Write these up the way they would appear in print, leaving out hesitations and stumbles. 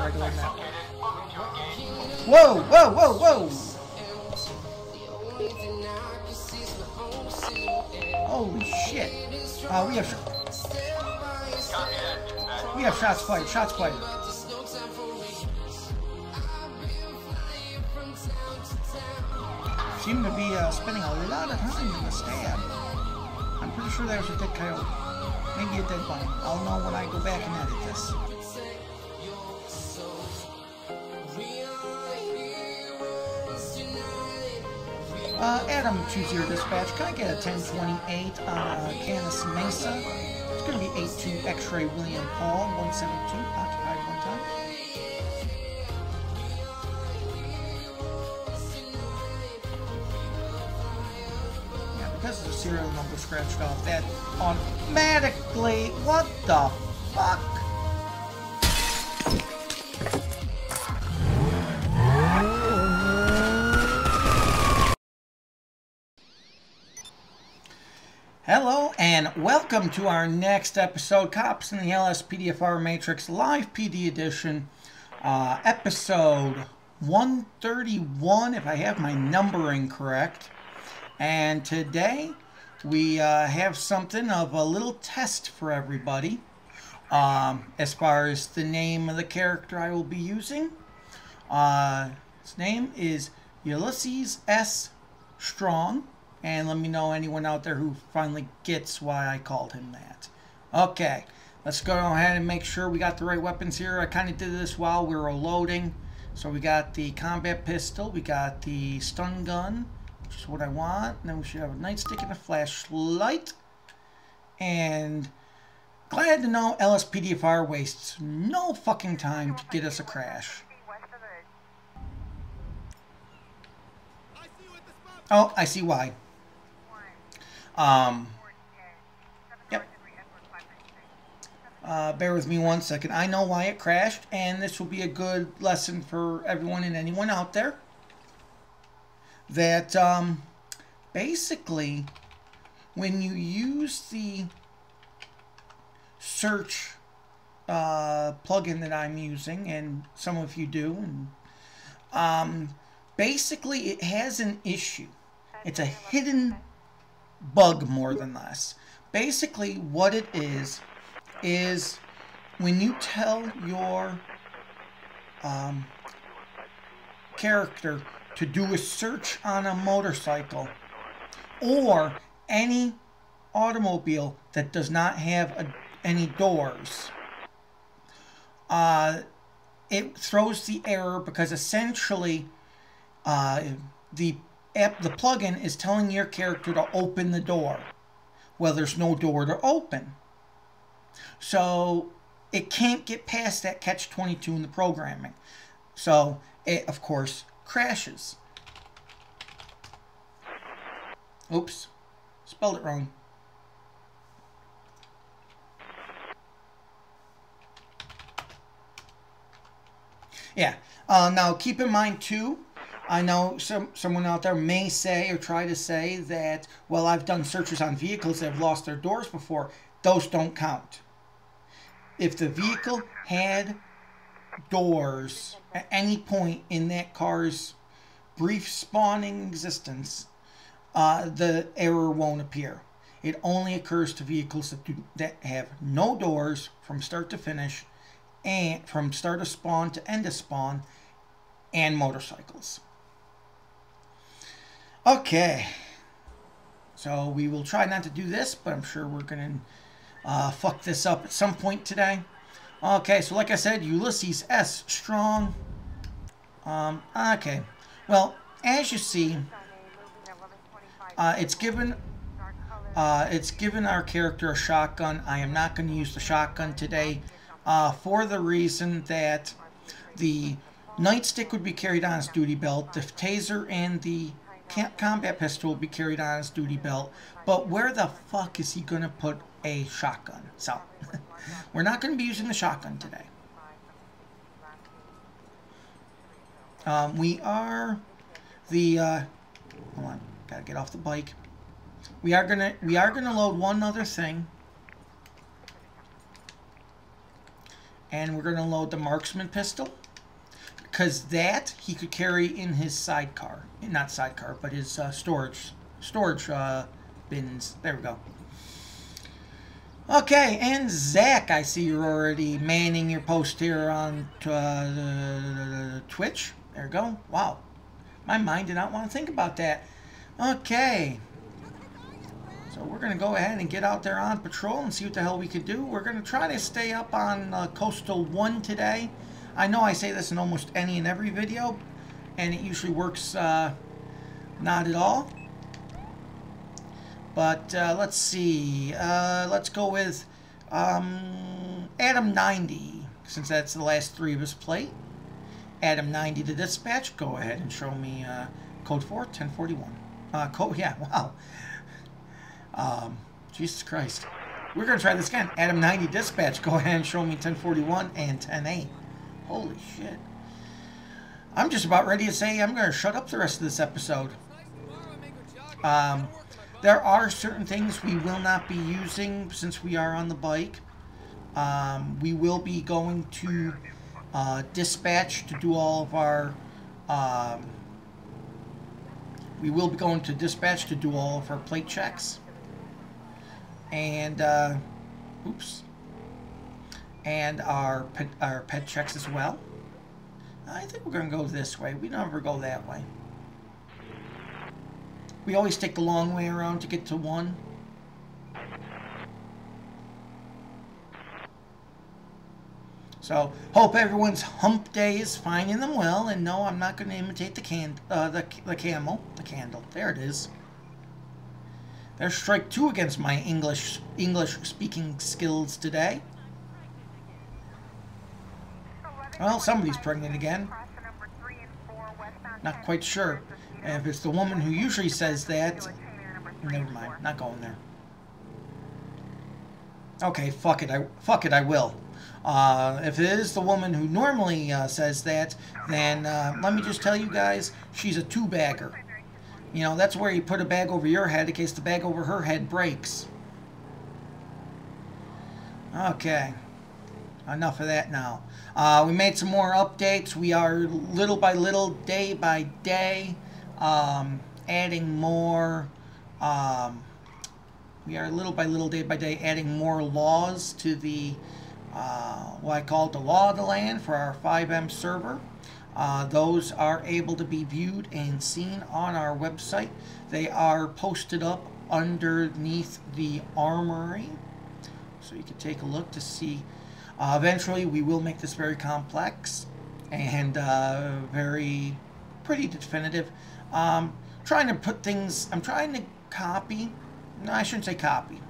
regular map. Whoa, whoa, whoa, whoa! Holy shit! We have shots fired. Shots fired. Seem to be spending a lot of time in the stab. I'm pretty sure there's a dead coyote. Maybe a dead bunny. I'll know when I go back and edit this. Adam20 Dispatch, can I get a 1028 on Canis Mesa? It's going to be 82 X-Ray William Paul, 172, occupied one time. Yeah, because the serial number scratched off, that automatically, what the fuck? Hello and welcome to our next episode, Cops in the LSPDFR Matrix LivePD edition, episode 131 if I have my numbering correct. And today we have something of a little test for everybody as far as the name of the character I will be using. His name is Ulysses S. Strong. And let me know anyone out there who finally gets why I called him that. Okay, let's go ahead and make sure we got the right weapons here. I kind of did this while we were loading. So we got the combat pistol, we got the stun gun, which is what I want. And then we should have a nightstick and a flashlight. And glad to know LSPDFR wastes no fucking time to get us a crash. Oh, I see why. Yep. Bear with me one second. I know why it crashed, and this will be a good lesson for everyone and anyone out there. That, basically, when you use the search plugin that I'm using, and some of you do, and, basically it has an issue. It's a hidden bug more than less. Basically what it is when you tell your character to do a search on a motorcycle or any automobile that does not have any doors, it throws the error because essentially the plugin is telling your character to open the door. Well, there's no door to open. So it can't get past that catch-22 in the programming. So it, of course, crashes. Oops. Spelled it wrong. Yeah. Now, keep in mind, too, I know someone out there may say or try to say that, well, I've done searches on vehicles that have lost their doors before. Those don't count. If the vehicle had doors at any point in that car's brief spawning existence, the error won't appear. It only occurs to vehicles that have no doors from start to finish, and from start of spawn to end of spawn, and motorcycles. Okay, so we will try not to do this, but I'm sure we're going to fuck this up at some point today. Okay, so like I said, Ulysses S. Strong. Okay, well, as you see, it's given our character a shotgun. I am not going to use the shotgun today for the reason that the nightstick would be carried on his duty belt, the taser and the combat pistol will be carried on his duty belt, but where the fuck is he going to put a shotgun? So, we're not going to be using the shotgun today. We are the, hold on, gotta get off the bike. We are gonna load one other thing. And we're going to load the marksman pistol, because that he could carry in his sidecar. Not sidecar, but his storage bins. There we go. Okay, and Zach, I see you're already manning your post here on Twitch. There we go. Wow. My mind did not want to think about that. Okay. So we're going to go ahead and get out there on patrol and see what the hell we could do. We're going to try to stay up on Coastal 1 today. I know I say this in almost any and every video, and it usually works not at all. But let's see. Let's go with Adam 90, since that's the last 3 of his plate. Adam 90 to dispatch. Go ahead and show me code 4, 1041. Yeah, wow. Jesus Christ. We're going to try this again. Adam 90 dispatch. Go ahead and show me 1041 and 108. Holy shit. I'm just about ready to say I'm going to shut up the rest of this episode. There are certain things we will not be using since we are on the bike. We will be going to dispatch to do all of our... we will be going to dispatch to do all of our plate checks. And, oops. And our pet checks as well. I think we're going to go this way. We never go that way. We always take the long way around to get to 1. So, hope everyone's hump day is finding them well. And no, I'm not going to imitate the camel. The candle. There it is. There's strike 2 against my English speaking skills today. Well, somebody's pregnant again. Not quite sure. And if it's the woman who usually says that, never mind. Not going there. Okay, fuck it. I will. If it is the woman who normally says that, then let me just tell you guys, she's a 2-bagger. You know, that's where you put a bag over your head in case the bag over her head breaks. Okay. Enough of that now. We made some more updates. We are little by little, day by day, adding more. We are little by little, day by day, adding more laws to the, what I call the law of the land for our fivem server. Those are able to be viewed and seen on our website. They are posted up underneath the armory. So you can take a look to see. Eventually, we will make this very complex and pretty definitive. Trying to put things, I'm trying to copy, no, I shouldn't say copy.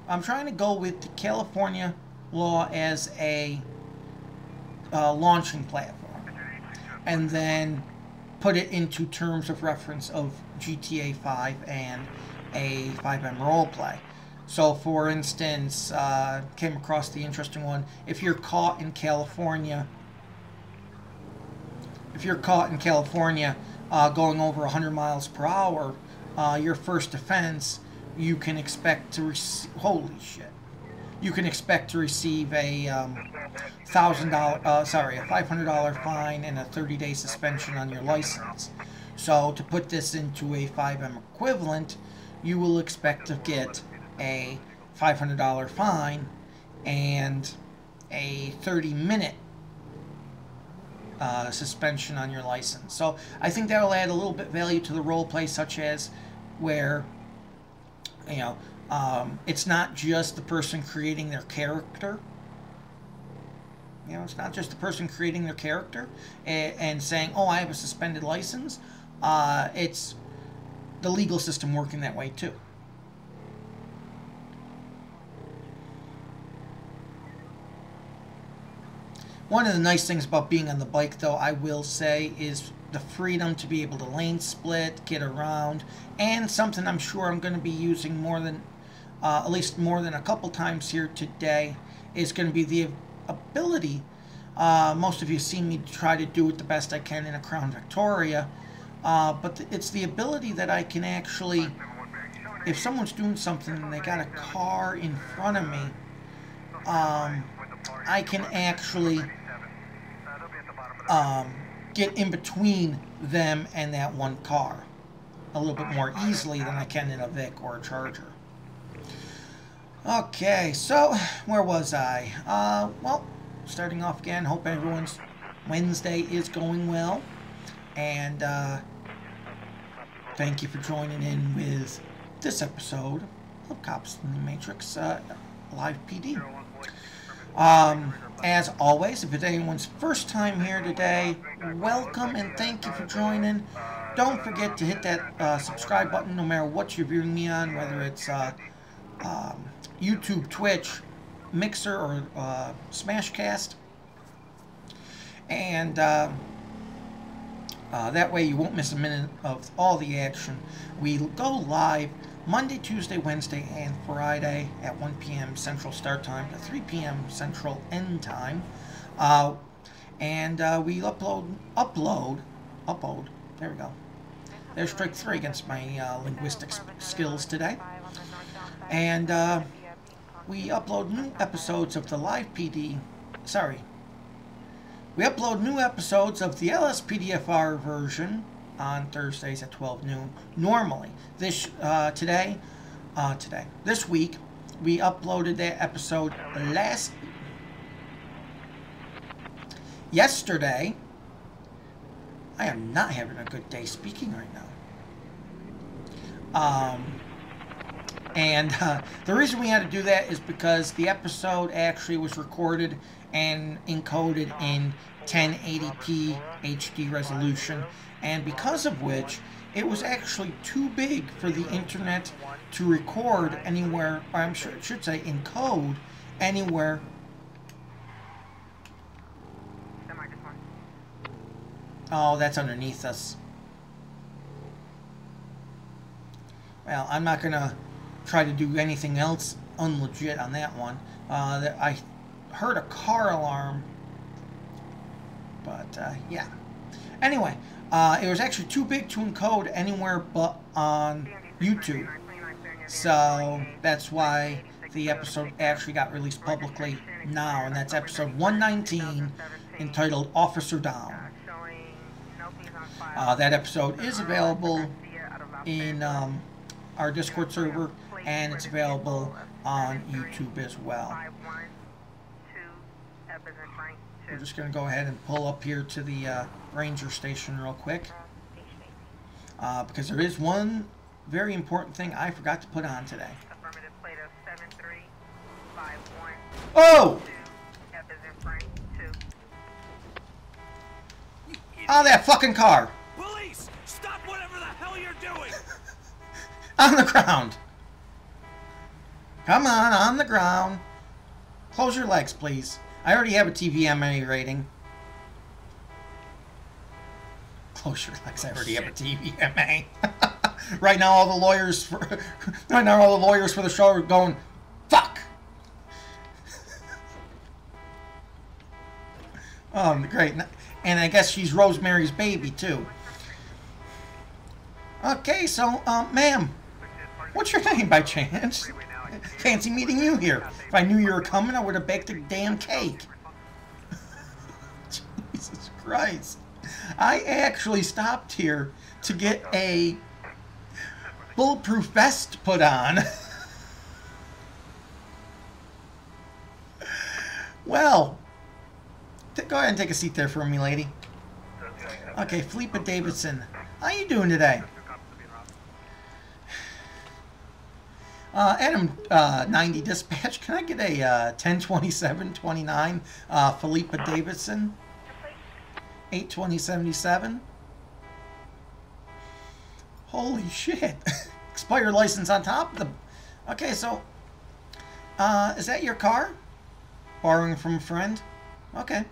I'm trying to go with the California law as a launching platform, and then put it into terms of reference of GTA 5 and a fivem roleplay. So, for instance, came across the interesting one. If you're caught in California, going over 100 miles per hour, your first offense, you can expect to receive. Holy shit! You can expect to receive a $500 fine and a 30-day suspension on your license. So, to put this into a fivem equivalent, you will expect to get a $500 fine and a 30-minute suspension on your license. So I think that will add a little bit of value to the role play, such as where, you know, it's not just the person creating their character. You know, it's not just the person creating their character and saying, oh, I have a suspended license. It's the legal system working that way too. One of the nice things about being on the bike, though, I will say, is the freedom to be able to lane split, get around, and something I'm sure I'm going to be using more than, at least more than a couple times here today, is going to be the ability, most of you have seen me try to do it the best I can in a Crown Victoria, but it's the ability that I can actually, if someone's doing something and they got a car in front of me, I can actually get in between them and that one car a little bit more easily than I can in a Vic or a Charger. Okay, so where was I? Well, starting off again, hope everyone's Wednesday is going well, and thank you for joining in with this episode of Cops in the Matrix Live PD. As always, if it's anyone's first time here today, welcome and thank you for joining. Don't forget to hit that subscribe button no matter what you're viewing me on, whether it's YouTube, Twitch, Mixer, or Smashcast. And that way you won't miss a minute of all the action. We go live Monday, Tuesday, Wednesday, and Friday at 1 p.m. Central Start Time to 3 p.m. Central End Time. And we upload, there we go. There's strike 3 against my linguistics skills today. And we upload new episodes of the LivePD, we upload new episodes of the LSPDFR version on Thursdays at 12 noon. Normally, this week, we uploaded that episode yesterday. I am not having a good day speaking right now. And the reason we had to do that is because the episode actually was recorded and encoded in 1080p HD resolution, and because of which it was actually too big for the internet to record anywhere, or I'm sure it should say encode anywhere. Oh, that's underneath us. Well, I'm not going to try to do anything else unlegit on that one. I heard a car alarm, but yeah. Anyway, it was actually too big to encode anywhere but on YouTube. So that's why the episode actually got released publicly now, and that's episode 119, entitled Officer Down. That episode is available in our Discord server, and it's available on YouTube as well. We're just going to go ahead and pull up here to the ranger station real quick, because there is one very important thing I forgot to put on today. Oh! Oh, that fucking car! Police! Stop whatever the hell you're doing! On the ground! Come on the ground. Close your legs, please. I already have a TVMA rating. Close your legs. I already have a TVMA. Right now, all the lawyers for the show are going, fuck. Oh, great. And I guess she's Rosemary's Baby too. Okay, so, ma'am, what's your name by chance? Fancy meeting you here. If I knew you were coming, I would have baked a damn cake. Jesus Christ. I actually stopped here to get a bulletproof vest put on. Well, go ahead and take a seat there for me, lady. Okay, Felipe Davidson. How you doing today? Adam 90 dispatch, can I get a 102729 Felipe Davidson 82077? Holy shit. Expired license on top of the... Okay, so is that your car? Borrowing from a friend? Okay.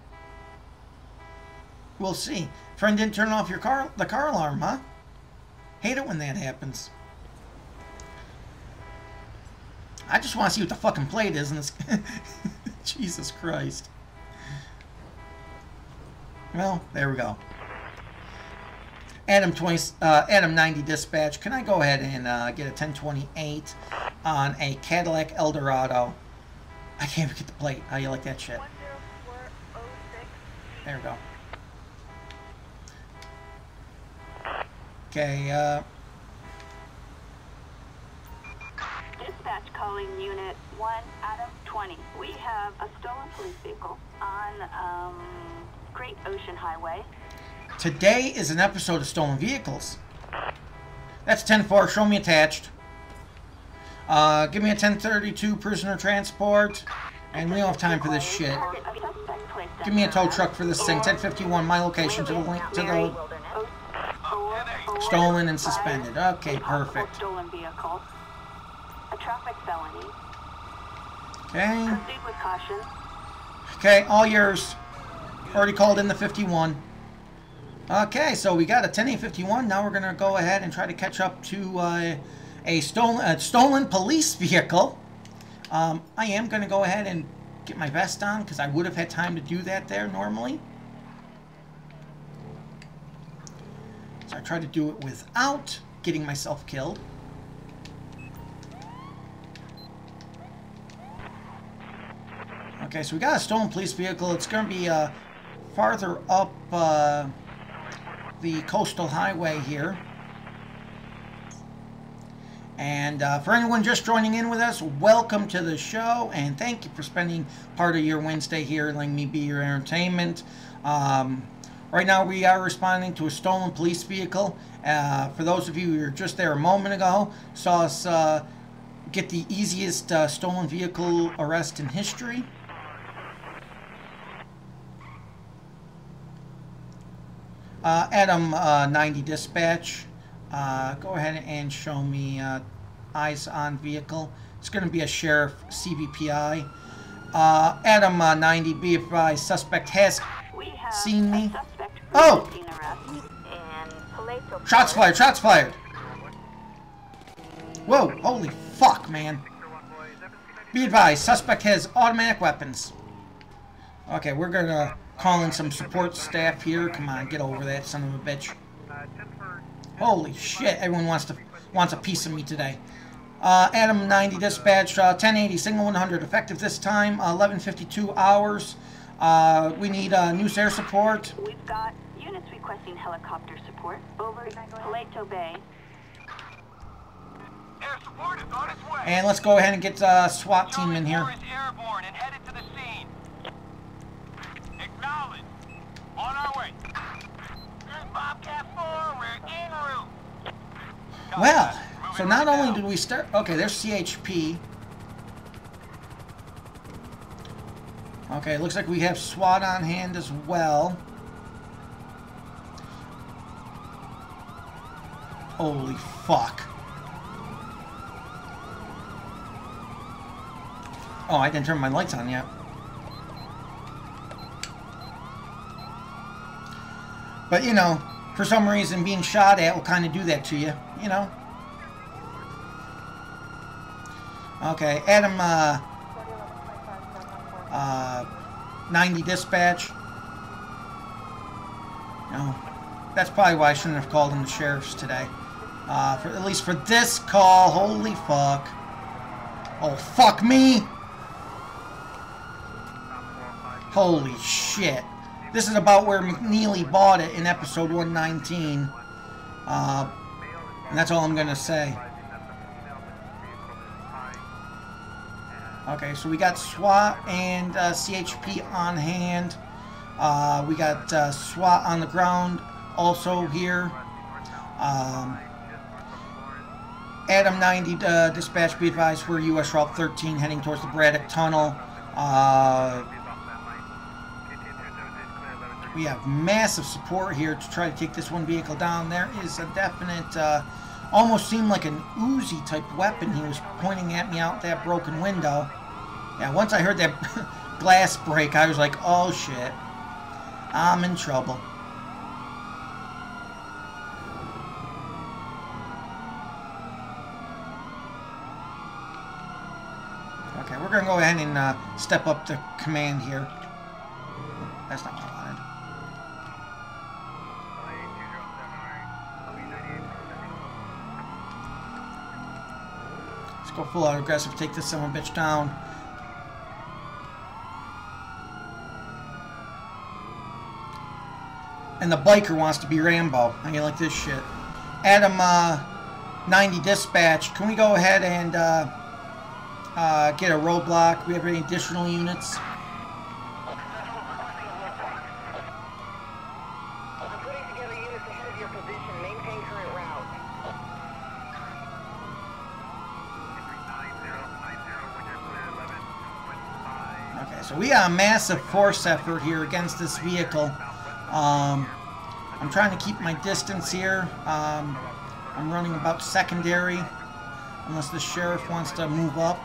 We'll see. Friend didn't turn off the car alarm, huh? Hate it when that happens. I just want to see what the fucking plate is, and it's Jesus Christ. Well, there we go. Adam 90 dispatch. Can I go ahead and get a 1028 on a Cadillac Eldorado I can't even get the plate. How you like that shit? 10406. There we go. Okay, Dispatch calling unit 1 Adam 20. We have a stolen police vehicle on Great Ocean Highway. today is an episode of Stolen Vehicles. That's 10-4. Show me attached. Give me a 1032 prisoner transport. And we don't have time for this shit. Give me a tow truck for this thing. 1051, my location to the link to the stolen and suspended. Okay, perfect. Stolen vehicle. A traffic felony. Okay. Proceed with caution. Okay, all yours. Already called in the 51. Okay, so we got a 10-851. Now we're going to go ahead and try to catch up to a stolen police vehicle. I am going to go ahead and get my vest on because I would have had time to do that there normally. So I try to do it without getting myself killed. Okay, so we got a stolen police vehicle. It's going to be farther up the coastal highway here. And for anyone just joining in with us, welcome to the show, and thank you for spending part of your Wednesday here, letting me be your entertainment. Right now we are responding to a stolen police vehicle. For those of you who were just there a moment ago, saw us get the easiest stolen vehicle arrest in history. Adam 90 dispatch. Go ahead and show me eyes on vehicle. It's going to be a sheriff CVPI. Adam 90, be advised, suspect has seen me. Oh! Shots fired, shots fired! Whoa, holy fuck, man. Be advised, suspect has automatic weapons. Okay, we're going to call in some support staff here. Come on, get over that son of a bitch. Holy shit, everyone wants a piece of me today. Adam 90 dispatch, 1080 single 100 effective this time, 11:52 hours. We need news air support. We've got units requesting helicopter support over Paleto Bay. Air support is on its way. And let's go ahead and get SWAT team in here. Is airborne and headed to the scene. Acknowledged. On our way. Bobcat 4, we're en route. Well, so not only did we start... Okay, there's CHP. Okay, looks like we have SWAT on hand as well. Holy fuck. Oh, I didn't turn my lights on yet. But, you know, for some reason, being shot at will kind of do that to you, you know? Okay, Adam, 90 dispatch. No, that's probably why I shouldn't have called in the sheriffs today. At least for this call, holy fuck. Oh, fuck me! Holy shit. This is about where McNeely bought it in episode 119. And that's all I'm going to say. Okay, so we got SWAT and CHP on hand. We got SWAT on the ground also here. Adam 90 dispatch, be advised, we're US Route 13 heading towards the Braddock Tunnel. We have massive support here to try to take this one vehicle down. There is a definite, almost seemed like an Uzi type weapon he was pointing at me out that broken window. Yeah, once I heard that glass break, I was like, oh shit, I'm in trouble. Okay, we're going to go ahead and step up the command here. That's not what I wanted. Let's go full out aggressive, take this son of a bitch down. And the biker wants to be Rambo. I mean, like this shit. Adam 90 dispatch. Can we go ahead and get a roadblock? Do we have any additional units? I'm putting together units ahead of your position. Maintain current route. Okay, so we got a massive force effort here against this vehicle. I'm trying to keep my distance here. I'm running about secondary, unless the sheriff wants to move up.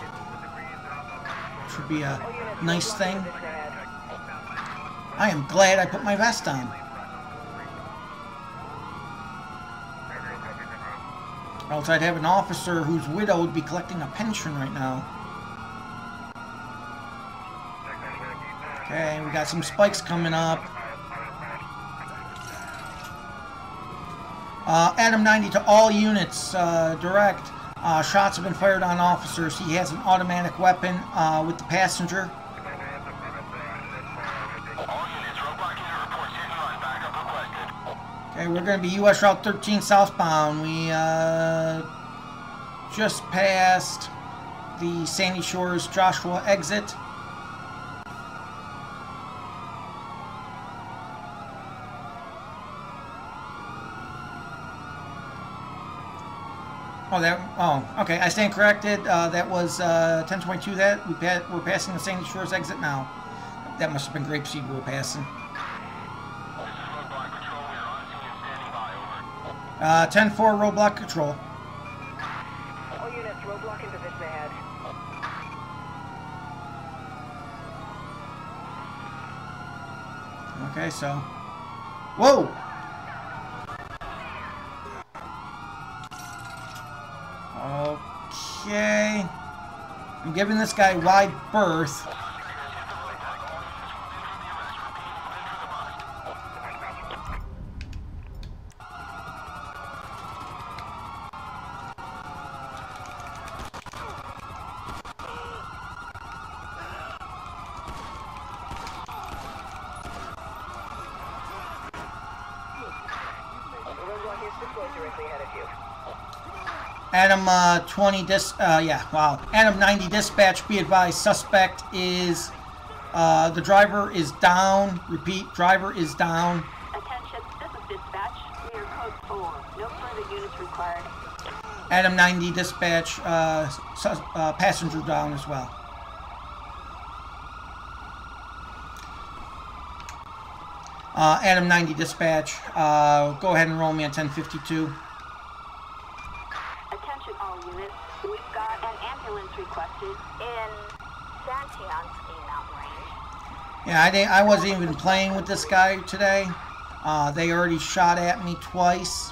Should be a nice thing. I am glad I put my vest on. Or else I'd have an officer whose widow would be collecting a pension right now. Okay, we got some spikes coming up. Adam 90 to all units, direct. Shots have been fired on officers. He has an automatic weapon with the passenger. Okay, we're going to be U.S. Route 13 southbound. We just passed the Sandy Shores Joshua exit. Okay, I stand corrected. That was 1022. We're passing the Sandy Shores exit now. That must have been grapeseed we were passing. 10-4 roadblock control. All units, roadblock in position ahead. Okay, so... Whoa! Okay. I'm giving this guy wide berth. Roadblock is deployed directly ahead of you. Adam 20 Adam 90 dispatch, be advised, suspect is, the driver is down. Repeat, driver is down. Attention, this is dispatch. We are code 4. No further units required. Adam 90 dispatch, passenger down as well. Adam 90 dispatch, go ahead and roll me on 1052. Attention all units. We've got an ambulance requested in Santiago mountain range. Yeah, I wasn't even playing with this guy today. They already shot at me twice.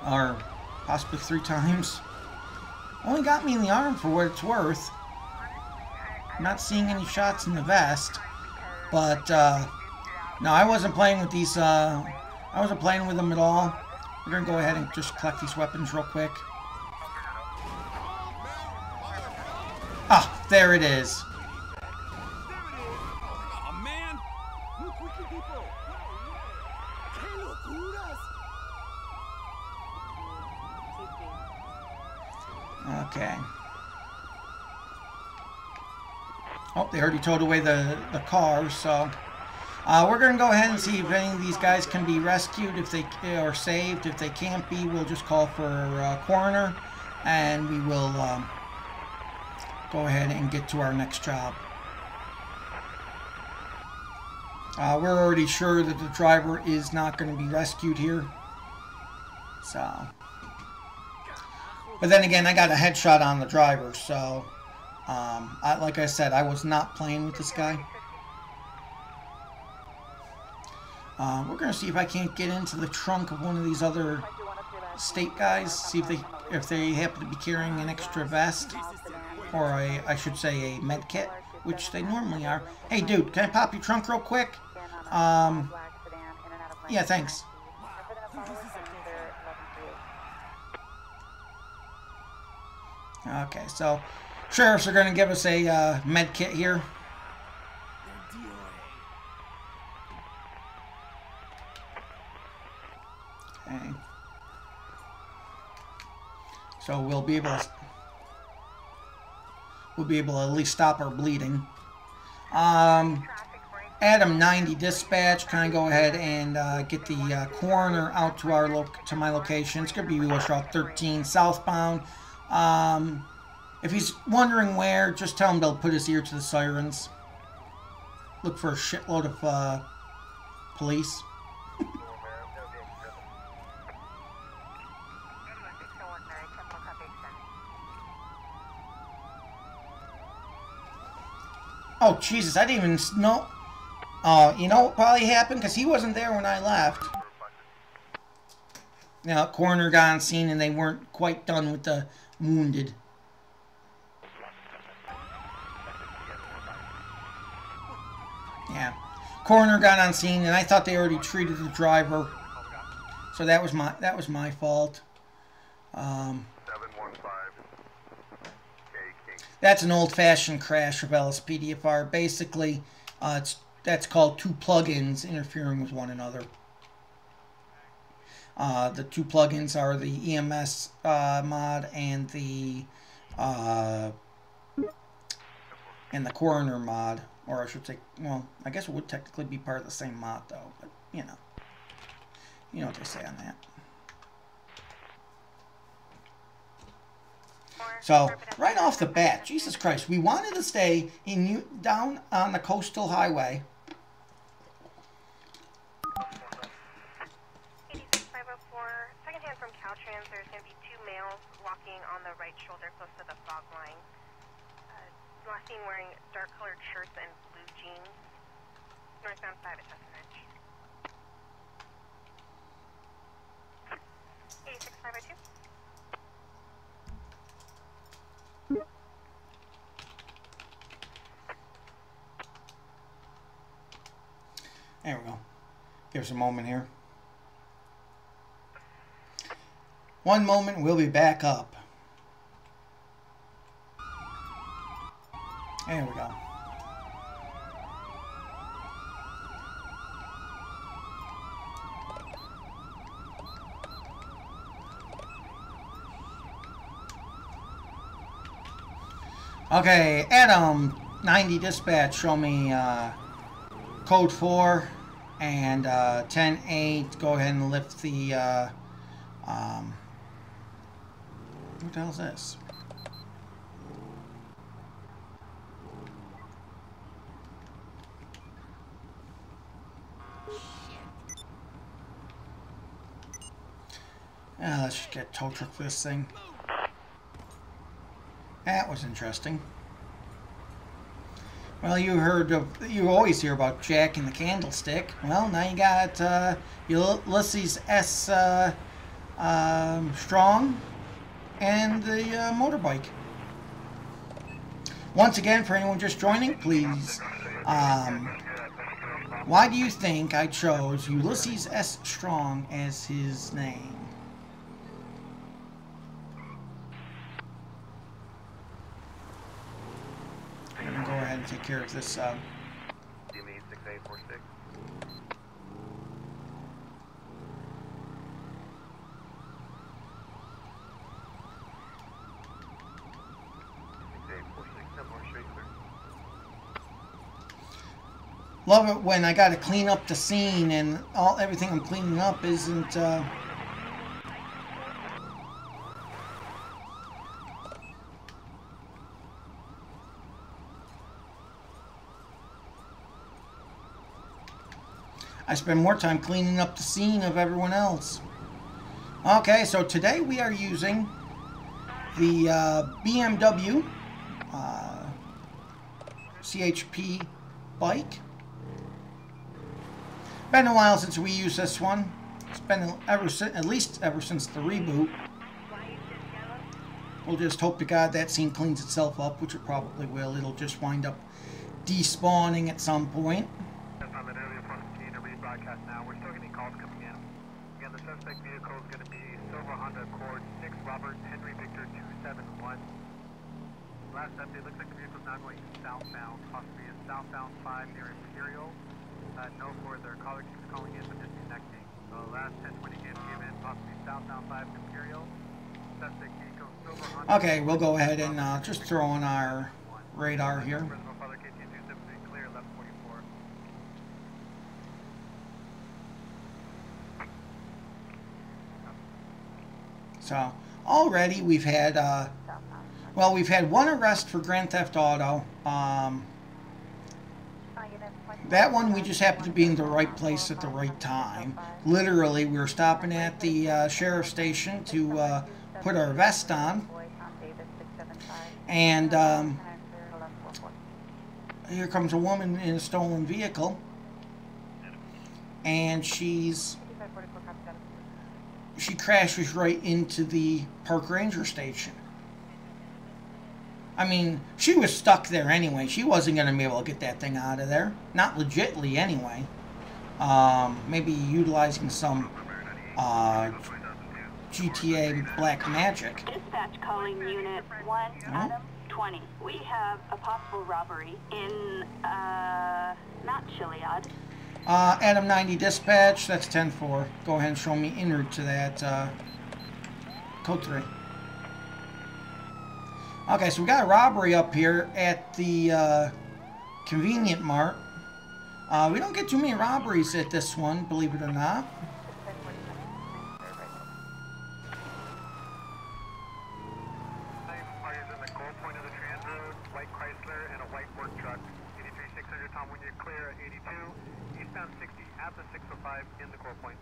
Or possibly 3 times. Only got me in the arm for what it's worth. I'm not seeing any shots in the vest. But, no, I wasn't playing with these, I wasn't playing with them at all. We're going to go ahead and just collect these weapons real quick. Ah, there it is. Okay. Oh, they already towed away the car, so... we're going to go ahead and see if any of these guys can be rescued, if they are saved. If they can't be, we'll just call for a coroner, and we will go ahead and get to our next job. We're already sure that the driver is not going to be rescued here. So... But then again, I got a headshot on the driver, so... like I said, I was not playing with this guy. We're going to see if I can't get into the trunk of one of these other state guys. See if they happen to be carrying an extra vest. Or I should say a med kit, which they normally are. Hey dude, can I pop your trunk real quick? Yeah, thanks. Okay, so sheriffs are going to give us a med kit here. So we'll be able to at least stop our bleeding. Adam 90 dispatch, can I go ahead and get the coroner out to my location? It's going to be West Route 13 southbound. If he's wondering where, just tell him to put his ear to the sirens. Look for a shitload of police. Oh, Jesus, I didn't even know. You know what probably happened? Because he wasn't there when I left. Now, coroner got on scene and they weren't quite done with the wounded. Yeah. Coroner got on scene and I thought they already treated the driver. So that was my fault. 715. That's an old-fashioned crash of LSPDFR. Basically, that's called two plugins interfering with one another. The two plugins are the EMS mod and the coroner mod, or I should say, well, I guess it would technically be part of the same mod though. But you know what they say on that. So, right off the bat, Jesus Christ, we wanted to stay down on the coastal highway. 86504, secondhand from Caltrans, there's going to be two males walking on the right shoulder close to the fog line. Last seen wearing dark colored shirts and blue jeans. Northbound 5 at Tustin Ridge. 86502. There we go. Give us a moment here. One moment, we'll be back up. There we go. Okay, Adam 90 dispatch, show me code 4 and 10-8. Go ahead and lift the what the hell is this? Let's just get a tow truck for this thing. That was interesting. Well, you always hear about Jack and the Candlestick. Well, now you got Ulysses S. Strong and the motorbike. Once again, for anyone just joining, please, why do you think I chose Ulysses S. Strong as his name? I'm going to go ahead and take care of this. Give me 6846. Love it when I got to clean up the scene and everything I'm cleaning up isn't. I spend more time cleaning up the scene of everyone else. Okay, so today we are using the BMW CHP bike. Been a while since we used this one. It's been at least ever since the reboot. We'll just hope to God that scene cleans itself up, which it probably will. It'll just wind up despawning at some point. I'm at area front scene to rebroadcast now. We're still getting calls coming in. Again, the suspect vehicle is going to be Silver Honda Accord 6 Robert Henry Victor 271. Last update looks like the vehicle's now going southbound, possibly a southbound 5 near Imperial. No further caller keeps calling in but disconnecting. So last 1020 given, possibly southbound 5 Imperial. Suspect vehicle Okay, we'll go ahead and just throw on our radar here. Clear 1144. So already we've had, well, we've had one arrest for Grand Theft Auto. That one we just happened to be in the right place at the right time. Literally, we were stopping at the sheriff's station to put our vest on. And here comes a woman in a stolen vehicle. And she crashes right into the park ranger station. I mean, she was stuck there anyway. She wasn't going to be able to get that thing out of there. Not legitly anyway. Maybe utilizing some GTA black magic. Dispatch calling Unit 1, Adam 20. We have a possible robbery in, not Chiliad. Adam 90 dispatch, that's 10-4. Go ahead and show me en route to that, code 3. Okay, so we got a robbery up here at the convenient mart. We don't get too many robberies at this one, believe it or not. Fires in the goal point of the Trans Road, white Chrysler and a white work truck. 83600 Tom, when you're clear at 82, eastbound 60 at the 605 in the goal point.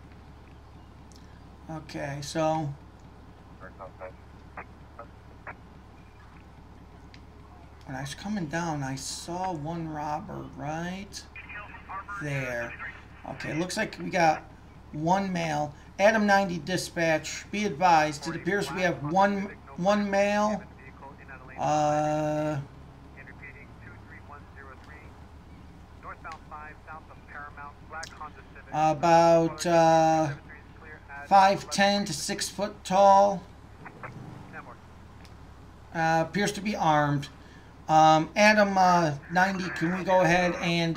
Okay, so when I was coming down, I saw one robber right there. Okay, looks like we got one male. Adam 90 dispatch, be advised, it appears we have one male. And repeating 23103, northbound 5 south of Paramount, black Honda Civic. About 5'10" to 6 foot tall. Appears to be armed. Adam 90, can we go ahead and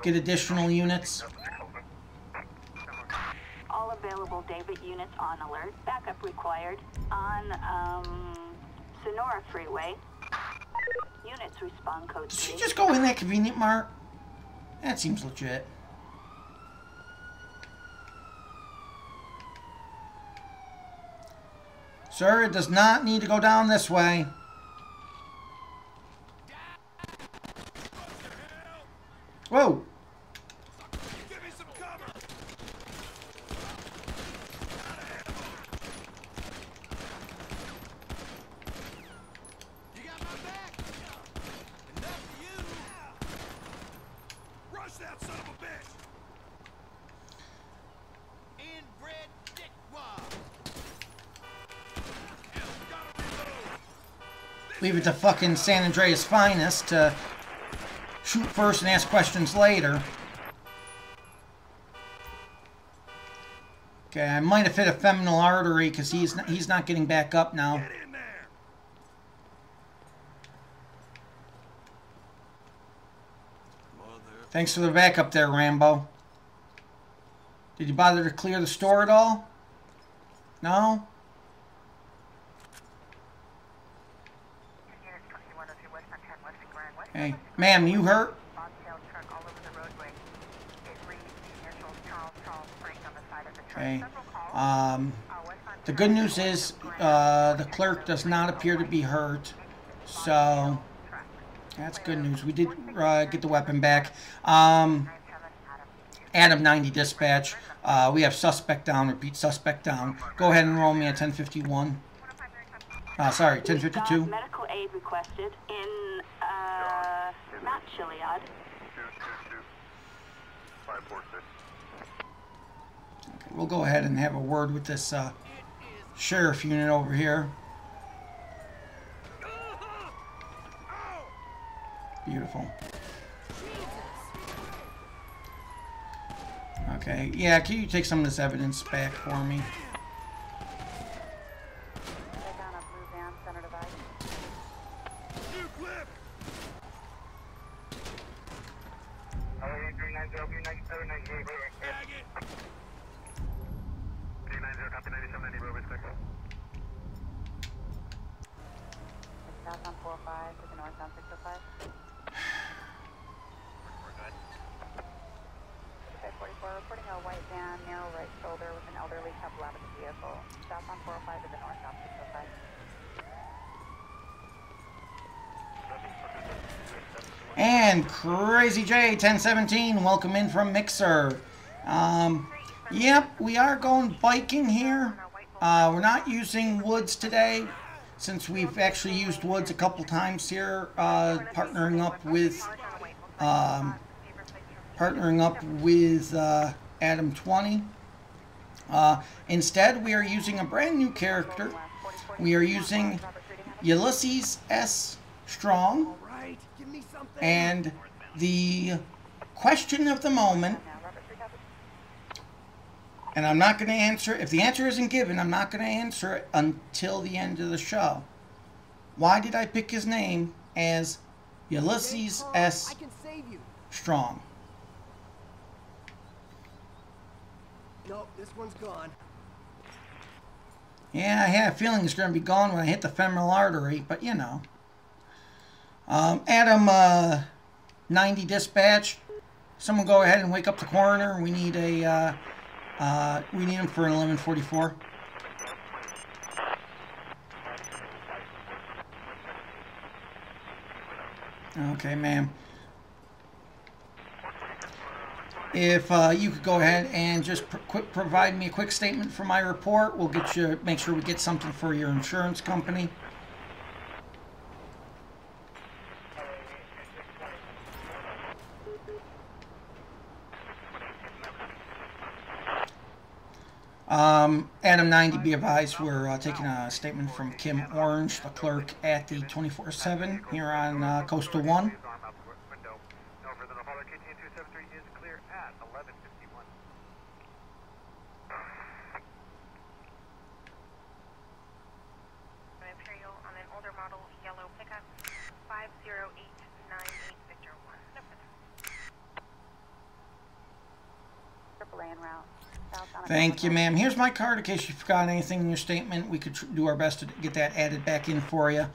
get additional units? All available David units on alert. Backup required on Sonora Freeway. Units respond code Did 3. she just go in that convenient mart? That seems legit. Sir, it does not need to go down this way. Whoa! Give me some cover! You got my back? Enough for you! Rush that son of a bitch! Inbred dickwad! Leave it to fucking San Andreas finest to shoot first and ask questions later. Okay, I might have hit a femoral artery because he's not getting back up now. Get in there! Mother. Thanks for the backup there, Rambo. Did you bother to clear the store at all? No? Hey, ma'am, you hurt? Okay. The good news is the clerk does not appear to be hurt, so that's good news. We did get the weapon back. Adam 90 dispatch. We have suspect down. Repeat, suspect down. Go ahead and roll me a 1051. Sorry, 1052. Medical aid requested in, not Chiliad. 546. Okay, we'll go ahead and have a word with this sheriff unit over here. Beautiful. Okay, yeah, can you take some of this evidence back for me? New clip! 390, copy 9790, Rover 6. Southbound 405 to the northbound 605. We're good. Okay, 44, reporting a white van, narrow right shoulder with an elderly couple out of the vehicle. Southbound 405 to the northbound 605. And Crazy J 1017, welcome in from Mixer. Yep, we are going biking here. We're not using woods today, since we've actually used woods a couple times here, partnering up with Adam 20. Instead, we are using a brand new character. We are using Ulysses S. Strong. And the question of the moment, and I'm not going to answer, if the answer isn't given, I'm not going to answer it until the end of the show. Why did I pick his name as Ulysses S. Strong? Nope, this one's gone. Yeah, I had a feeling it's going to be gone when I hit the femoral artery, but you know. Adam 90 dispatch. Someone go ahead and wake up the coroner. We need a we need him for an 1144. Okay, ma'am. If you could go ahead and just provide me a quick statement for my report, we'll get you, make sure we get something for your insurance company. Adam 90, be advised, we're taking a statement from Kim Orange, the clerk at the 24/7 here on Coastal 1. Imperial on an older model yellow pickup, 50898 Victor 1. AAA en route. Thank you, ma'am. Here's my card in case you forgot anything in your statement. We could do our best to get that added back in for you.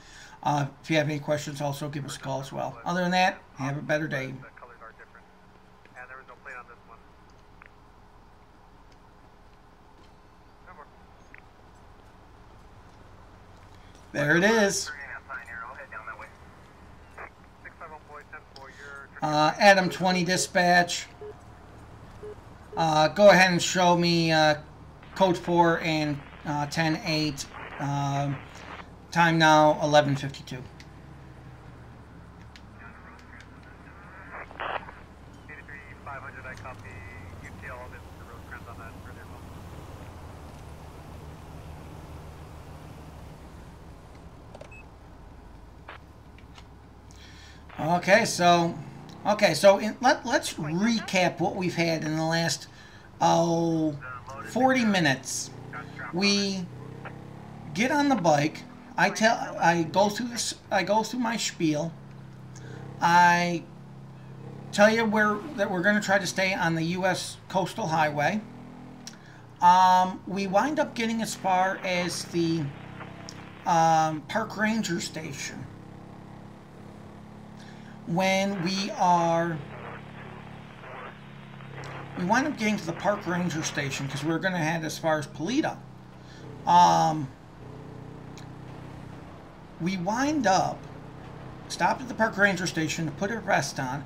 If you have any questions, also give us a call as well. Other than that, have a better day. The colors are different. And there was no plate on this one. No more. There it is. Adam 20 dispatch. Go ahead and show me code 4 and 10-8. Time now 11:52. Okay, so let's recap what we've had in the last 40 minutes. We get on the bike. I go through my spiel. I tell you that we're going to try to stay on the U.S. Coastal Highway. We wind up getting as far as the Park Ranger Station. When we wind up getting to the Park Ranger Station because we're going to head as far as Polito. We wind up, stopped at the Park Ranger Station to put a rest on.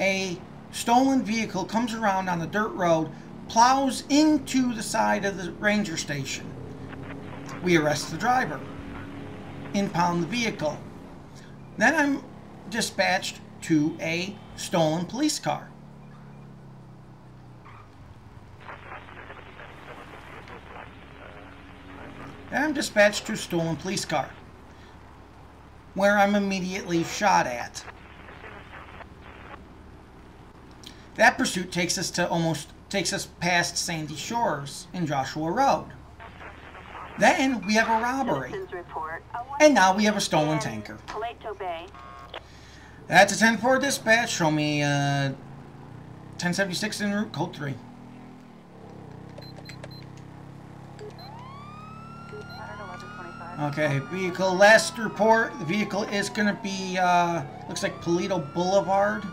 A stolen vehicle comes around on the dirt road, plows into the side of the ranger station. We arrest the driver, impound the vehicle. Then I'm dispatched to a stolen police car. Then I'm dispatched to a stolen police car, where I'm immediately shot at. That pursuit takes us past Sandy Shores in Joshua Road. Then we have a robbery. And now we have a stolen tanker. That's a 10-4 dispatch. Show me 1076 en route, code 3. Okay, vehicle, last report, the vehicle is going to be, looks like Paleto Boulevard.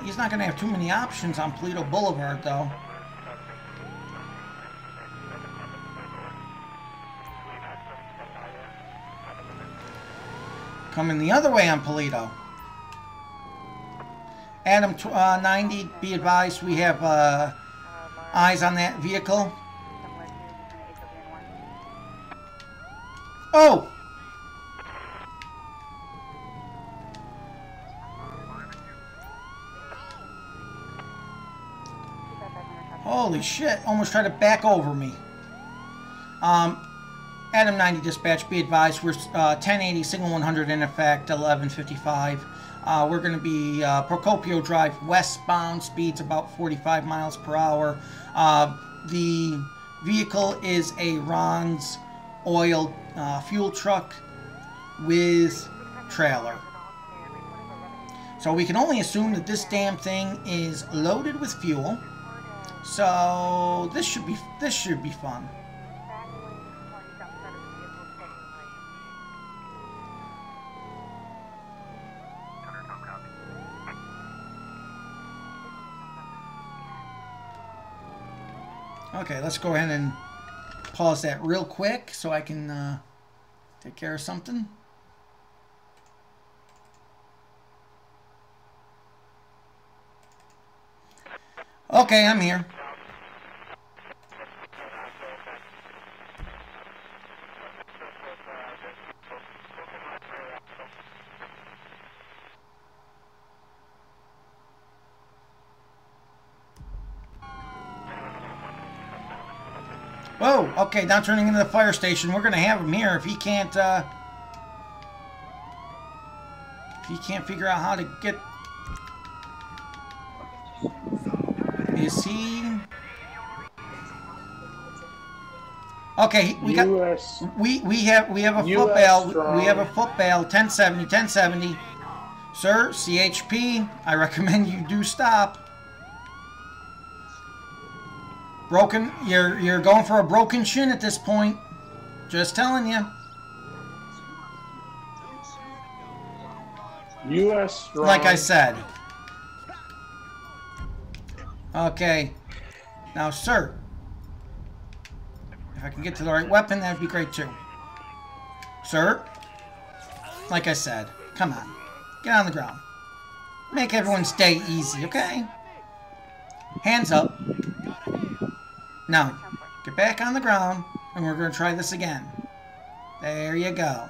He's not gonna have too many options on Paleto Boulevard, though. Coming the other way on Paleto. Adam 90, be advised, we have eyes on that vehicle. Oh! Holy shit, almost tried to back over me. Adam 90 dispatch, be advised, we're 1080, signal 100 in effect, 11:55. We're going to be Procopio Drive westbound, speeds about 45 miles per hour. The vehicle is a Ron's oil fuel truck with trailer. So we can only assume that this damn thing is loaded with fuel. So this should be fun. Okay, let's go ahead and pause that real quick so I can take care of something. Okay, I'm here. Whoa, okay, now turning into the fire station. We're gonna have him here if he can't figure out how to get. Is he? Okay, we got we have a foot bail. We have a foot bail. 1070. Sir, CHP. I recommend you do stop. Broken. You're going for a broken shin at this point. Just telling you. U.S. strong. Like I said. Okay. Now, sir. If I can get to the right weapon, that'd be great too. Sir. Like I said. Come on. Get on the ground. Make everyone's day easy, okay? Hands up. Now, get back on the ground, and we're going to try this again. There you go.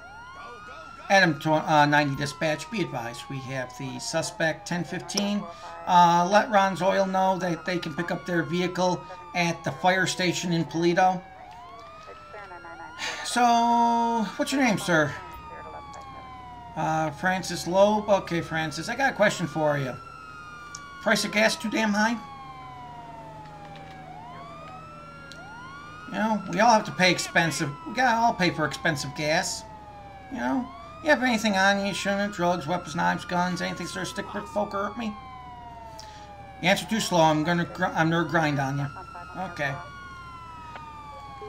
Adam 90 dispatch, be advised, we have the suspect 1015. Let Ron's Oil know that they can pick up their vehicle at the fire station in Paleto. So, what's your name, sir? Francis Loeb. Okay, Francis, I got a question for you. Price of gas too damn high? You know, we all have to pay expensive. We gotta all pay for expensive gas. You know, you have anything on you? Shouldn't drugs, weapons, knives, guns, anything sort of stick with folk or hurt me? You answer too slow. I'm gonna grind on you. Okay.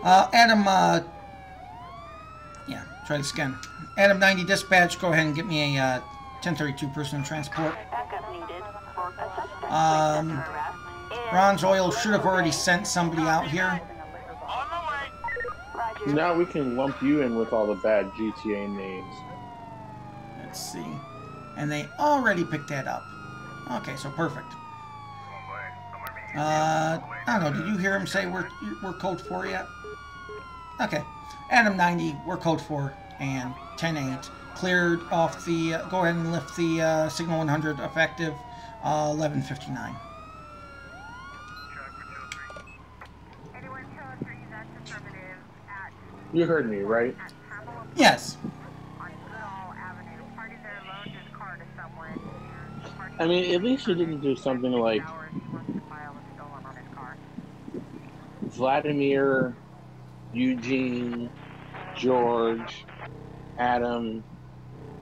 Adam. Yeah, try this again. Adam 90 dispatch. Go ahead and get me a 1032 personal transport. Ron's Oil should have already sent somebody out here. Now we can lump you in with all the bad GTA names. Let's see. And they already picked that up. Okay, so perfect. I don't know, did you hear him say we're code 4 yet? Okay. Adam 90, we're code 4, and 10-8. Cleared off the, go ahead and lift the signal 100 effective 11:59. You heard me, right? Yes. I mean, at least you didn't do something like Vladimir, Eugene, George, Adam,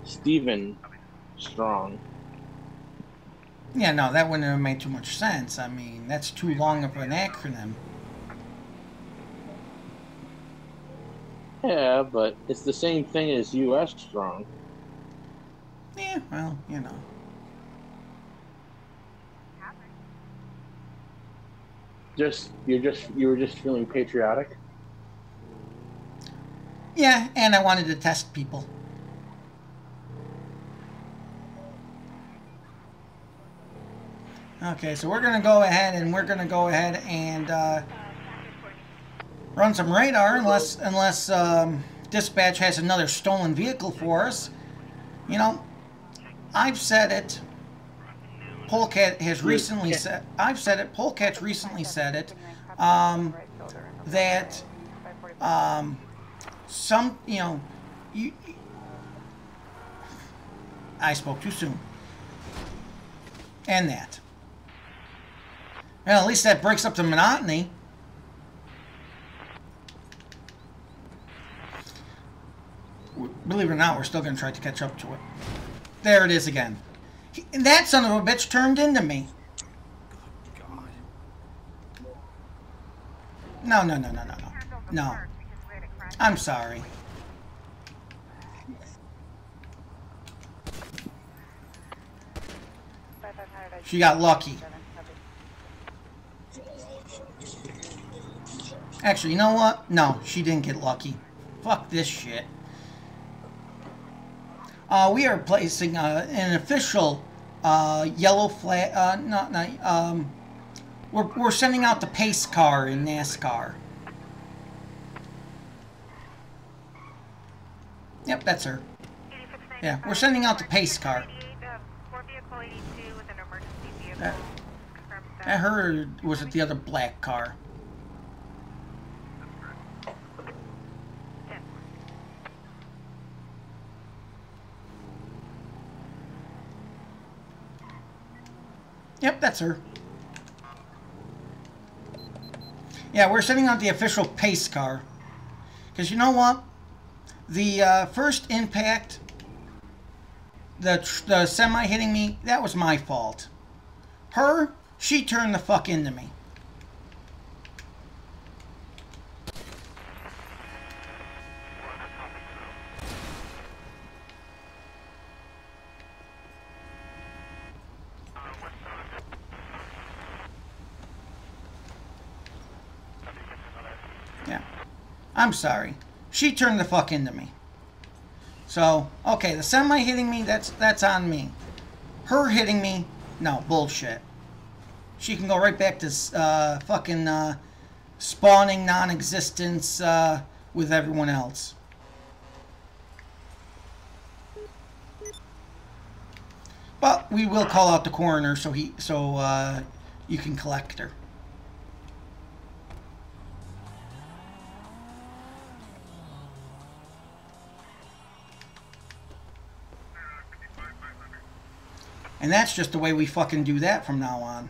Stephen Strong. Yeah, no, that wouldn't have made too much sense. I mean, that's too long of an acronym. Yeah, but it's the same thing as U.S. strong. Yeah, well, you know. You were just feeling patriotic. Yeah, and I wanted to test people. Okay, so we're gonna go ahead and run some radar, unless dispatch has another stolen vehicle for us. You know, I've said it. Polecat has recently said. I've said it. Polecat's recently said it. That some, you know, I spoke too soon. And that. Well, at least that breaks up the monotony. Believe it or not, we're still going to try to catch up to it. There it is again. That son of a bitch turned into me. No. No. I'm sorry. She got lucky. Actually, you know what? No, she didn't get lucky. Fuck this shit. We are placing an official yellow flag. We're sending out the pace car in NASCAR. Yep, that's her. Yeah, we're sending out the pace car. I heard, was it the other black car? Yep, that's her. Yeah, we're sending out the official pace car. Because you know what? The first impact, the semi hitting me, that was my fault. Her, she turned the fuck into me. Yeah. I'm sorry. She turned the fuck into me. So, okay, the semi hitting me, that's on me. Her hitting me, no, bullshit. She can go right back to fucking spawning non-existence with everyone else. But we will call out the coroner so you can collect her. And that's just the way we fucking do that from now on.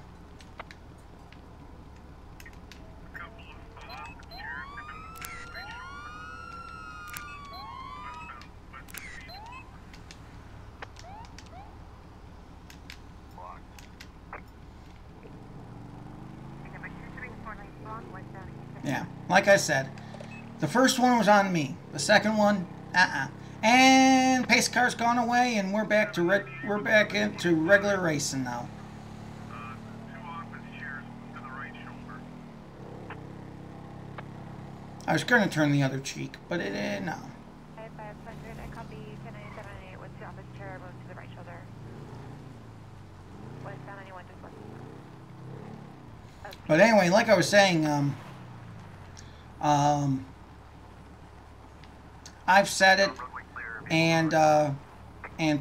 Yeah, like I said, the first one was on me. The second one, And pace car's gone away, and we're back into regular racing now. I was going to turn the other cheek, but it didn't. No. But anyway, like I was saying, I've said it, and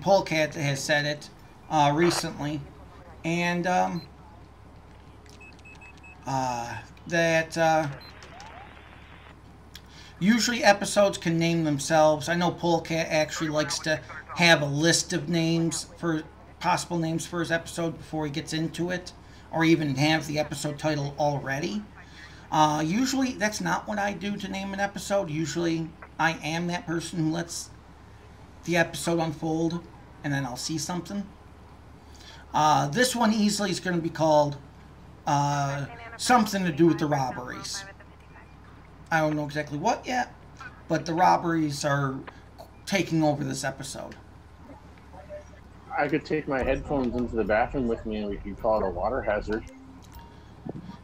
Polecat has said it recently, and that usually episodes can name themselves. I know Polecat actually likes to have a list of names for possible names for his episode before he gets into it, or even have the episode title already. Usually that's not what I do to name an episode. Usually I am that person who lets the episode unfold, and then I'll see something. This one easily is going to be called something to do with the robberies. I don't know exactly what yet, but the robberies are taking over this episode. I could take my headphones into the bathroom with me, and we could call it a water hazard.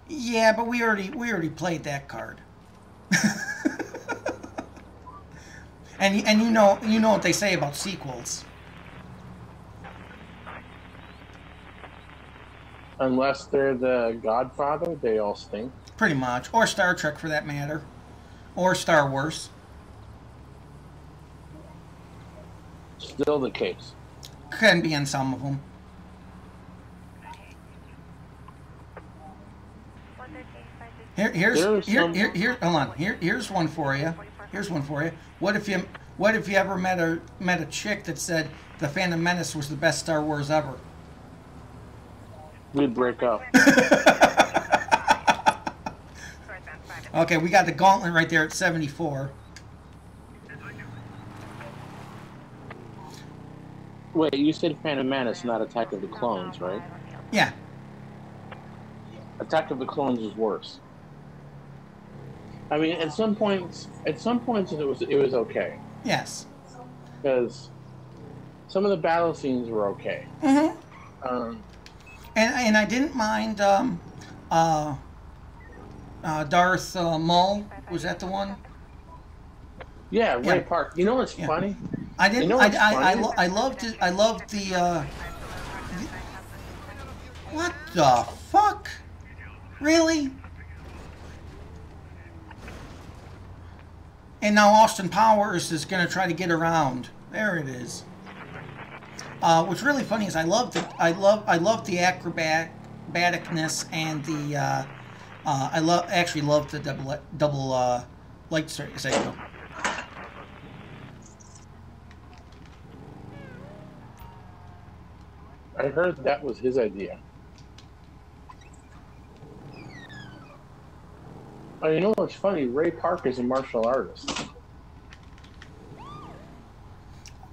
Yeah, but we already played that card. and you know what they say about sequels. Unless they're the Godfather, they all stink. Pretty much, or Star Trek for that matter, or Star Wars. Still the case. Can be in some of them. Here's hold on. Here's one for you. Here's one for you. What if you ever met a chick that said the Phantom Menace was the best Star Wars ever? We'd break up. Okay, we got the gauntlet right there at 74. Wait, you said Phantom Menace, not Attack of the Clones, right? Yeah. Attack of the Clones is worse. I mean, at some points it was okay. Yes. Because some of the battle scenes were okay. Mm-hmm. And I didn't mind Darth Maul. Was that the one? Yeah, Ray Park. You know what's funny? I didn't. You know I loved it. I loved the. What the fuck? Really? And now Austin Powers is going to try to get around. There it is. What's really funny is I love the acrobaticness and the I actually love the double lightsaber. I heard that was his idea. Oh, you know what's funny? Ray Park is a martial artist.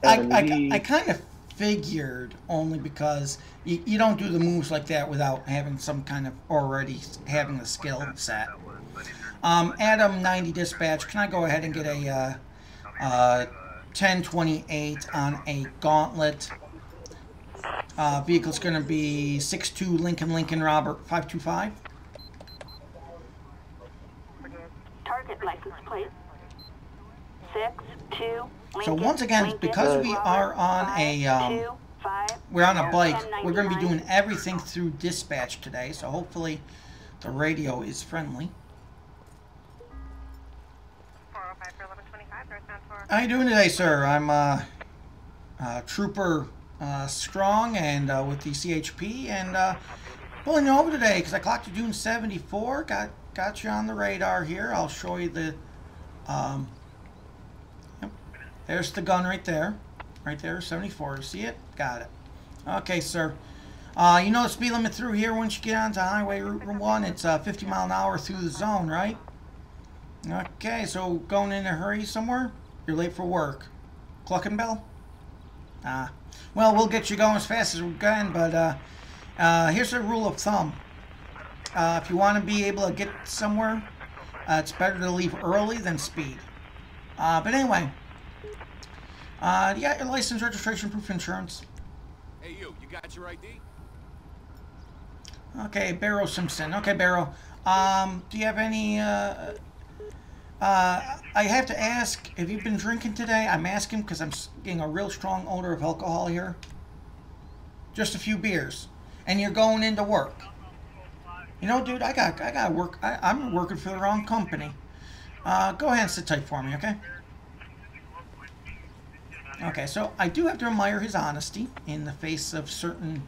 I kind of figured, only because you don't do the moves like that without having some kind of already having the skill set. Adam 90 dispatch, can I go ahead and get a 1028 on a gauntlet? Vehicle's going to be 62 Lincoln Robert 525. Target license plate 62 Lincoln. So once again, because we are on a we're on a bike, we're going to be doing everything through dispatch today. So hopefully the radio is friendly. 405 for 1125. Northbound 405. How you doing today, sir? I'm Trooper Strong and with the CHP and pulling you over today because I clocked you doing 74. Got you on the radar here. I'll show you the. Yep. There's the gun right there. Right there, 74. See it? Got it. Okay, sir. You know the speed limit through here once you get onto Highway Route 1, it's 50 mile an hour through the zone, right? Okay, so going in a hurry somewhere? You're late for work. Clucking bell? Well, we'll get you going as fast as we can, but here's a rule of thumb. If you want to be able to get somewhere, it's better to leave early than speed. But anyway, you got your license, registration, proof, insurance. Hey, you got your ID? Okay, Barrow Simpson. Okay, Barrow. Do you have any, I have to ask, have you been drinking today? I'm asking because I'm getting a real strong odor of alcohol here. Just a few beers. And you're going into work. You know, dude, I got work. I'm working for the wrong company. Go ahead and sit tight for me, okay? Okay, so I do have to admire his honesty in the face of certain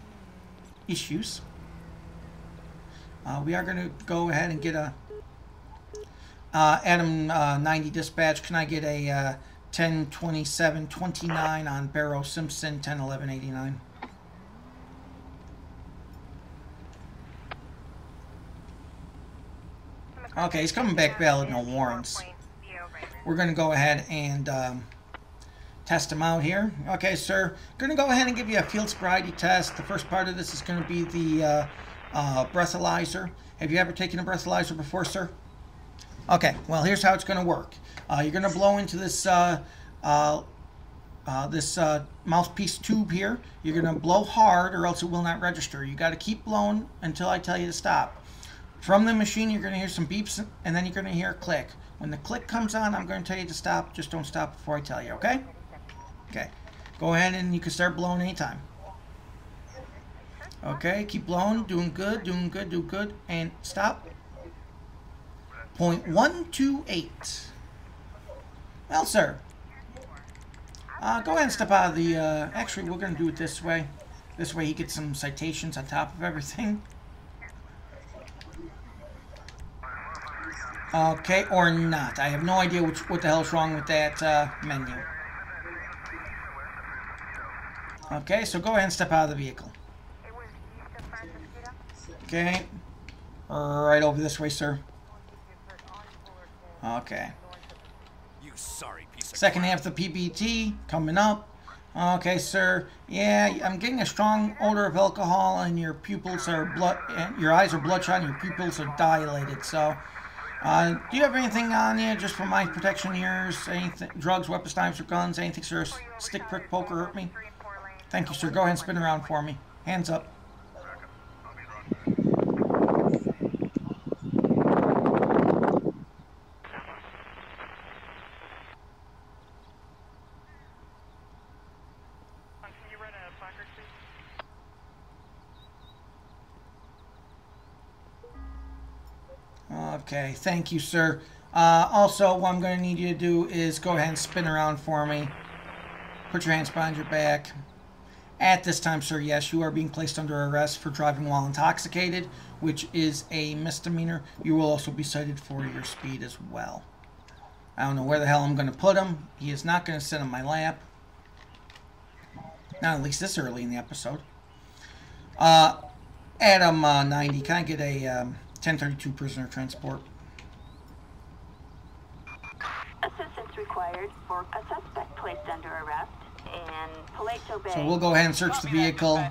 issues. We are going to go ahead and get a Adam 90 dispatch. Can I get a 102729 on Barrow Simpson 101189? Okay, he's coming back valid, no warrants. We're going to go ahead and test him out here. Okay, sir. Going to go ahead and give you a field sobriety test. The first part of this is going to be the breathalyzer. Have you ever taken a breathalyzer before, sir? Okay, well, here's how it's going to work. You're going to blow into this mouthpiece tube here. You're going to blow hard or else it will not register. You got to keep blowing until I tell you to stop. From the machine, you're going to hear some beeps, and then you're going to hear a click. When the click comes on, I'm going to tell you to stop. Just don't stop before I tell you, okay? Okay. Go ahead and you can start blowing anytime. Okay, keep blowing. Doing good, doing good, doing good. And stop. 0.128. Well, sir. Go ahead and step out of the... actually, we're going to do it this way. This way he gets some citations on top of everything. Okay, or not. I have no idea what the hell's wrong with that menu. Okay, so go ahead and step out of the vehicle. Okay. Right over this way, sir. Okay. You sorry piece of Second half of the PBT coming up. Okay, sir. Yeah, I'm getting a strong odor of alcohol, and your pupils are your eyes are bloodshot, and your pupils are dilated. So, do you have anything on you just for my protection? Yours? Anything? Drugs, weapons, knives, or guns? Anything, sir? Stick, prick, poke, or hurt me? Thank you, sir. Go ahead and spin around for me. Hands up. Okay, thank you, sir. Also, what I'm going to need you to do is go ahead and spin around for me. Put your hands behind your back. At this time, sir, yes, you are being placed under arrest for driving while intoxicated, which is a misdemeanor. You will also be cited for your speed as well. I don't know where the hell I'm going to put him. He is not going to sit on my lap. Not at least this early in the episode. Adam 90, can I get a 1032 prisoner transport? Assistance required for a suspect placed under arrest in Paleto Bay. So we'll go ahead and search the vehicle.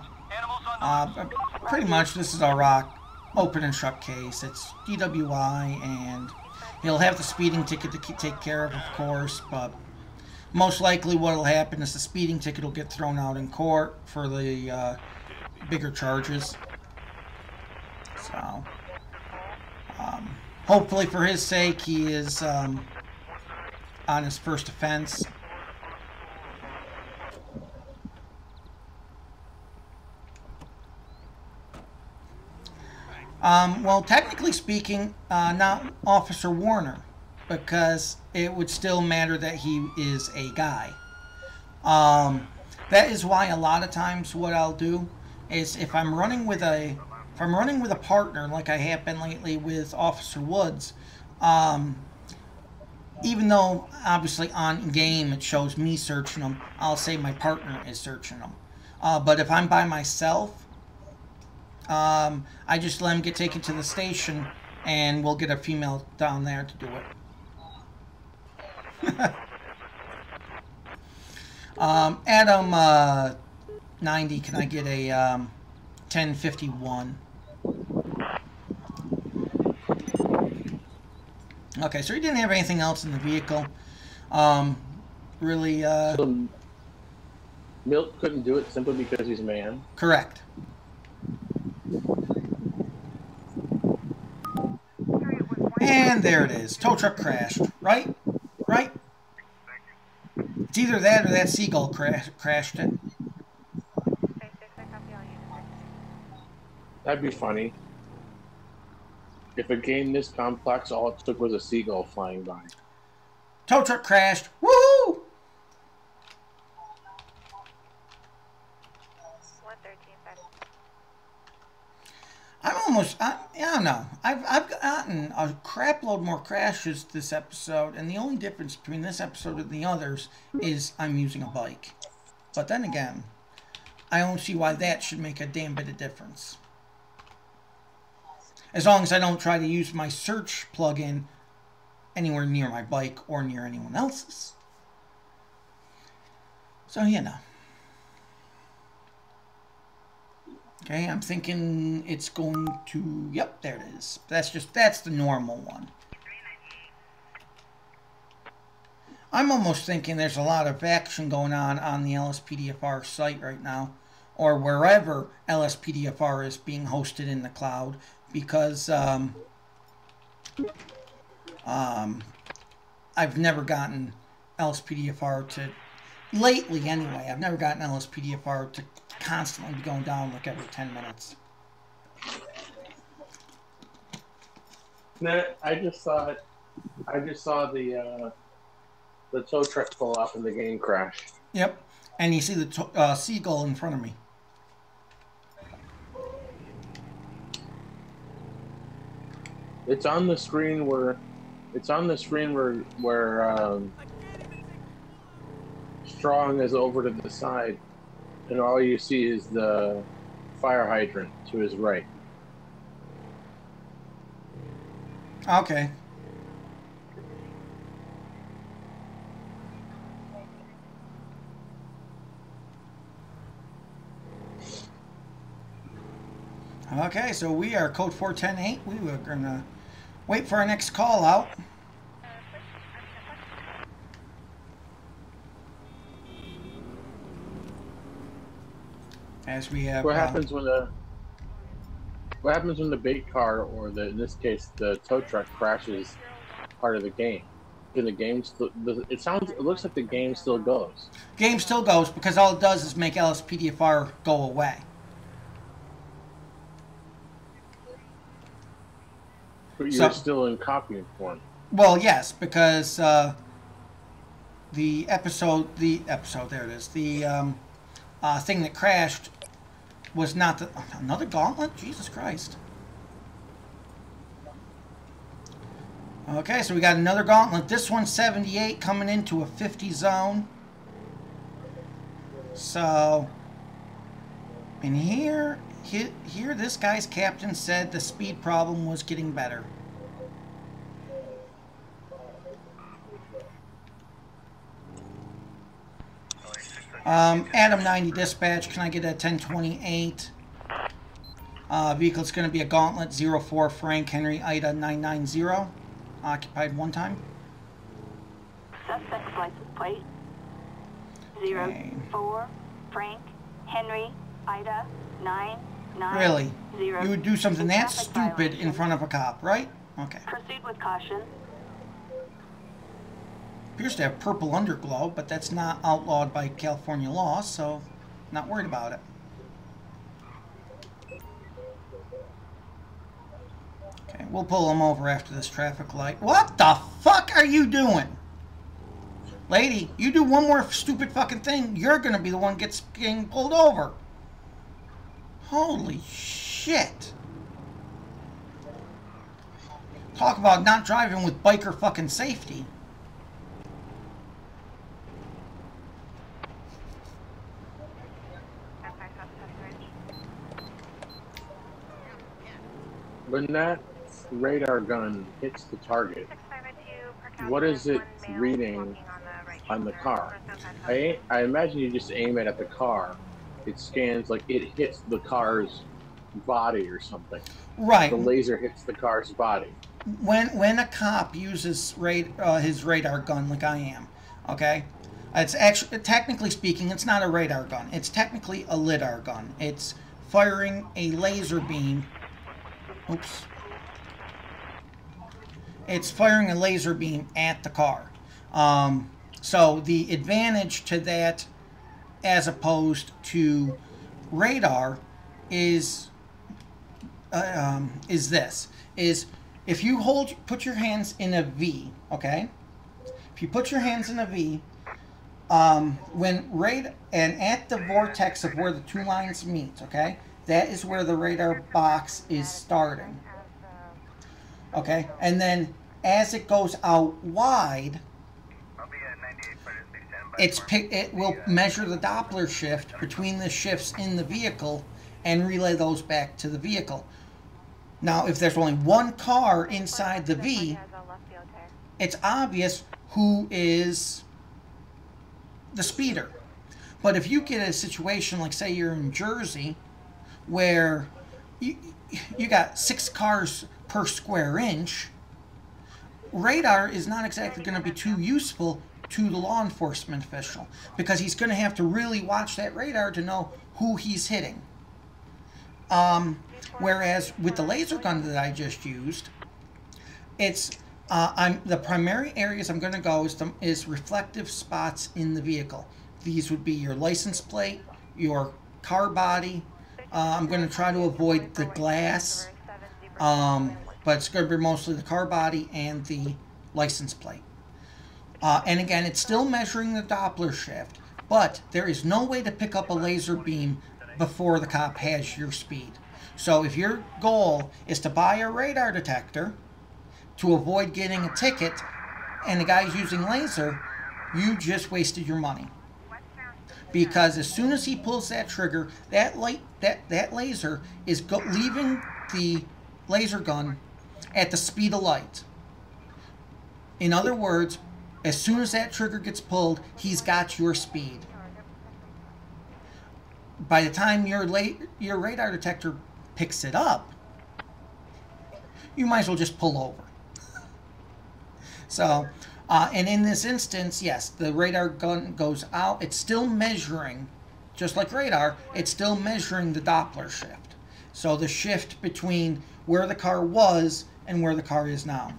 Pretty much this is our rock open and shut case. It's DWI, and he'll have the speeding ticket to take care of course, but most likely what will happen is the speeding ticket will get thrown out in court for the bigger charges. So hopefully for his sake he is on his first offense. Well, technically speaking, not Officer Warner, because it would still matter that he is a guy. That is why a lot of times what I'll do is if I'm running with a partner like I have been lately with Officer Woods, even though obviously on game it shows me searching them, I'll say my partner is searching them. But if I'm by myself, I just let him get taken to the station, and we'll get a female down there to do it. Adam 90, can I get a 1051? Okay, so he didn't have anything else in the vehicle. Really, So Milt couldn't do it simply because he's a man? Correct. And there it is. Tow truck crashed. Right? Right? It's either that or that seagull crashed it. That'd be funny. If a game this complex, all it took was a seagull flying by. Tow truck crashed. Woohoo! I don't know. I've gotten a crap load more crashes this episode, and the only difference between this episode and the others is I'm using a bike. But then again, I don't see why that should make a damn bit of difference. As long as I don't try to use my search plugin anywhere near my bike or near anyone else's. So, you know. Okay, I'm thinking it's going to... Yep, there it is. That's the normal one. I'm almost thinking there's a lot of action going on the LSPDFR site right now, or wherever LSPDFR is being hosted in the cloud, because I've never gotten LSPDFR to, lately anyway, I've never gotten LSPDFR to constantly be going down like every 10 minutes. Nah, I just saw the tow truck pull off and the game crash. Yep, and you see the seagull in front of me. It's on the screen where Strong is over to the side, and all you see is the fire hydrant to his right. Okay. Okay, so we are code 4108. We were gonna wait for our next call out. As we have. What happens when the bait car, or in this case the tow truck, crashes part of the game? Can the game still? It looks like the game still goes. Game still goes because all it does is make LSPDFR go away. But you're still in copying form. Well, yes, because the episode, there it is, the thing that crashed was not another gauntlet? Jesus Christ. Okay, so we got another gauntlet. This one's 78 coming into a 50 zone. So, and here this guy's captain said the speed problem was getting better. Adam 90 dispatch, can I get a 1028? Vehicle's going to be a Gauntlet 04 Frank Henry Ida 990. Occupied one time. Suspect's license plate 04 Frank Henry Ida 990. Really? You would do something that stupid in front of a cop, right? Okay. Proceed with caution. Appears to have purple underglow, but that's not outlawed by California law, so not worried about it. Okay, we'll pull him over after this traffic light. What the fuck are you doing? Lady, you do one more stupid fucking thing, you're gonna be the one getting pulled over. Holy shit. Talk about not driving with biker fucking safety. When that radar gun hits the target, what is it reading on the car? I imagine you just aim it at the car. It scans like it hits the car's body or something. Right. The laser hits the car's body. When a cop uses his radar gun like I am, okay, it's actually, technically speaking, it's not a radar gun. It's technically a lidar gun. It's firing a laser beam. Oops. It's firing a laser beam at the car. So the advantage to that, as opposed to radar, is this: if you put your hands in a V, okay? If you put your hands in a V, and at the vortex of where the two lines meet, okay, that is where the radar box is starting. Okay, and then as it goes out wide, it will measure the Doppler shift between the shifts in the vehicle and relay those back to the vehicle. Now, if there's only one car inside the V, it's obvious who is the speeder. But if you get a situation like, say, you're in Jersey, where you got 6 cars per square inch, radar is not exactly going to be too useful to the law enforcement official, because he's going to have to really watch that radar to know who he's hitting. Whereas with the laser gun that I just used, it's the primary areas I'm going to go is reflective spots in the vehicle. These would be your license plate, your car body. I'm going to try to avoid the glass, but it's going to be mostly the car body and the license plate. And again, it's still measuring the Doppler shift, but there is no way to pick up a laser beam before the cop has your speed. So if your goal is to buy a radar detector to avoid getting a ticket and the guy's using laser, you just wasted your money. Because as soon as he pulls that trigger, that laser is leaving the laser gun at the speed of light. In other words, as soon as that trigger gets pulled, he's got your speed. By the time your radar detector picks it up, you might as well just pull over. So, and in this instance, yes, the radar gun goes out. It's still measuring, just like radar, it's still measuring the Doppler shift. So the shift between where the car was and where the car is now.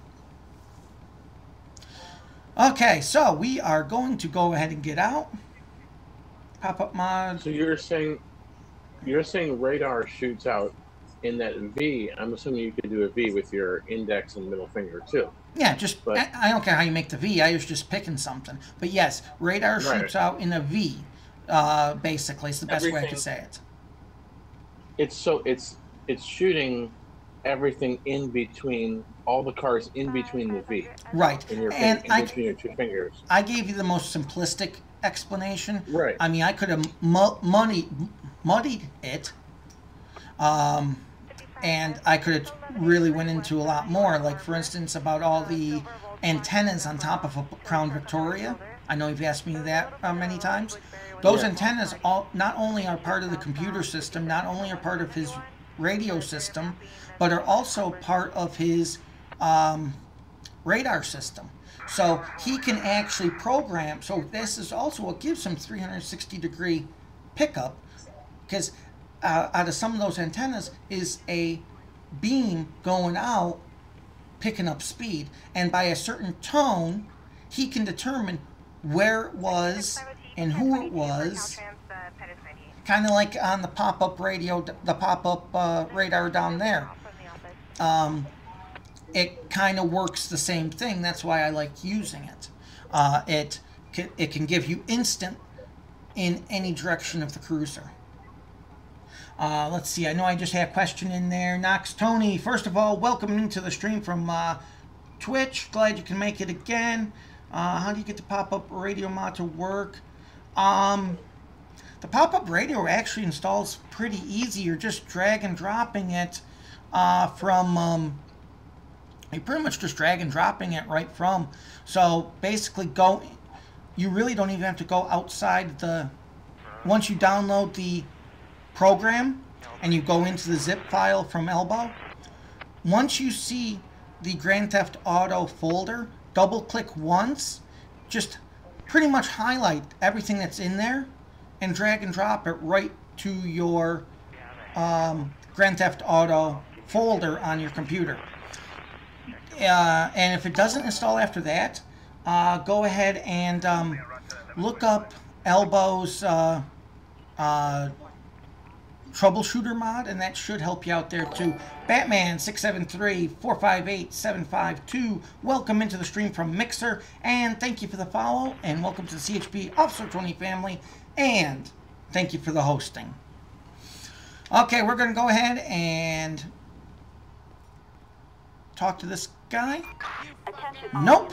Okay, so we are going to go ahead and get out. Pop-up mod. So you're saying radar shoots out in that V. I'm assuming you could do a V with your index and middle finger too. Yeah, I don't care how you make the V. I was just picking something. But yes, radar shoots out in a V. Basically, it's the best way I could say it. It's shooting everything in between, all the cars in between the V. Right. In between your two fingers. I gave you the most simplistic explanation. Right. I mean, I could have muddied it, and I could have really went into a lot more. Like, for instance, about all the antennas on top of a Crown Victoria. I know you've asked me that many times. Those antennas not only are part of the computer system, not only are part of his radio system, but are also part of his radar system. So he can actually program. So this is also what gives him 360-degree pickup, because out of some of those antennas is a beam going out, picking up speed. And by a certain tone, he can determine where it was and who it was. Kind of like on the pop-up radio, the pop-up radar down there. It kind of works the same thing. That's why I like using it. It can give you instant in any direction of the cruiser. Let's see. I know I just had a question in there. Knox Tony, first of all, welcome to the stream from Twitch. Glad you can make it again. How do you get the pop-up radio mod to work? The pop-up radio actually installs pretty easy. You're just drag and dropping it from... you're pretty much just drag and dropping it right from. So basically you really don't even have to go outside the... Once you download the program and you go into the zip file from Elbow, once you see the Grand Theft Auto folder, double click once, just pretty much highlight everything that's in there and drag and drop it right to your Grand Theft Auto folder on your computer. And if it doesn't install after that, go ahead and look up Elbow's troubleshooter mod, and that should help you out there too. Batman 673-458-752, welcome into the stream from Mixer, and thank you for the follow, and welcome to the CHP Officer 20 family, and thank you for the hosting. Okay, we're going to go ahead and talk to this guy. Nope.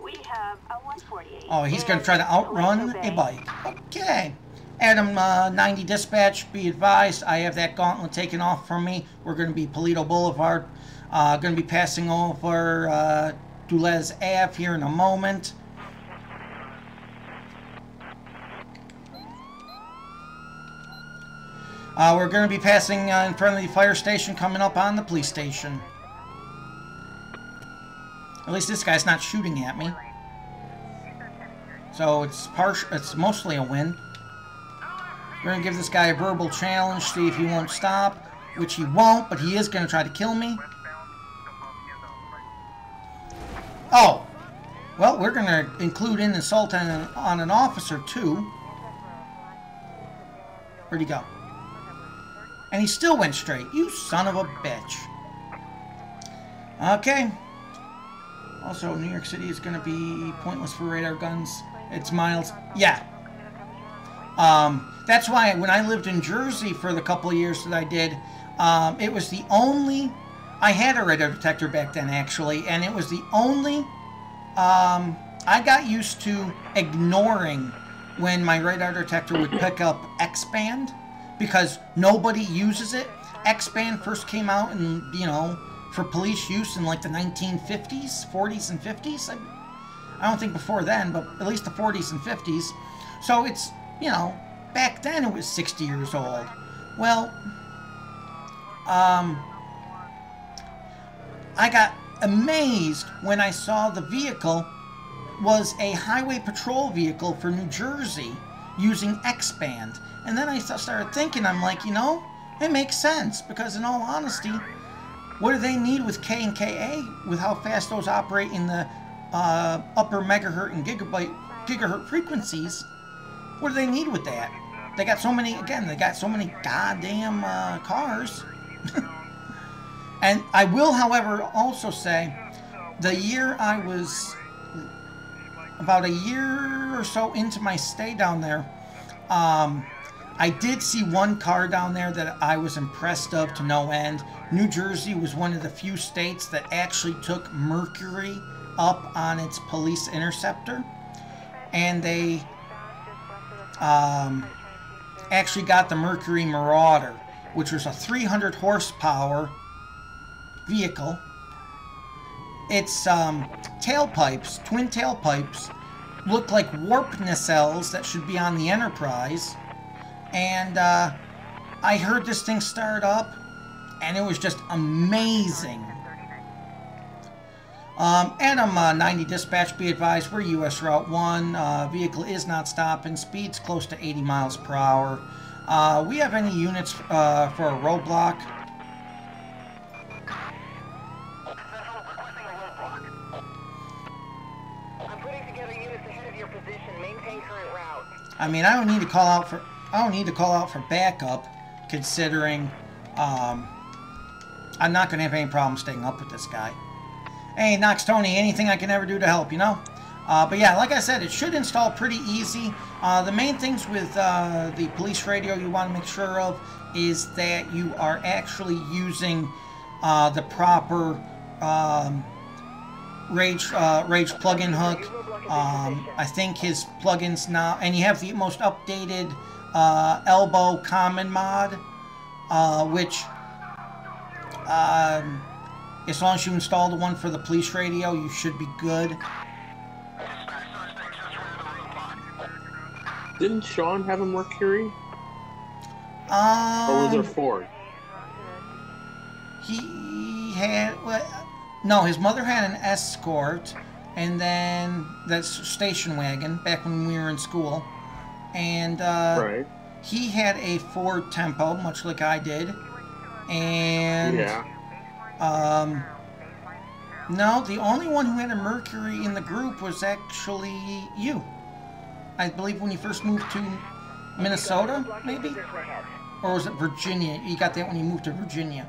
We have a 148. Oh, he's going to try to outrun a bike. Okay. Adam 90 dispatch, be advised, I have that gauntlet taken off from me. We're going to be Polito Boulevard. Going to be passing over Dulles Ave here in a moment. We're going to be passing in front of the fire station, coming up on the police station. At least this guy's not shooting at me. So it's mostly a win. We're going to give this guy a verbal challenge, see if he won't stop, which he won't, but he is going to try to kill me. Oh! Well, we're going to include an assault on an officer, too. Where'd he go? And he still went straight. You son of a bitch. Okay. Also, New York City is going to be pointless for radar guns. It's miles. Yeah. That's why when I lived in Jersey for the couple of years that I did, it was the only... I had a radar detector back then, actually, and it was the only... I got used to ignoring when my radar detector would pick up X-band, because nobody uses it. X-band first came out in, you know, for police use in like the 1950s, 40s and 50s. I don't think before then, but at least the 40s and 50s. So it's, you know, back then it was 60 years old. Well, I got amazed when I saw the vehicle was a highway patrol vehicle for New Jersey using X-band. And then I started thinking, I'm like, you know, it makes sense, because in all honesty, what do they need with K and KA, with how fast those operate in the upper megahertz and gigahertz frequencies? What do they need with that? They got so many, again, they got so many goddamn cars. And I will, however, also say, the year I was about a year or so into my stay down there, I did see one car down there that I was impressed of to no end. New Jersey was one of the few states that actually took Mercury up on its police interceptor. And they actually got the Mercury Marauder, which was a 300 horsepower vehicle. Its tailpipes, twin tailpipes, look like warp nacelles that should be on the Enterprise. And I heard this thing start up, and it was just amazing. Adam 90 dispatch, be advised, we're US Route 1. Vehicle is not stopping. Speed's close to 80 miles per hour. We have any units for a roadblock? I'm putting together units ahead of your position. Maintain current route. I mean, I don't need to call out for backup, considering I'm not going to have any problem staying up with this guy. Hey, Knox Tony, anything I can ever do to help, you know? But yeah, like I said, it should install pretty easy. The main things with the police radio you want to make sure of is that you are actually using the proper Rage plug-in hook. I think his plugins now, and you have the most updated Elbow Common mod, which as long as you install the one for the police radio, you should be good. Didn't Sean have a Mercury? Or was it Ford? He had, well, no, his mother had an Escort, and then that's station wagon back when we were in school, and right. He had a Ford Tempo, much like I did, and yeah. No, the only one who had a Mercury in the group was actually you. I believe when you first moved to Minnesota, maybe? Or was it Virginia? You got that when you moved to Virginia.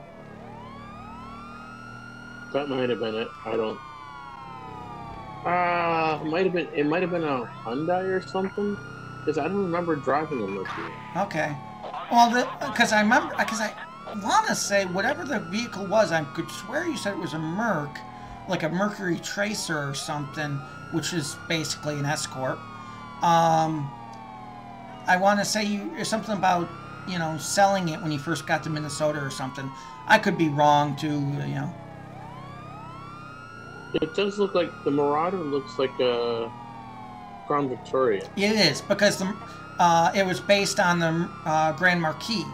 That might have been it. I don't... it might have been a Hyundai or something? Because I don't remember driving a Mercury. Okay. Well, because I want to say whatever the vehicle was, I could swear you said it was a Merc, like a Mercury Tracer or something, which is basically an Escort. I want to say something about, you know, selling it when you first got to Minnesota or something. I could be wrong too, you know. It does look like the Marauder looks like a Crown Victoria. It is, because it was based on the Grand Marquis,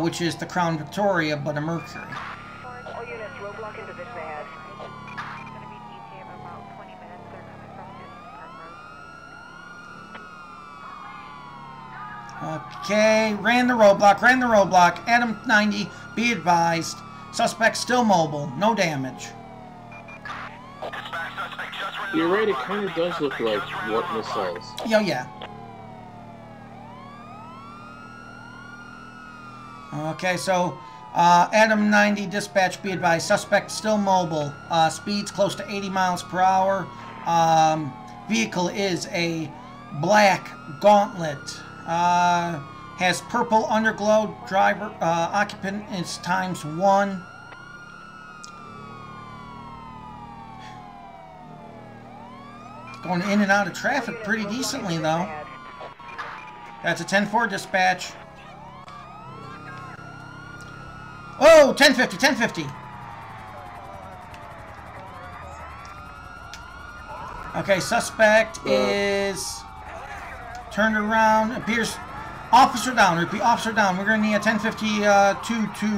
which is the Crown Victoria, but a Mercury. All units, roadblock in position ahead. Okay, ran the roadblock. Adam 90, be advised. Suspect still mobile, no damage. You're right, it kind of does look like warp missiles. Oh, yeah. Okay, so Adam 90, dispatch, be advised. Suspect still mobile. Speeds close to 80 miles per hour. Vehicle is a black Gauntlet. Has purple underglow. Driver, occupant is ×1. Going in and out of traffic pretty decently, though. That's a 10-4 dispatch. Oh, 1050, 1050. Okay, suspect is turned around. Appears officer down. Repeat, officer down. We're going to need a 1052 to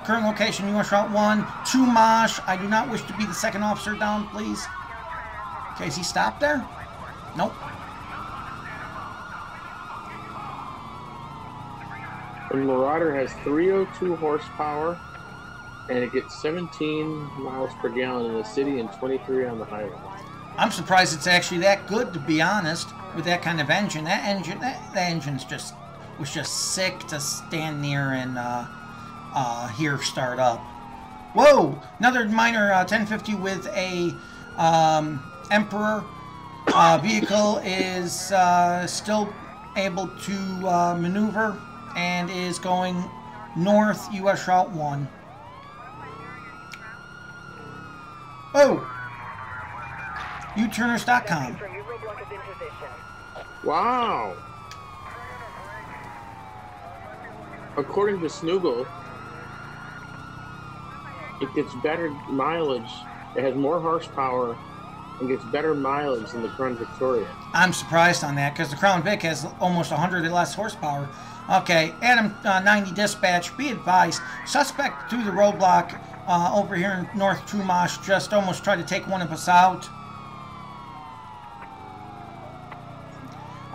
current location, US Route 1, 2 Mosh. I do not wish to be the second officer down, please. Okay, is he stopped there? Nope. The Marauder has 302 horsepower, and it gets 17 miles per gallon in the city and 23 on the highway. I'm surprised it's actually that good, to be honest, with that kind of engine. That engine's was just sick to stand near and hear start up. Whoa! Another minor 1050 with a Emperor. Vehicle is still able to maneuver and is going north, US Route 1. Oh! uturners.com. Wow! According to Snoogle, it gets better mileage. It has more horsepower and gets better mileage than the Crown Victoria. I'm surprised on that because the Crown Vic has almost 100 less horsepower. Okay, Adam 90 dispatch, be advised. Suspect through the roadblock over here in North Chumash just almost tried to take one of us out.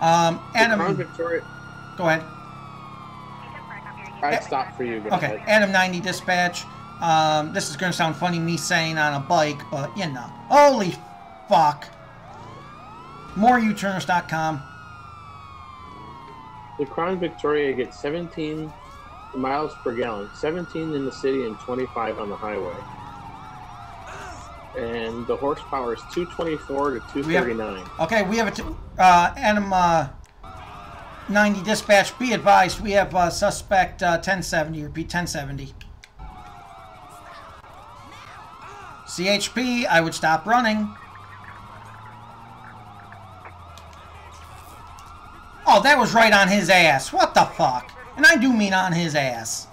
Adam, Crown Victoria. Go ahead. I stopped for you. Go okay, ahead. Adam 90 dispatch. This is going to sound funny, me saying on a bike, but you know. Holy fuck. More uturners.com. The Crown Victoria gets 17 miles per gallon, 17 in the city and 25 on the highway. And the horsepower is 224 to 239. We have Adam 90 dispatch, be advised, we have suspect 1070, repeat 1070. CHP, I would stop running. Oh, that was right on his ass. What the fuck? And I do mean on his ass.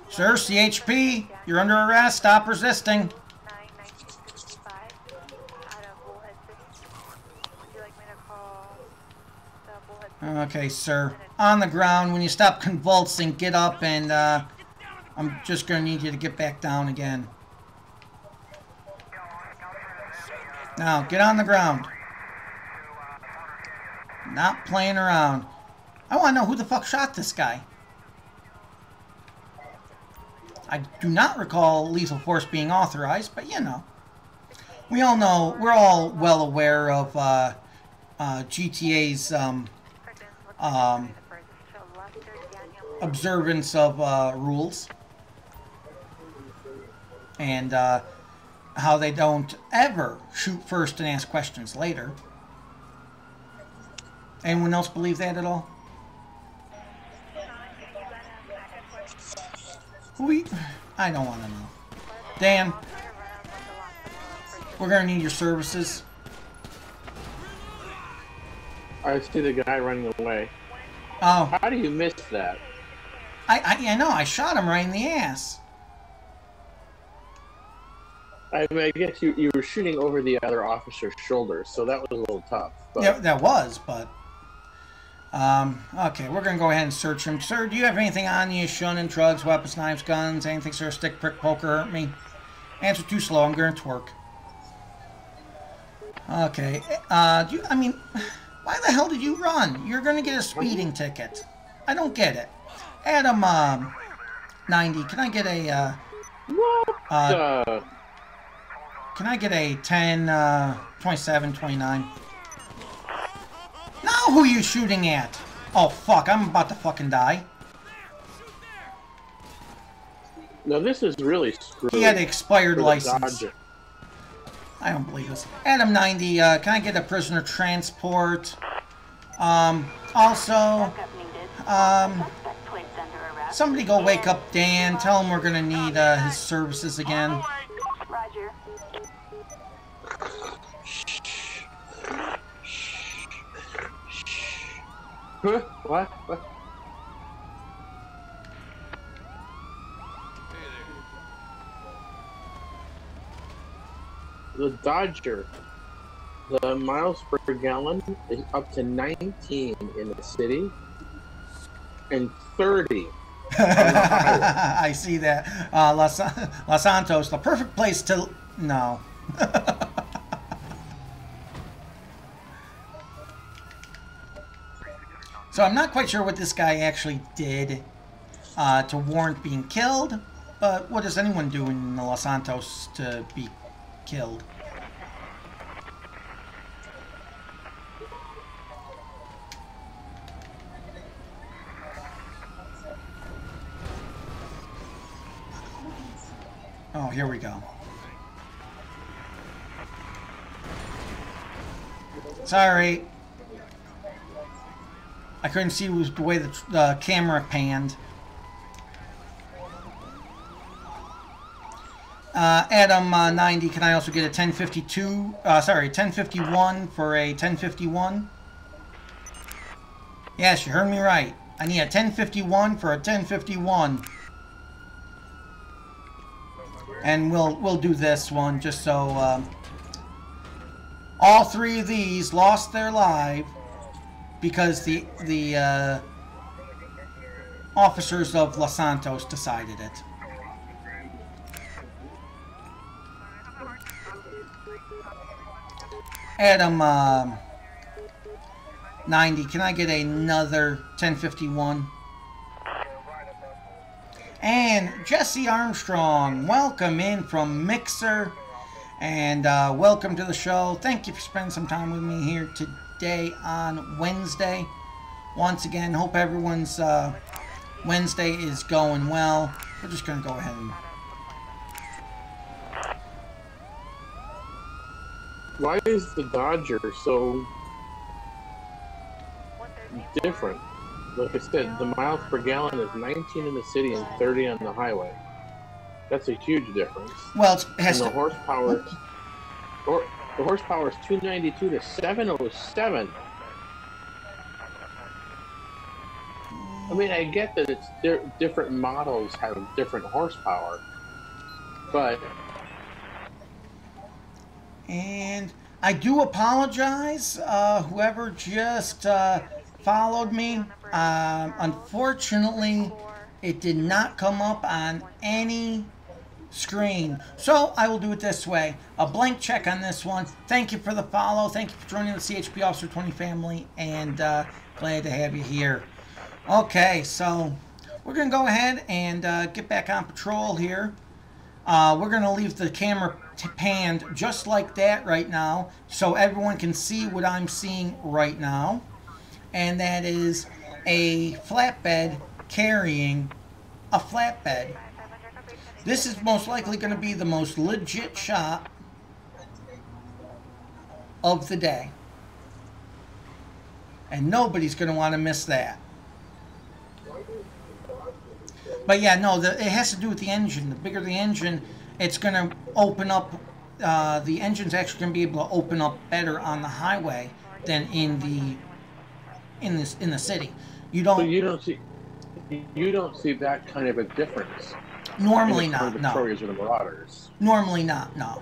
Sir, CHP, you're under arrest. Stop resisting. Okay, sir. On the ground. When you stop convulsing, get up and I'm just going to need you to get back down again. Now, get on the ground. Not playing around. I want to know who the fuck shot this guy. I do not recall lethal force being authorized, but you know. We all know, we're all well aware of GTA's observance of rules. And how they don't ever shoot first and ask questions later. Anyone else believe that at all? I don't want to know. Dan, we're going to need your services. I see the guy running away. Oh. How do you miss that? I know, I shot him right in the ass. I mean, I guess you were shooting over the other officer's shoulder, so that was a little tough. But... Yeah, that was, but... okay, we're going to go ahead and search him. Sir, do you have anything on you? Shunning, drugs, weapons, knives, guns, anything, sir? Stick, prick, poker, hurt me? Answer too slow, I'm going to twerk. Okay. I mean, why the hell did you run? You're gonna get a speeding ticket. I don't get it. Adam, 90. Can I get a can I get a 10, 27, 29? Now who are you shooting at? Oh fuck! I'm about to fucking die. No, this is really screwed. He had an expired license. Dodger. I don't believe this. Adam 90, can I get a prisoner transport? Also, somebody go wake up Dan. Tell him we're gonna need his services again. Roger. Huh? What? What? The Dodger, the miles per gallon is up to 19 in the city and 30 on the highway. I see that. Los Santos, the perfect place to... No. So I'm not quite sure what this guy actually did to warrant being killed, but what does anyone do in Los Santos to be killed? Oh, here we go. Sorry. I couldn't see the way the camera panned. Adam 90, can I also get a 1052? Sorry, 1051 for a 1051? Yes, you heard me right. I need a 1051 for a 1051. And we'll do this one just so all three of these lost their life because the officers of Los Santos decided it. Adam 90, can I get another 1051? And Jesse Armstrong, welcome in from Mixer, and welcome to the show. Thank you for spending some time with me here today on Wednesday. Once again, hope everyone's Wednesday is going well. We're just going to go ahead and... Why is the Dodger so different? Like I said, the miles per gallon is 19 in the city and 30 on the highway. That's a huge difference. Well, it has and the to... horsepower, the horsepower is 292 to 707. I mean, I get that it's different models have different horsepower, but... And I do apologize, whoever just followed me. Unfortunately, it did not come up on any screen. So I will do it this way. A blank check on this one. Thank you for the follow. Thank you for joining the CHP Officer 20 family. And glad to have you here. Okay, so we're going to go ahead and get back on patrol here. We're going to leave the camera panned just like that right now so everyone can see what I'm seeing right now. And that is a flatbed carrying a flatbed. This is most likely going to be the most legit shot of the day. And nobody's going to want to miss that. But yeah, no, it has to do with the engine. The bigger the engine, it's going to open up, the engine's actually going to be able to open up better on the highway than in the city. You don't. But you don't see that kind of a difference. Normally in not. the No. Victorias or the Marauders. Normally not. No.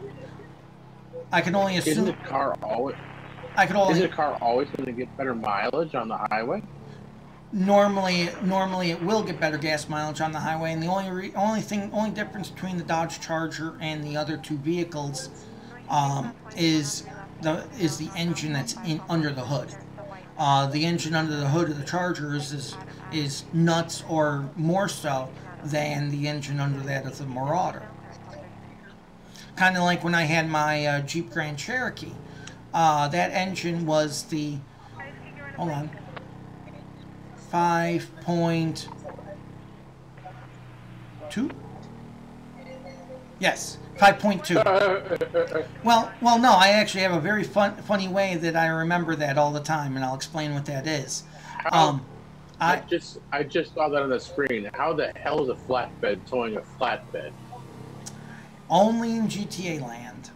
I can only assume. Isn't a car always? Isn't a car always going to get better mileage on the highway? Normally it will get better gas mileage on the highway, and the only difference between the Dodge Charger and the other two vehicles is the engine that's under the hood. The engine under the hood of the Chargers is nuts or more so than the engine under that of the Marauder. Kind of like when I had my Jeep Grand Cherokee. That engine was the, hold on, 5.2? Yes, 5.2. Well, no, I actually have a very funny way that I remember that all the time, and I'll explain what that is. I just saw that on the screen. How the hell is a flatbed towing a flatbed? Only in GTA land.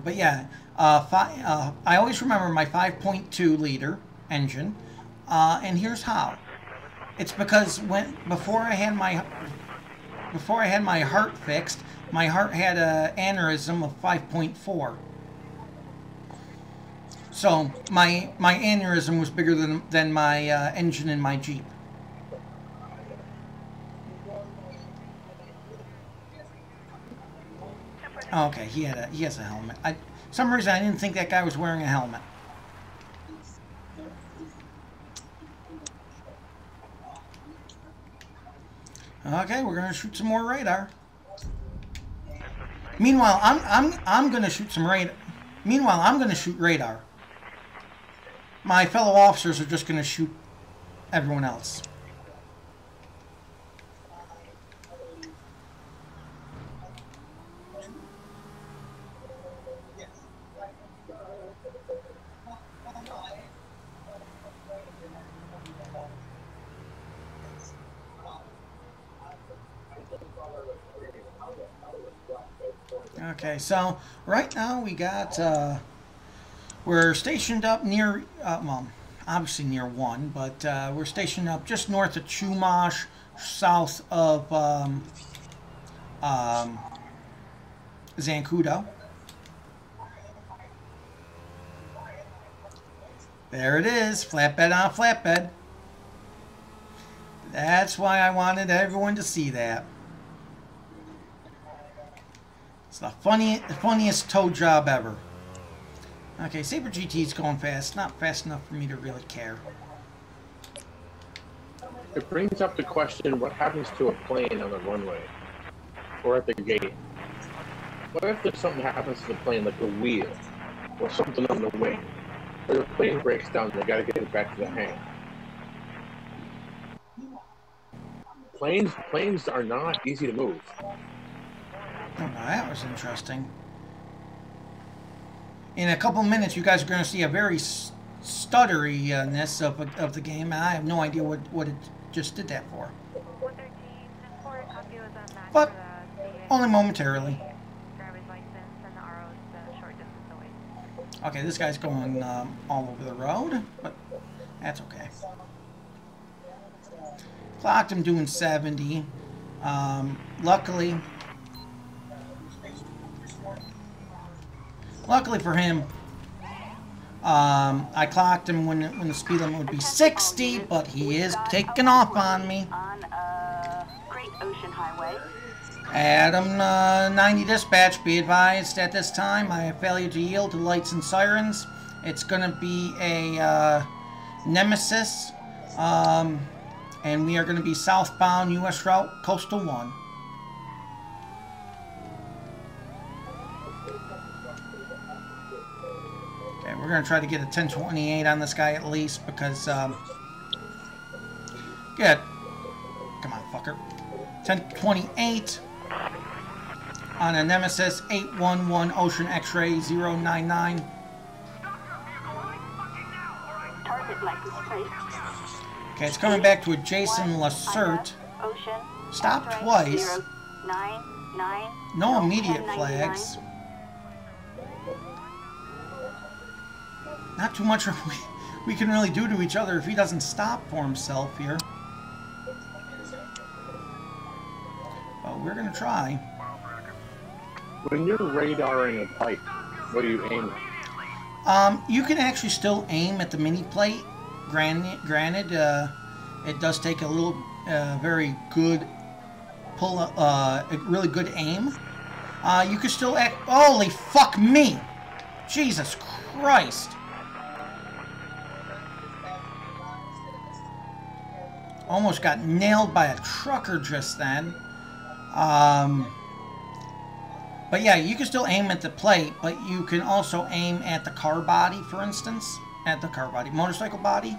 But yeah, I always remember my 5.2 liter engine, and here's how. It's because before I had my heart fixed, my heart had an aneurysm of 5.4. So my aneurysm was bigger than my engine in my Jeep. Oh, okay, he has a helmet. For some reason I didn't think that guy was wearing a helmet. Okay, we're gonna shoot some more radar. Meanwhile, I'm gonna shoot some radar. Meanwhile, I'm gonna shoot radar. My fellow officers are just gonna shoot everyone else. Okay, so right now we got, we're stationed up near, well, obviously near 1, but we're stationed up just north of Chumash, south of Zancudo. There it is, flatbed on flatbed. That's why I wanted everyone to see that. It's the funniest tow job ever. Okay, Sabre GT's going fast. Not fast enough for me to really care. It brings up the question, what happens to a plane on the runway? Or at the gate? What if there's something happens to the plane, like a wheel? Or something on the wing? Or the plane breaks down and they gotta get it back to the hangar? Planes are not easy to move. Oh, that was interesting. In a couple minutes, you guys are going to see a very stutteriness of the game. I have no idea what it just did that for. But only momentarily. Okay, this guy's going all over the road, but that's okay. Clocked him doing 70. Luckily for him, I clocked him when the speed limit would be 60, but he is taking off on me. On Great Ocean Highway. Adam 90 dispatch, be advised at this time I have failure to yield to lights and sirens. It's going to be a Nemesis, and we are going to be southbound US route Coastal 1. Okay, we're going to try to get a 1028 on this guy at least because, good. Come on, fucker. 1028 on a Nemesis 811 Ocean X-Ray 099. Target license plate. Okay, it's coming back to a Jason Lassert. Stop twice. No immediate flags. Not too much we can really do to each other if he doesn't stop for himself here. But we're going to try. When you're radaring a pipe, what do you aim at? You can actually still aim at the mini plate. Granted, it does take a little, very good pull, a really good aim. You can still act... Holy fuck me! Jesus Christ! Almost got nailed by a trucker just then. But yeah, you can still aim at the plate, but you can also aim at the car body, for instance. At the car body. Motorcycle body.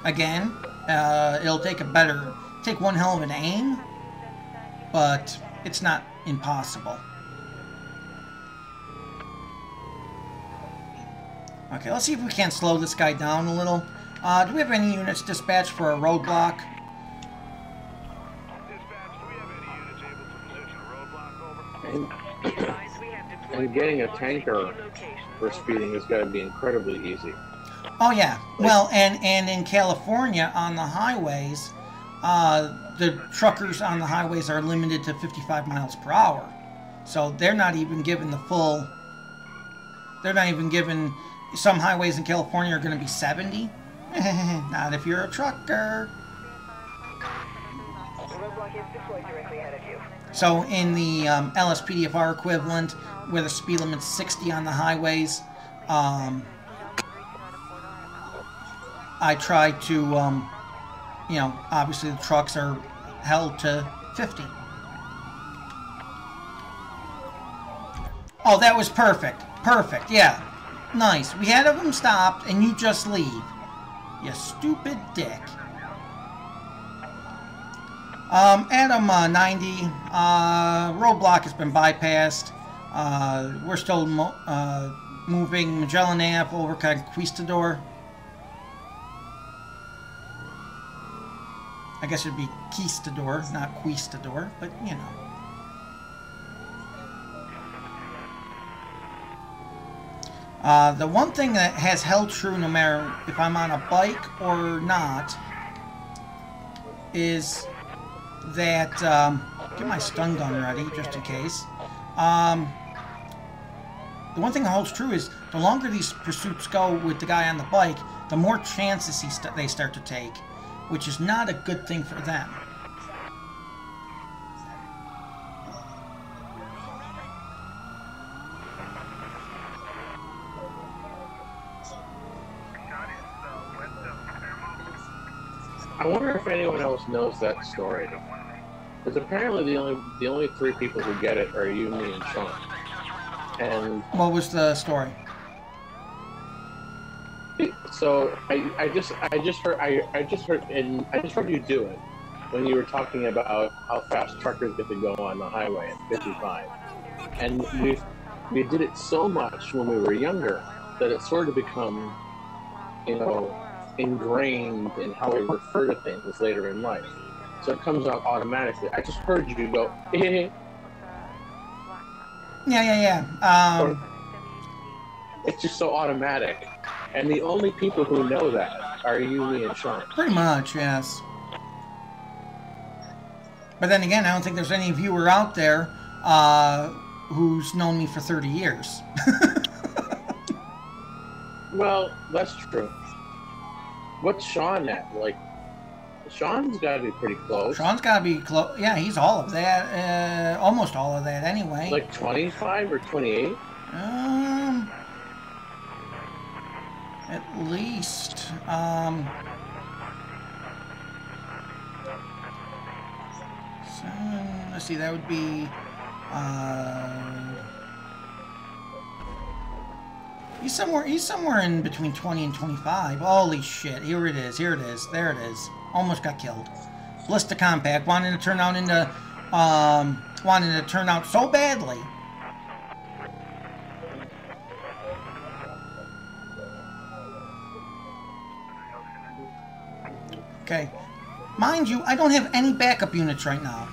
Again, it'll take one hell of an aim, but it's not impossible. Okay, let's see if we can't slow this guy down a little. Do we have any units dispatched for a roadblock? Dispatch, do we have any units able to position a roadblock? Over. And getting a tanker for speeding is going to be incredibly easy. Oh yeah, well, and in California on the highways, the truckers on the highways are limited to 55 miles per hour. So they're not even given the full, they're not even given, some highways in California are going to be 70. Not if you're a trucker. So in the LSPDFR equivalent, where the speed limit's 60 on the highways, I try to, you know, obviously the trucks are held to 50. Oh, that was perfect. Perfect, yeah. Nice. We had them stopped, and you just leave. You stupid dick. Adam 90, roadblock has been bypassed. We're still moving Magellan Ave over Conquistador. I guess it'd be Quistador, not Quistador, but you know. The one thing that has held true no matter if I'm on a bike or not is that, get my stun gun ready just in case. The one thing that holds true is the longer these pursuits go with the guy on the bike, the more chances they start to take, which is not a good thing for them. I wonder if anyone else knows that story. Because apparently the only three people who get it are you, me, and Sean. And what was the story? So I just heard you do it when you were talking about how fast truckers get to go on the highway at 55, and we did it so much when we were younger that it sort of become, you know, ingrained in how we refer to things later in life. So it comes out automatically. I just heard you go, Yeah. It's just so automatic. And the only people who know that are you, me, and Sean. Pretty much, yes. But then again, I don't think there's any viewer out there who's known me for 30 years. Well, that's true. What's Sean at? Like, Sean's got to be pretty close. Sean's got to be close. Yeah, he's all of that. Almost all of that, anyway. Like 25 or 28? At least. So, let's see, that would be. He's somewhere in between 20 and 25. Holy shit! Here it is. There it is. Almost got killed. Ballista compact wanting to turn out so badly. Okay, mind you, I don't have any backup units right now,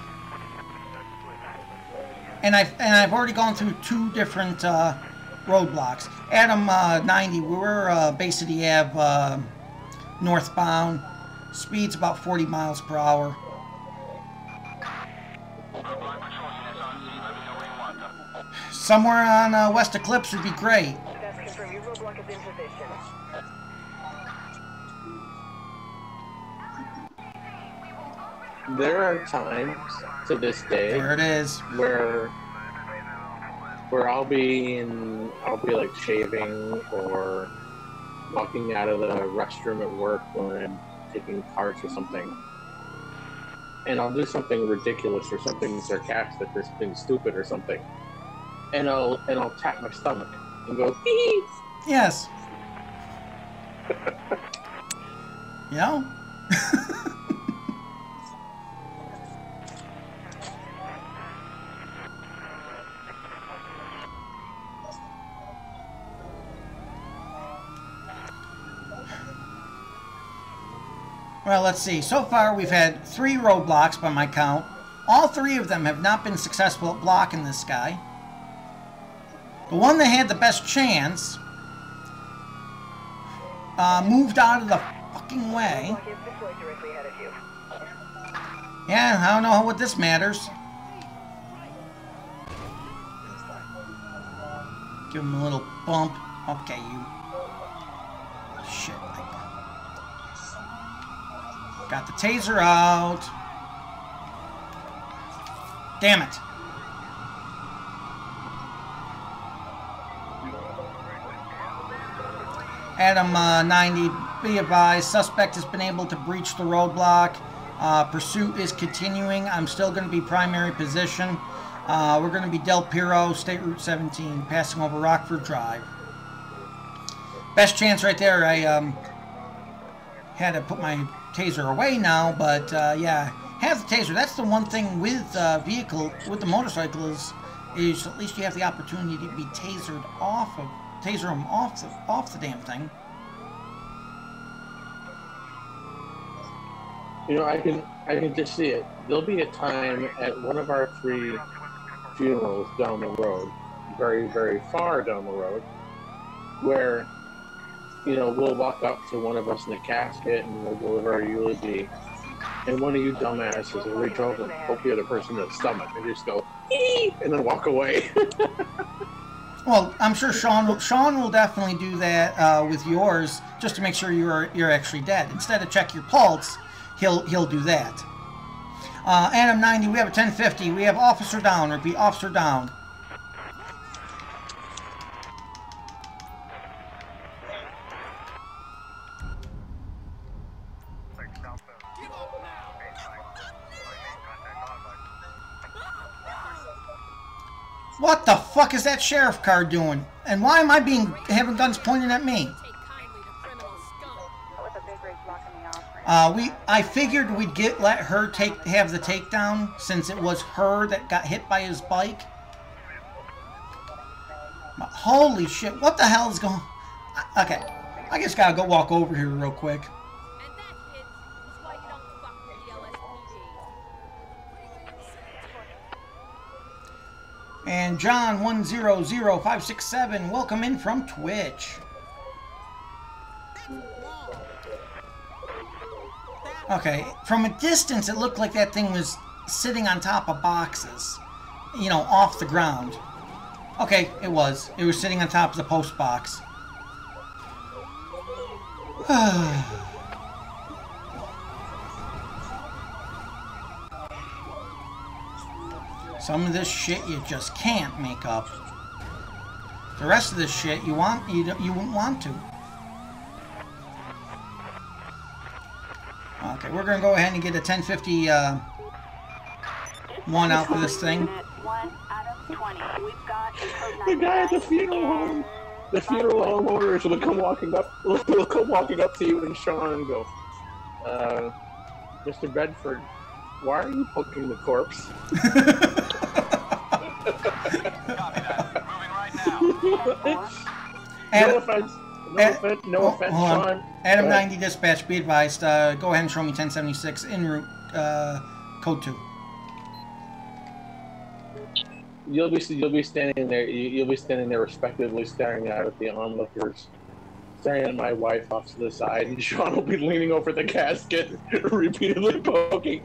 and I've already gone through 2 different roadblocks. Adam 90, we're Bay City Ave northbound. Speed's about 40 miles per hour. Somewhere on West Eclipse would be great. There are times to this day there it is. where where I'll be like shaving or walking out of the restroom at work when I'm taking carts or something, and I'll do something ridiculous or something sarcastic or something stupid or something, and I'll tap my stomach and go, hee. Yes. You know? Well, let's see. So far, we've had 3 roadblocks by my count. All 3 of them have not been successful at blocking this guy. The one that had the best chance moved out of the fucking way. Yeah, I don't know what this matters. Give him a little bump. Okay, you. Shit. Got the taser out. Damn it. Adam 90, be advised, suspect has been able to breach the roadblock. Pursuit is continuing. I'm still going to be primary position. We're going to be Del Piro, State Route 17, passing over Rockford Drive. Best chance right there. I had to put my taser away now, but yeah, have the taser. That's the one thing with vehicle, with the motorcycle is at least you have the opportunity to be tasered off of, taser them off the damn thing. You know, I can just see it. There'll be a time at one of our 3 funerals down the road, very, very far down the road, where, you know, we'll walk up to one of us in the casket and we'll deliver our eulogy, and one of you dumbasses will reach over and poke the other person in the stomach and just go, ee, and then walk away. Well, I'm sure Sean will definitely do that with yours, just to make sure you're actually dead. Instead of check your pulse, he'll do that. Adam 90, we have a 1050. We have officer down. Repeat, officer down. What the fuck is that sheriff car doing? And why am I having guns pointed at me? I figured we'd let her have the takedown since it was her that got hit by his bike. Holy shit! What the hell is going? Okay, I just gotta go walk over here real quick. And John 100567, welcome in from Twitch. Okay, from a distance, it looked like that thing was sitting on top of boxes, you know, off the ground. Okay, it was. It was sitting on top of the post box. Some of this shit you just can't make up. The rest of this shit you wouldn't want to. Okay, we're gonna go ahead and get a 1050 one out for this thing. The guy at the funeral home, the funeral home owners will come walking up to you and Sean and go, Mr. Bedford, why are you poking the corpse? Copy that. Moving right now. No offense, Sean. Adam 90 dispatch, be advised. Go ahead and show me 1076 en route, code 2. You'll be standing there. You'll be standing there, respectively, staring out at the onlookers, staring at my wife off to the side, and Sean will be leaning over the casket, repeatedly poking.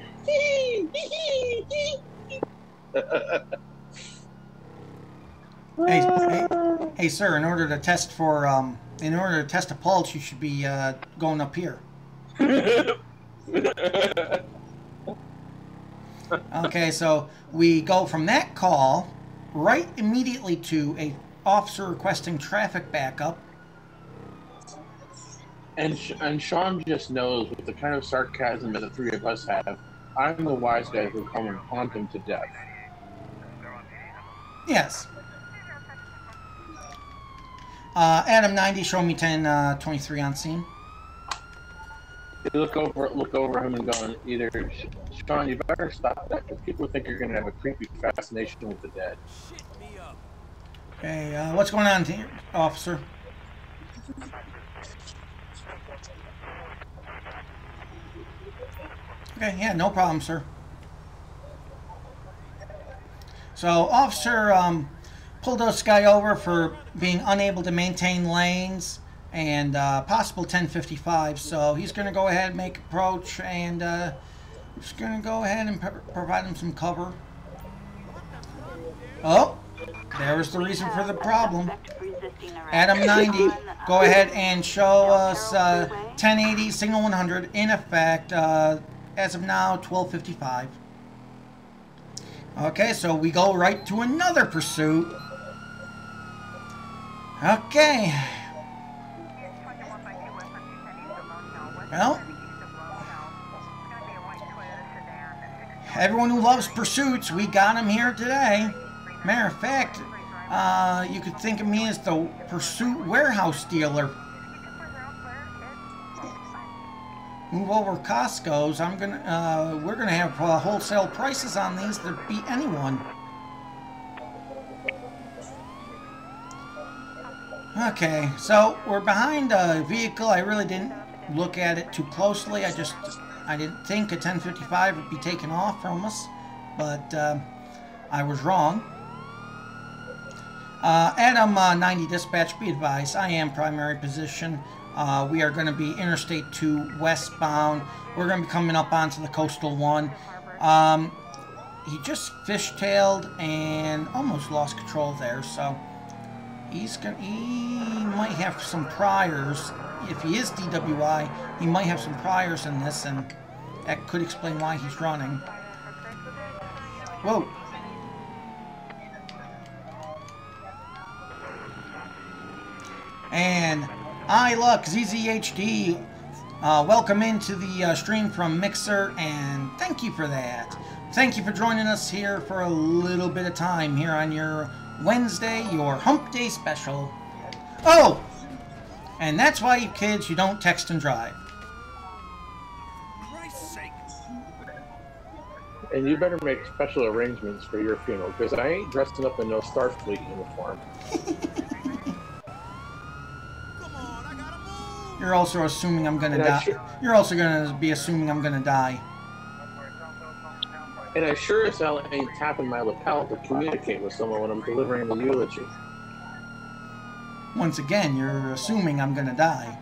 Hey, sir. In order to test a pulse, you should be going up here. Okay, so we go from that call right immediately to a officer requesting traffic backup. And Sean just knows, with the kind of sarcasm that the three of us have, I'm the wise guy who come and haunt him to death. Yes. Adam 90, show me 1023 on scene. You look over him and going, either, Sean, you better stop that, because people think you're going to have a creepy fascination with the dead. Okay, what's going on here, officer? Okay, yeah, no problem, sir. So, officer pulled this guy over for being unable to maintain lanes and possible 1055. So he's going to go ahead and make approach, and just going to go ahead and provide him some cover. Oh, there was the reason for the problem. Adam 90, go ahead and show us 1080 signal 100 in effect as of now 12:55. Okay, so we go right to another pursuit. Okay. Well, everyone who loves pursuits, we got him here today. Matter of fact, you could think of me as the pursuit warehouse dealer. Move over Costco's. We're gonna have wholesale prices on these that beat anyone. Okay, so we're behind a vehicle. I really didn't look at it too closely. I didn't think a 1055 would be taken off from us, but I was wrong. Adam 90 dispatch, be advised, I am primary position. We are going to be Interstate 2 westbound. We're going to be coming up onto the Coastal 1. He just fishtailed and almost lost control there, so he might have some priors. If he is DWI, he might have some priors in this, and that could explain why he's running. Whoa. And look, ZZHD, welcome into the stream from Mixer, and thank you for that. Thank you for joining us here for a little bit of time here on your Wednesday, your Hump Day special. Oh! And that's why, you kids, you don't text and drive. And you better make special arrangements for your funeral, because I ain't dressing up in no Starfleet uniform. You're also assuming I'm gonna die. You're also gonna be assuming I'm gonna die. And I sure as hell ain't tapping my lapel to communicate with someone when I'm delivering the eulogy. Once again, you're assuming I'm gonna die.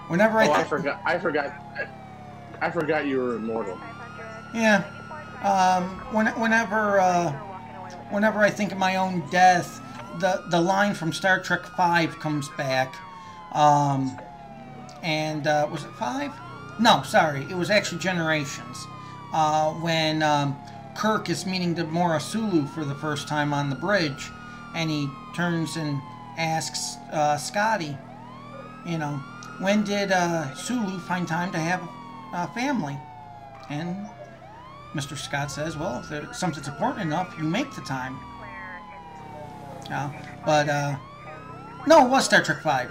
Whenever I forgot you were immortal. Yeah. Whenever I think of my own death, the line from Star Trek 5 comes back. Was it 5? No, sorry, it was actually Generations. When Kirk is meeting Demora Sulu for the first time on the bridge, and he turns and asks Scotty, when did Sulu find time to have a family? And Mr. Scott says, well, if something's important enough, you make the time. No, it was Star Trek 5.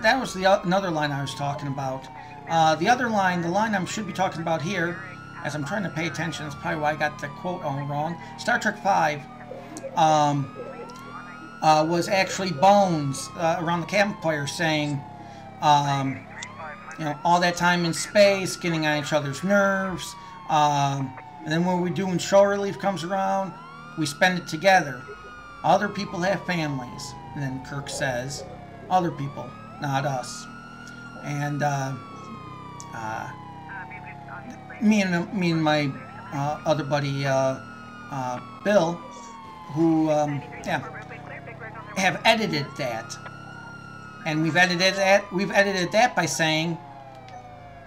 That was another line I was talking about. The other line, the line I should be talking about here, as I'm trying to pay attention, that's probably why I got the quote all wrong. Star Trek 5 was actually Bones around the campfire saying, all that time in space, getting on each other's nerves, and then when we do when shore relief comes around, we spend it together. Other people have families. And then Kirk says, other people, not us. And me and my other buddy Bill, who have edited that, and we've edited that by saying,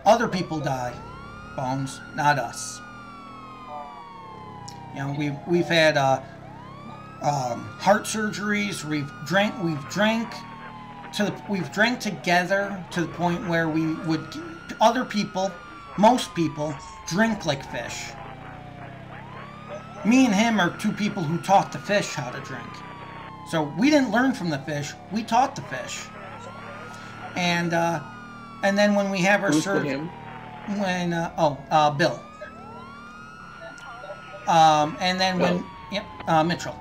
other people die, Bones, not us. You know, we've had heart surgeries. We've drank together to the point where we would, other people, most people, drink like fish. Me and him are two people who taught the fish how to drink. So we didn't learn from the fish, we taught the fish. And then when we have our surgery, when Bill. And then when Mitchell.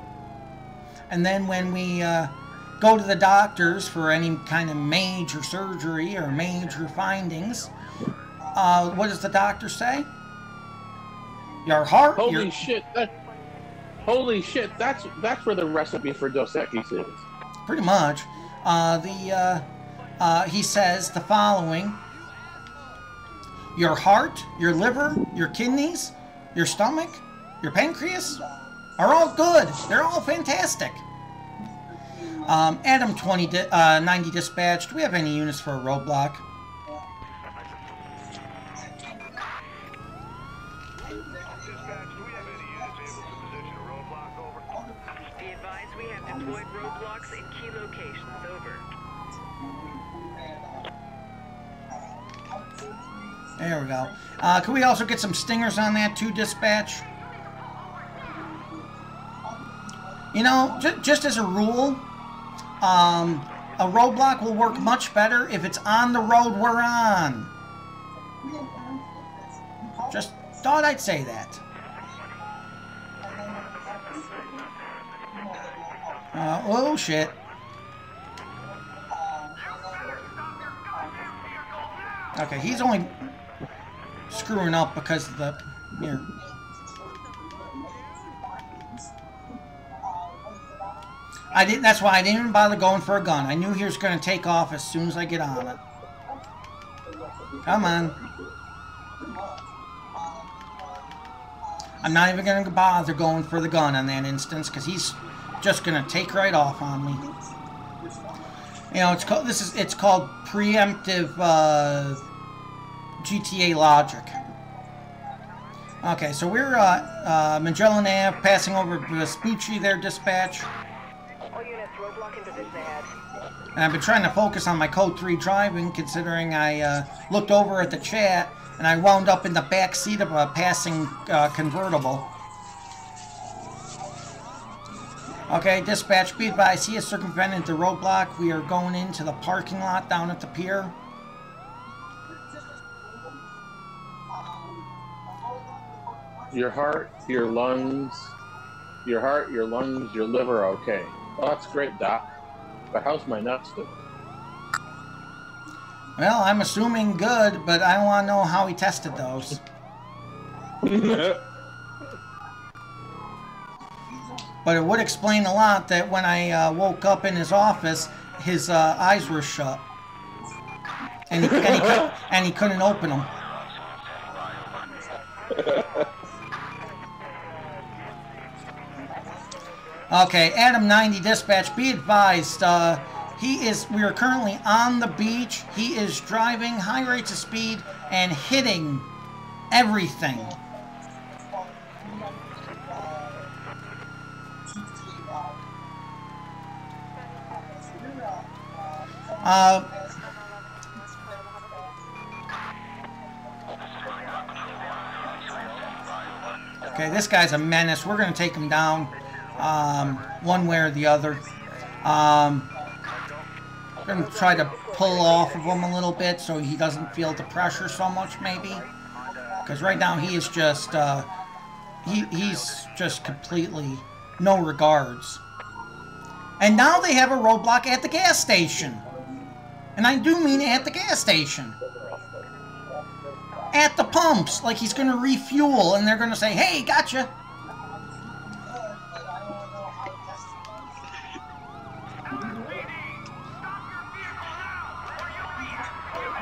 And then when we go to the doctors for any kind of major surgery or major findings, what does the doctor say? Your heart. Holy shit! That's where the recipe for Dos Equis is. Pretty much. He says the following: your heart, your liver, your kidneys, your stomach, your pancreas are all good. They're all fantastic. Adam 90 dispatch. Do we have any units for a roadblock? Be advised, we have deployed roadblocks in key locations. Over. There we go. Can we also get some stingers on that too, dispatch? You know, just as a rule, a roadblock will work much better if it's on the road we're on. Just thought I'd say that. Oh shit. Okay, he's only screwing up because of the here. That's why I didn't even bother going for a gun. I knew he was going to take off as soon as I get on it. Come on. I'm not even going to bother going for the gun on that instance because he's just going to take right off on me. You know, it's called preemptive GTA logic. Okay, so we're Magellan Ave, passing over Vespucci there, dispatch. All units, roadblock in position ahead. And I've been trying to focus on my Code 3 driving, considering I looked over at the chat and I wound up in the back seat of a passing convertible. Okay, dispatch, be advised, he has circumvented the roadblock. We are going into the parking lot down at the pier. Your heart, your lungs, your liver are okay. Well, that's great, Doc. But how's my nuts doing? Well, I'm assuming good, but I want to know how he tested those. But it would explain a lot that when I woke up in his office, his eyes were shut. And he couldn't open them. Okay, Adam 90 dispatch, be advised, we are currently on the beach. He is driving high rates of speed and hitting everything. Okay, this guy's a menace. We're going to take him down one way or the other. We're going to try to pull off of him a little bit so he doesn't feel the pressure so much, maybe. Because right now he is just, he's just completely no regards. And now they have a roadblock at the gas station. And I do mean at the gas station. At the pumps, like he's going to refuel, and they're going to say, hey, gotcha.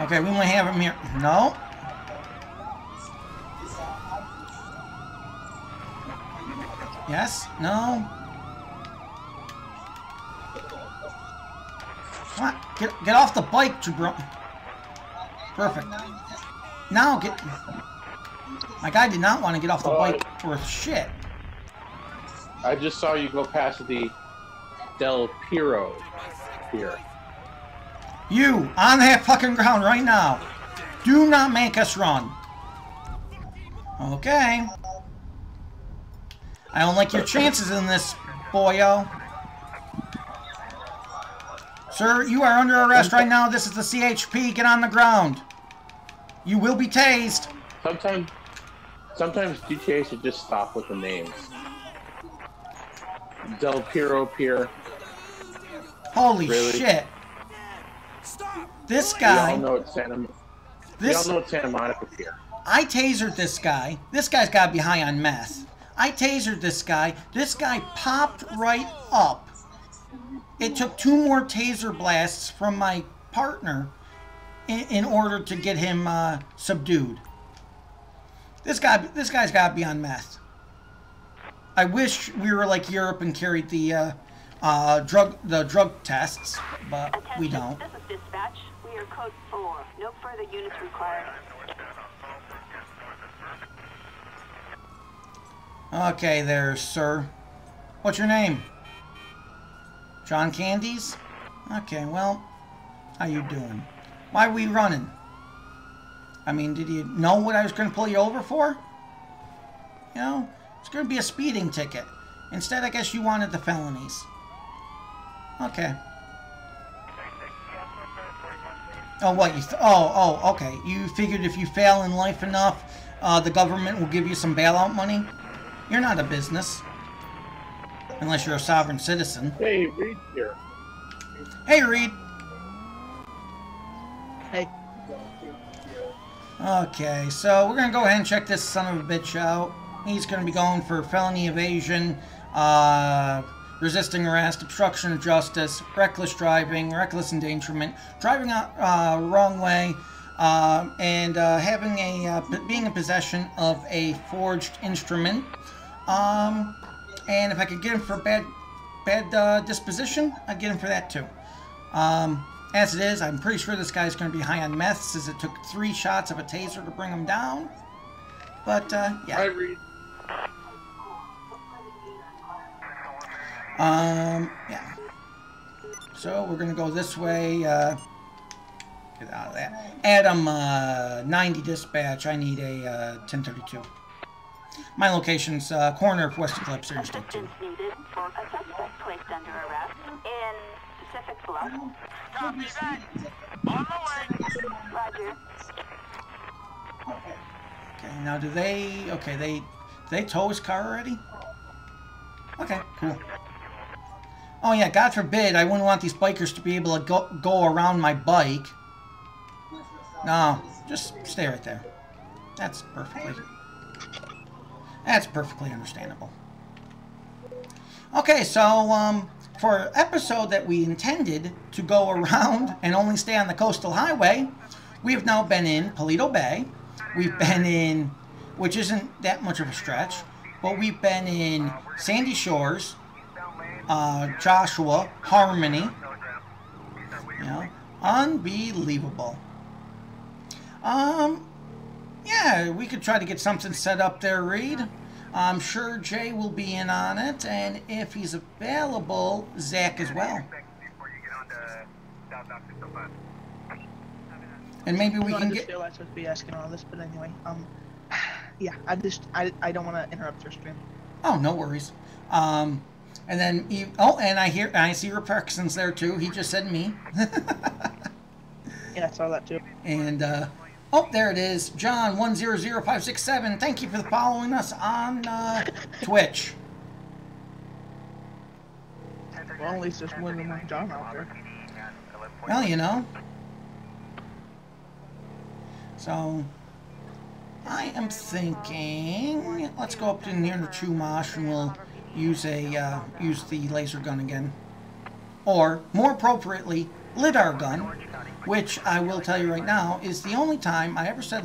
Okay, we might have him here. No. Yes? No? Come on, get off the bike, Jabron. Perfect. Now get... My guy did not want to get off the bike for shit. I just saw you go past the Del Piro here. You, on that fucking ground right now. Do not make us run. Okay. I don't like your chances in this, boyo. Sir, you are under arrest right now. This is the CHP. Get on the ground. You will be tased. Sometimes GTA should just stop with the names. Del Piro Pier. Holy Really? shit. This guy. We all know it's Santa Monica Pier. I tasered this guy. This guy's got to be high on meth. I tasered this guy. This guy popped right up. It took 2 more taser blasts from my partner in order to get him subdued. This guy's got to be on meth. I wish we were like Europe and carried the drug tests, but we don't. This is dispatch. We are code 4. No further units required. Okay there, sir. What's your name? John Candies? Okay, well, how you doing? Why are we running? I mean, did you know what I was going to pull you over for? You know, it's going to be a speeding ticket. Instead, I guess you wanted the felonies. Okay. Oh, what? Okay. You figured if you fail in life enough, the government will give you some bailout money? You're not a business. Unless you're a sovereign citizen. Hey, Reed here. Hey, Reed. Hey. Okay, so we're going to go ahead and check this son of a bitch out. He's going to be going for felony evasion, resisting arrest, obstruction of justice, reckless driving, reckless endangerment, driving out wrong way, and being in possession of a forged instrument. And if I could get him for bad disposition, I'd get him for that too. As it is, I'm pretty sure this guy's going to be high on meth, since it took 3 shots of a taser to bring him down. But, yeah. Hi, Reed. Yeah. So, we're going to go this way. Get out of that. Adam, 90 dispatch. I need a 1032. My location's corner of West Eclipse Interstate 2. Assistance needed for a suspect placed under arrest in Pacific Bluff. Copy that. On the way. Roger. Okay, now do they... Okay, they tow his car already? Okay, cool. Oh yeah, God forbid I wouldn't want these bikers to be able to go around my bike. No, just stay right there. That's perfectly understandable. Okay, so for an episode that we intended to go around and only stay on the coastal highway, we have now been in Paleto Bay. We've been in, which isn't that much of a stretch, but we've been in Sandy Shores, Joshua, Harmony. You know, unbelievable. Yeah, we could try to get something set up there, Reed. I'm sure Jay will be in on it, and if he's available, Zach as well. And maybe we can get... I was supposed to be asking all this, but anyway, yeah, I don't want to interrupt your stream. Oh, no worries. And then, and I see Parkinson's there too. He just said me. Yeah, I saw that too. And, oh, there it is. John 100567. Thank you for following us on Twitch. Well, at least there's more than one John out there. Well, you know. So, I am thinking, let's go up to near the Chumash and we'll use the laser gun again. Or, more appropriately, lidar gun, which I will tell you right now is the only time I ever said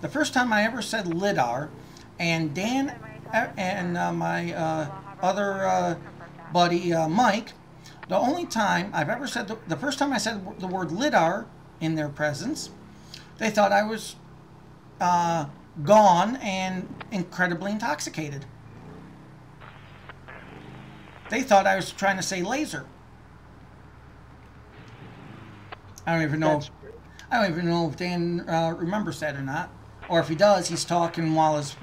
the first time I ever said lidar, and Dan and my other buddy Mike, the only time I've ever said, the first time I said the word lidar in their presence, they thought I was gone and incredibly intoxicated. They thought I was trying to say laser. I don't even know. I don't even know if Dan remembers that or not, or if he does, he's talking while his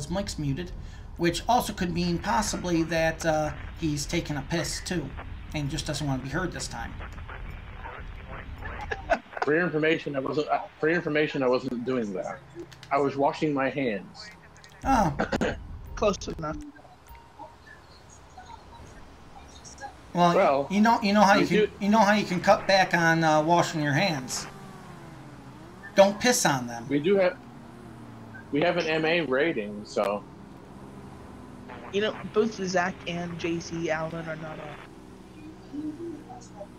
mic's muted, which also could mean possibly that he's taking a piss too, and just doesn't want to be heard this time. For your information, I wasn't doing that. I was washing my hands. Oh, Close enough. Well, you know how you can cut back on washing your hands. Don't piss on them. We have an MA rating, so. You know, both Zach and JC Allen are not on.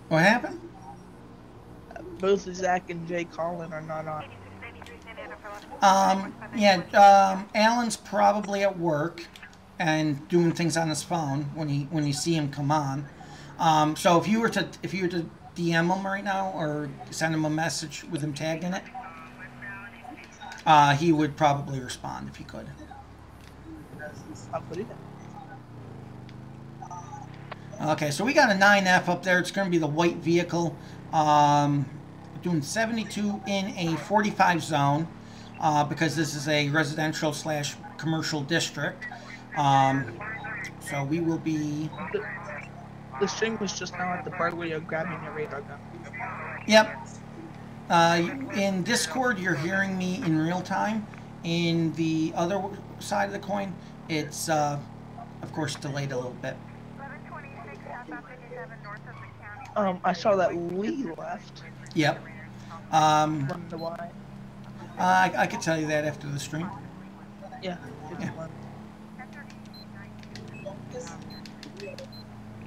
What happened? Both Zach and Jay Collin are not on. Yeah, Alan's probably at work and doing things on his phone when you see him come on. So if you were to DM him right now or send him a message with him tagged in it, he would probably respond if he could. I'll put it in. Okay, so we got a 9F up there. It's going to be the white vehicle. Doing 72 in a 45 zone because this is a residential / commercial district. So we will be... The string was just now at the part where you're grabbing your radar gun. Yep. In Discord, you're hearing me in real time. In the other side of the coin, it's, of course, delayed a little bit. I saw that Lee left. Yep. Wonder why. I could tell you that after the stream. Yeah.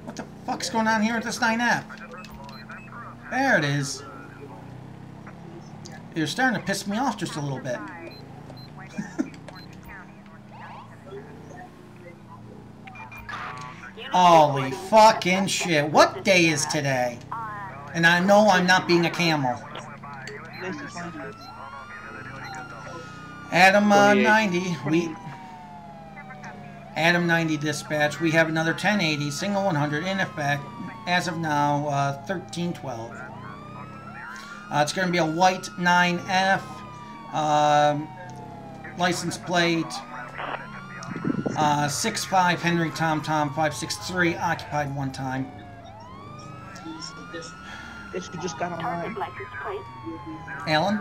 What the fuck's going on here with this 9F? There it is. You're starting to piss me off just a little bit. Holy fucking shit. What day is today? And I know I'm not being a camel. Adam 90, Adam 90 dispatch. We have another 1080 single 100 in effect as of now, 1312. It's going to be a white 9F, license plate 65 Henry Tom 563, occupied one time. Guess you just got online. Alan?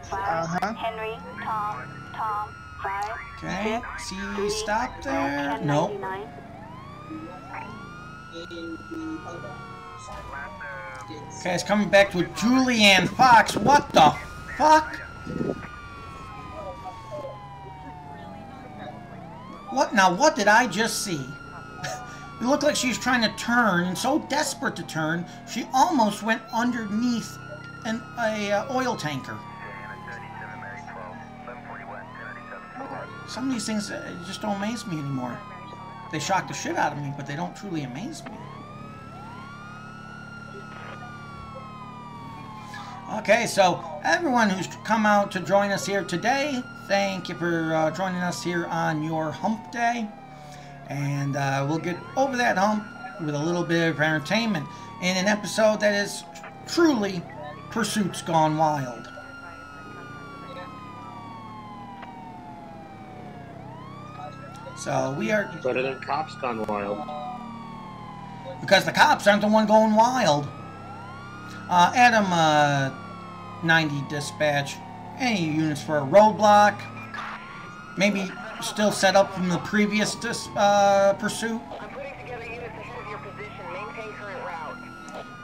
65 Henry Tom 5. Okay, see, stop there. Nope. Okay, it's coming back to Julianne Fox. What the fuck? What now? What did I just see? It looked like she was trying to turn, and so desperate to turn, she almost went underneath a oil tanker. Some of these things just don't amaze me anymore. They shock the shit out of me, but they don't truly amaze me. Okay, so everyone who's come out to join us here today, thank you for joining us here on your hump day. And we'll get over that hump with a little bit of entertainment in an episode that is truly Pursuits Gone Wild. So we are... Better than Cops Gone Wild. Because the cops aren't the one going wild. Adam 90 dispatch. Any units for a roadblock? Maybe still set up from the previous pursuit? I'm putting together units ahead of your position. Maintain current route.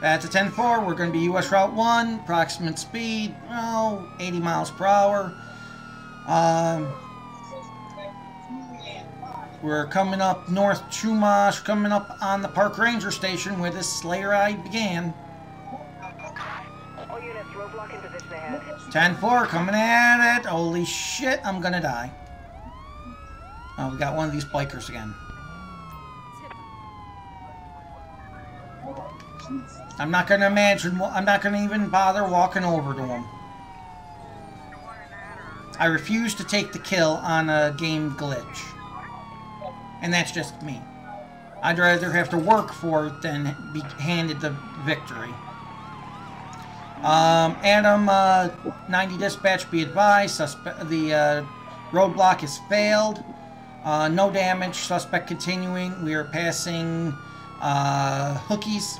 That's a 10-4. We're going to be US Route 1. Approximate speed, 80 miles per hour. We're coming up North Chumash, coming up on the Park Ranger Station where this sleigh ride began. All units, roadblock in position ahead. 10-4, coming at it. Holy shit, I'm gonna die. Oh, we got one of these bikers again. I'm not gonna even bother walking over to him. I refuse to take the kill on a game glitch. And that's just me. I'd rather have to work for it than be handed the victory. Adam, 90 dispatch, be advised. The roadblock has failed. No damage. Suspect continuing. We are passing hookies.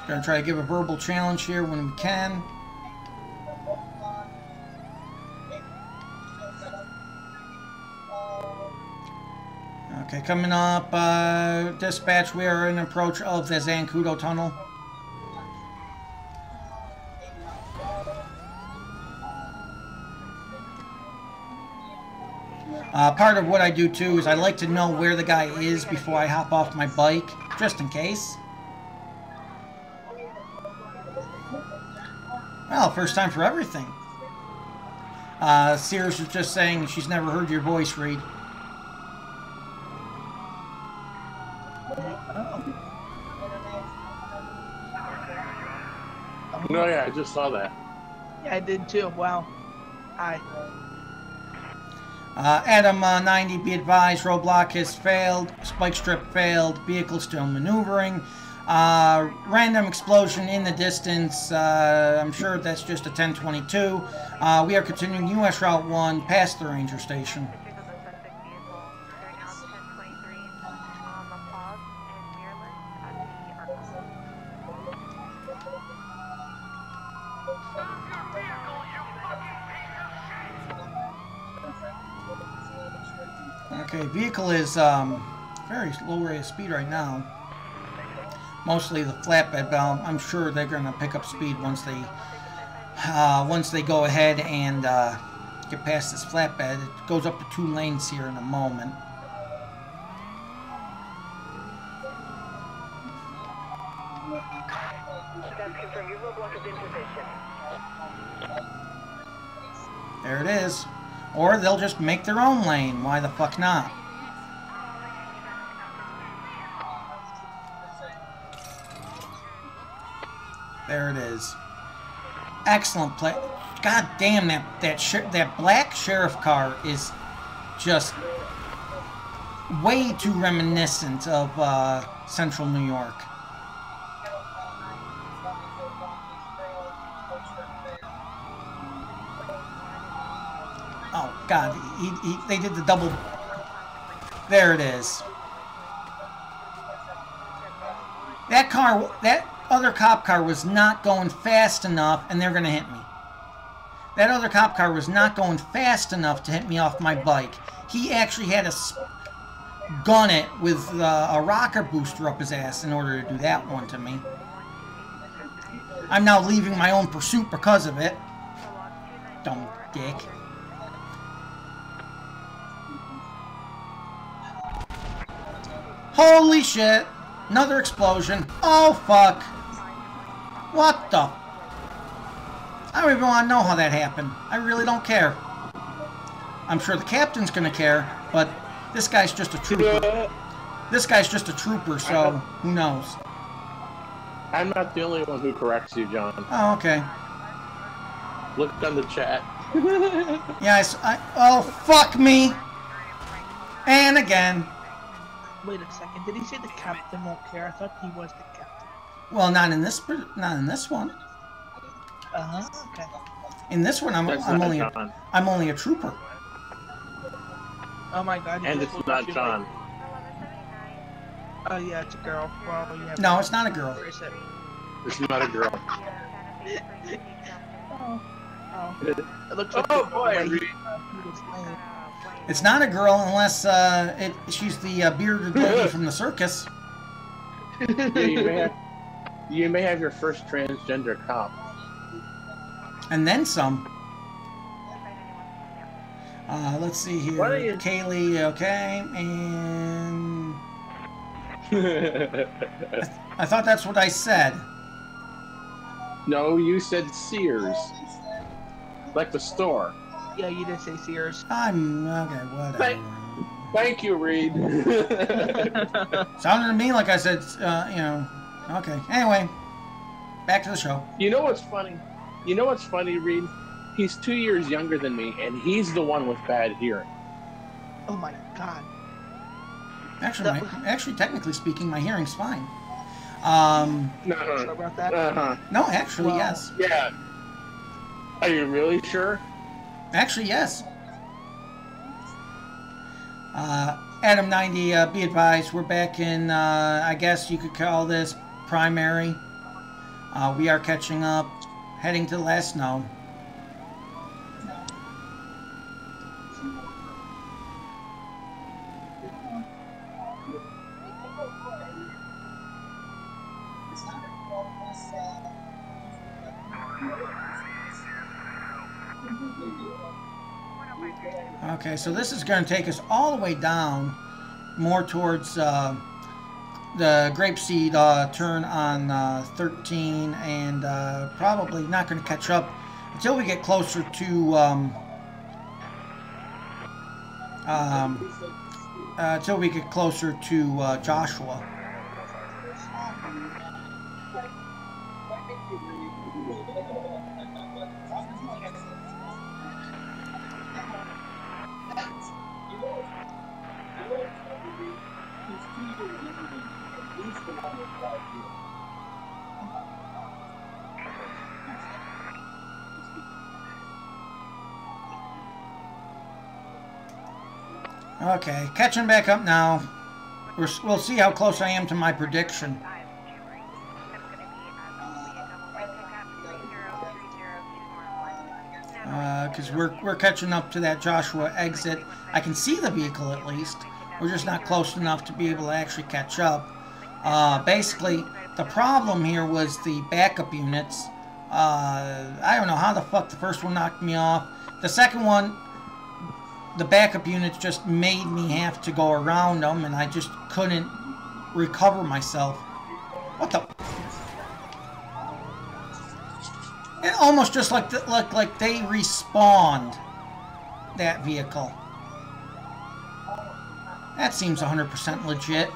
Gonna try to give a verbal challenge here when we can. Okay, coming up, dispatch, we are in approach of the Zancudo Tunnel. Part of what I do too is I like to know where the guy is before I hop off my bike, just in case. Well, first time for everything. Sears was just saying she's never heard your voice, Reed. No, yeah, I just saw that. Yeah, I did too. Wow. Hi. Adam, 90, be advised, roadblock has failed, spike strip failed, vehicle still maneuvering. Random explosion in the distance. I'm sure that's just a 1022. We are continuing US Route 1 past the ranger station. Okay, vehicle is very low rate of speed right now. Mostly the flatbed, but I'm sure they're going to pick up speed once they go ahead and get past this flatbed. It goes up to 2 lanes here in a moment. That's confirmed. Your roadblock is in position. There it is. Or they'll just make their own lane. Why the fuck not? There it is. Excellent play. God damn, that black sheriff car is just way too reminiscent of Central New York. Oh God, they did the double. There it is. That car, that other cop car was not going fast enough, and they're going to hit me. That other cop car was not going fast enough to hit me off my bike. He actually had to gun it with a rocker booster up his ass in order to do that one to me. I'm now leaving my own pursuit because of it. Dumb dick. Holy shit! Another explosion. Oh fuck! What the? I don't even want to know how that happened. I really don't care. I'm sure the captain's gonna care, but this guy's just a trooper. This guy's just a trooper, so who knows? I'm not the only one who corrects you, John. Oh, okay. Look on the chat. Yeah, oh, fuck me! And again. Wait a second. Did he say the captain won't care? I thought he was the captain. Well, not in this one. Okay. In this one, I'm only a trooper. Oh my God. And it's not John. Oh yeah, it's a girl. Well, you have no, it's not a girl. Where is it? It's not a girl. Oh. It looks like boy. It's not a girl unless she's the bearded lady from the circus. Yeah, you may have your first transgender cop. And then some. Let's see here. Kaylee, okay, and I thought that's what I said. No, you said Sears. Like the store. Yeah, you did say Sears. I'm okay, whatever. Thank you, Reed. Sounded to me like I said, you know. Okay. Anyway, back to the show. You know what's funny? You know what's funny, Reed? He's 2 years younger than me, and he's the one with bad hearing. Oh my god. Actually, technically speaking, my hearing's fine. Sure about that? No, actually, Well, yes. Yeah. Are you really sure? Actually, yes. Adam 90, be advised, we're back in, I guess you could call this primary. We are catching up, heading to the last node. Okay, so this is going to take us all the way down, more towards the Grapeseed turn on 13, and probably not going to catch up until we get closer to Joshua. Okay, catching back up now. We'll see how close I am to my prediction. Because we're catching up to that Joshua exit. I can see the vehicle at least. We're just not close enough to be able to actually catch up. Basically, the problem here was the backup units. I don't know how the fuck the first one knocked me off. The second one, the backup units just made me have to go around them, and I just couldn't recover myself. What the? It almost just like they respawned that vehicle. That seems 100% legit.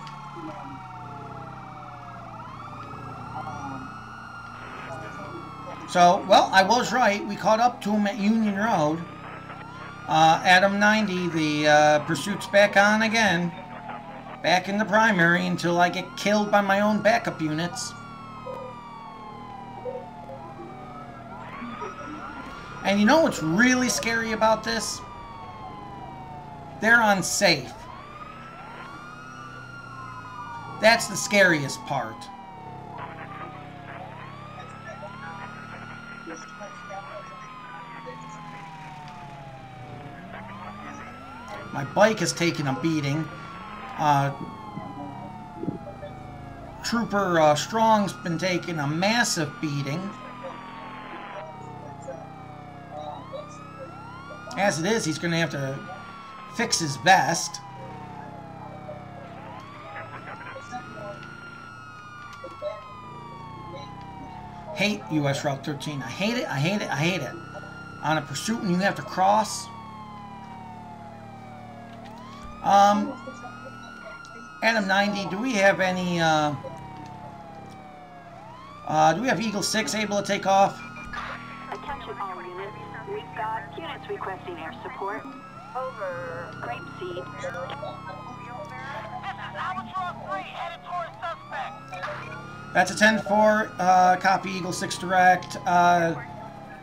So, well, I was right. We caught up to him at Union Road. Adam 90, the pursuit's back on again. Back in the primary until I get killed by my own backup units. And you know what's really scary about this? They're unsafe. That's the scariest part. My bike has taken a beating. Trooper Strong's been taking a massive beating. As it is, he's going to have to fix his vest. Hate US Route 13. I hate it, I hate it, I hate it. On a pursuit and you have to cross. Adam 90, do we have any, do we have Eagle 6 able to take off? Attention all units. We've got units requesting air support. Over. Grapeseed. This is Albatross 3, headed towards suspect. That's a 10-4, copy Eagle 6 direct.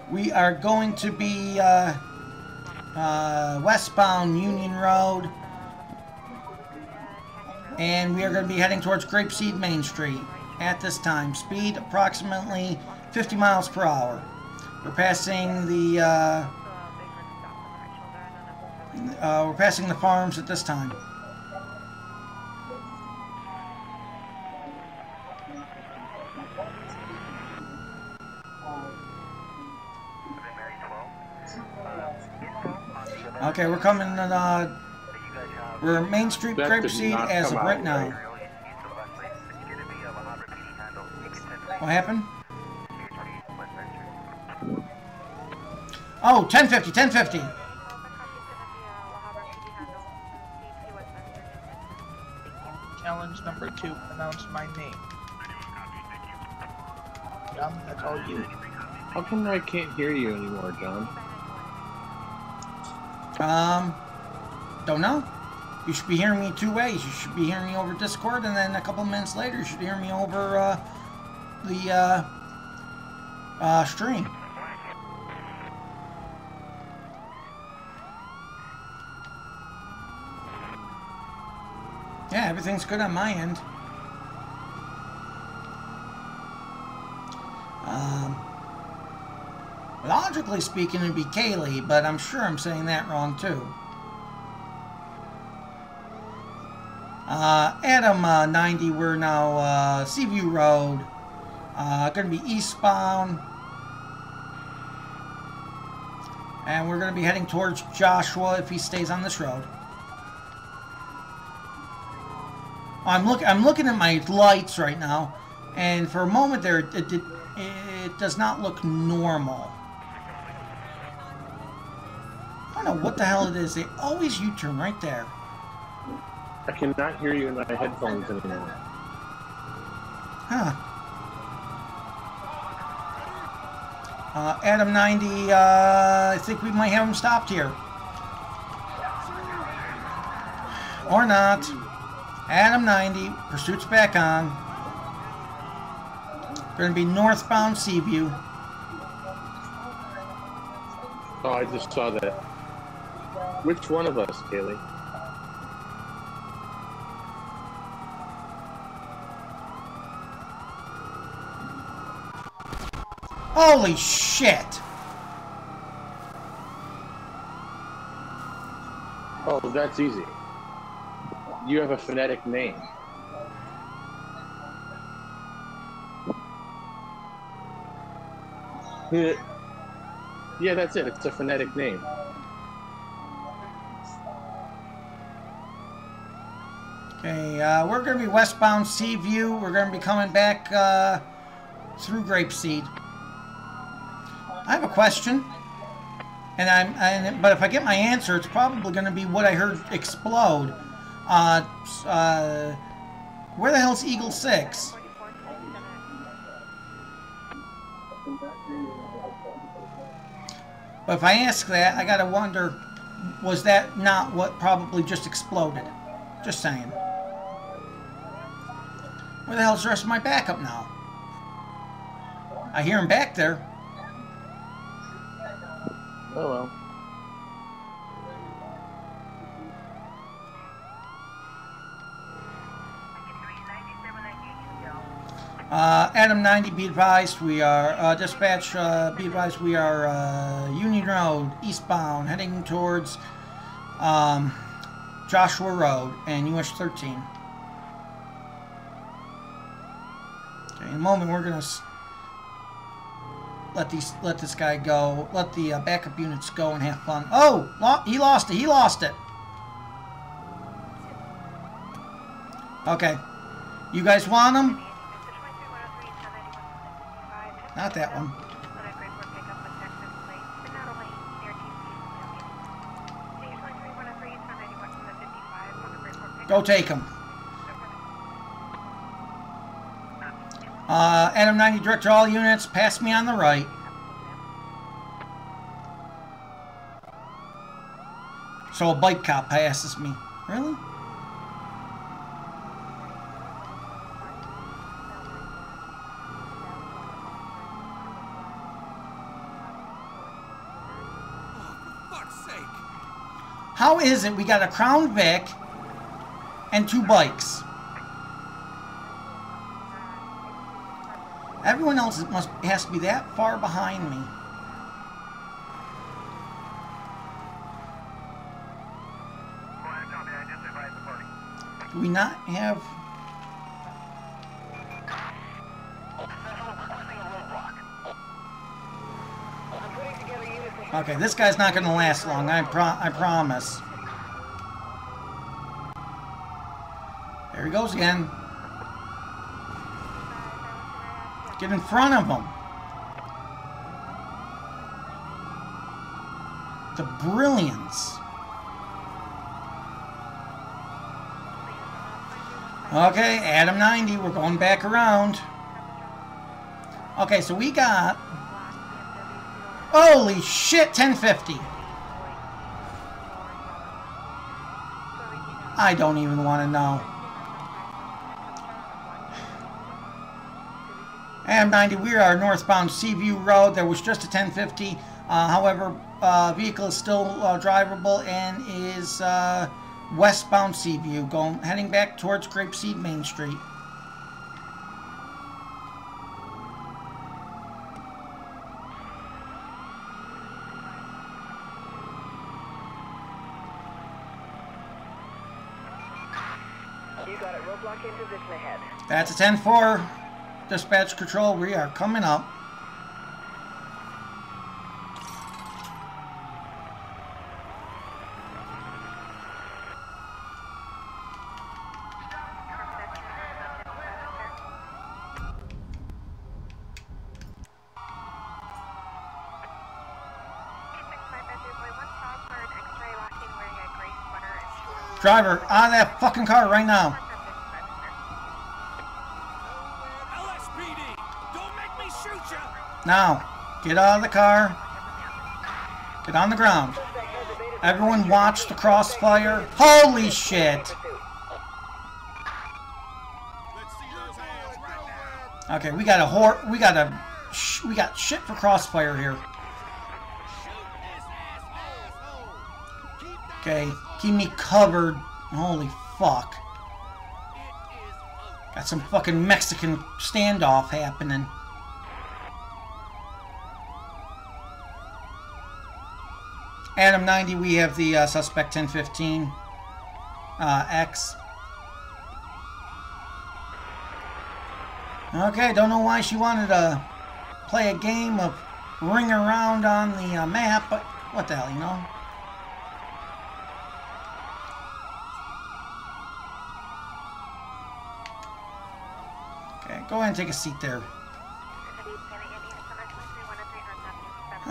We are going to be westbound Union Road. And we are going to be heading towards Grapeseed Main Street at this time. Speed approximately 50 miles per hour. We're passing the farms at this time. Okay, we're coming in, we're Main Street Grapeseed as of right now. What happened? Oh, 1050, 1050. Challenge number 2, announce my name. That's all you. How come I can't hear you anymore, John? Don't know. You should be hearing me two ways. You should be hearing me over Discord, and then a couple minutes later, you should hear me over the stream. Yeah, everything's good on my end. Logically speaking, it'd be Kaylee, but I'm sure I'm saying that wrong too. Adam 90, we're now Seaview Road. Going to be eastbound. And we're going to be heading towards Joshua if he stays on this road. I'm looking at my lights right now, and for a moment there, it does not look normal. I don't know what the hell it is. They always U-turn right there. I cannot hear you in my headphones anymore. Huh. Adam 90, I think we might have him stopped here. Or not. Adam 90, pursuit's back on. Going to be northbound Seaview. Oh, I just saw that. Which one of us, Kaylee? Holy shit! Oh, that's easy. You have a phonetic name. Yeah, that's it. It's a phonetic name. Okay, we're going to be westbound Seaview. We're going to be coming back through Grapeseed. I have a question, but if I get my answer, it's probably going to be what I heard explode. Where the hell's Eagle 6? But if I ask that, I gotta wonder, was that not what probably just exploded? Just saying. Where the hell's the rest of my backup now? I hear him back there. Oh well. Adam 90, be advised, we are, dispatch, be advised, we are, Union Road, eastbound, heading towards, Joshua Road and US 13. Okay, in a moment, we're gonna let this guy go, let the backup units go and have fun. Oh, he lost it, he lost it. Okay, you guys want him? Not that one. Go take him. Adam 90, direct all units, pass me on the right. So a bike cop passes me. Really? How is it we got a Crown Vic and 2 bikes? Everyone else has to be that far behind me. Do we not have... Okay, this guy's not going to last long, I promise. There he goes again. Get in front of him. The brilliance. Okay, Adam 90, we're going back around. Okay, so we got Holy shit, 1050. I don't even want to know. AM90, we are northbound Seaview Road. There was just a 1050. However, vehicle is still drivable and is westbound Seaview, heading back towards Grapeseed Main Street. You got it. Roadblock in position ahead. That's a 10-4. Dispatch control, we are coming up. Driver, out of that fucking car right now. LSPD, don't make me shoot you. Now, get out of the car. Get on the ground. Everyone watch the crossfire. Holy shit. Okay, we got shit for crossfire here. Okay, keep me covered. Holy fuck. Got some fucking Mexican standoff happening. Adam 90, we have the suspect 1015 X. Okay, don't know why she wanted to play a game of ring around on the map, but what the hell, you know? Okay, go ahead and take a seat there.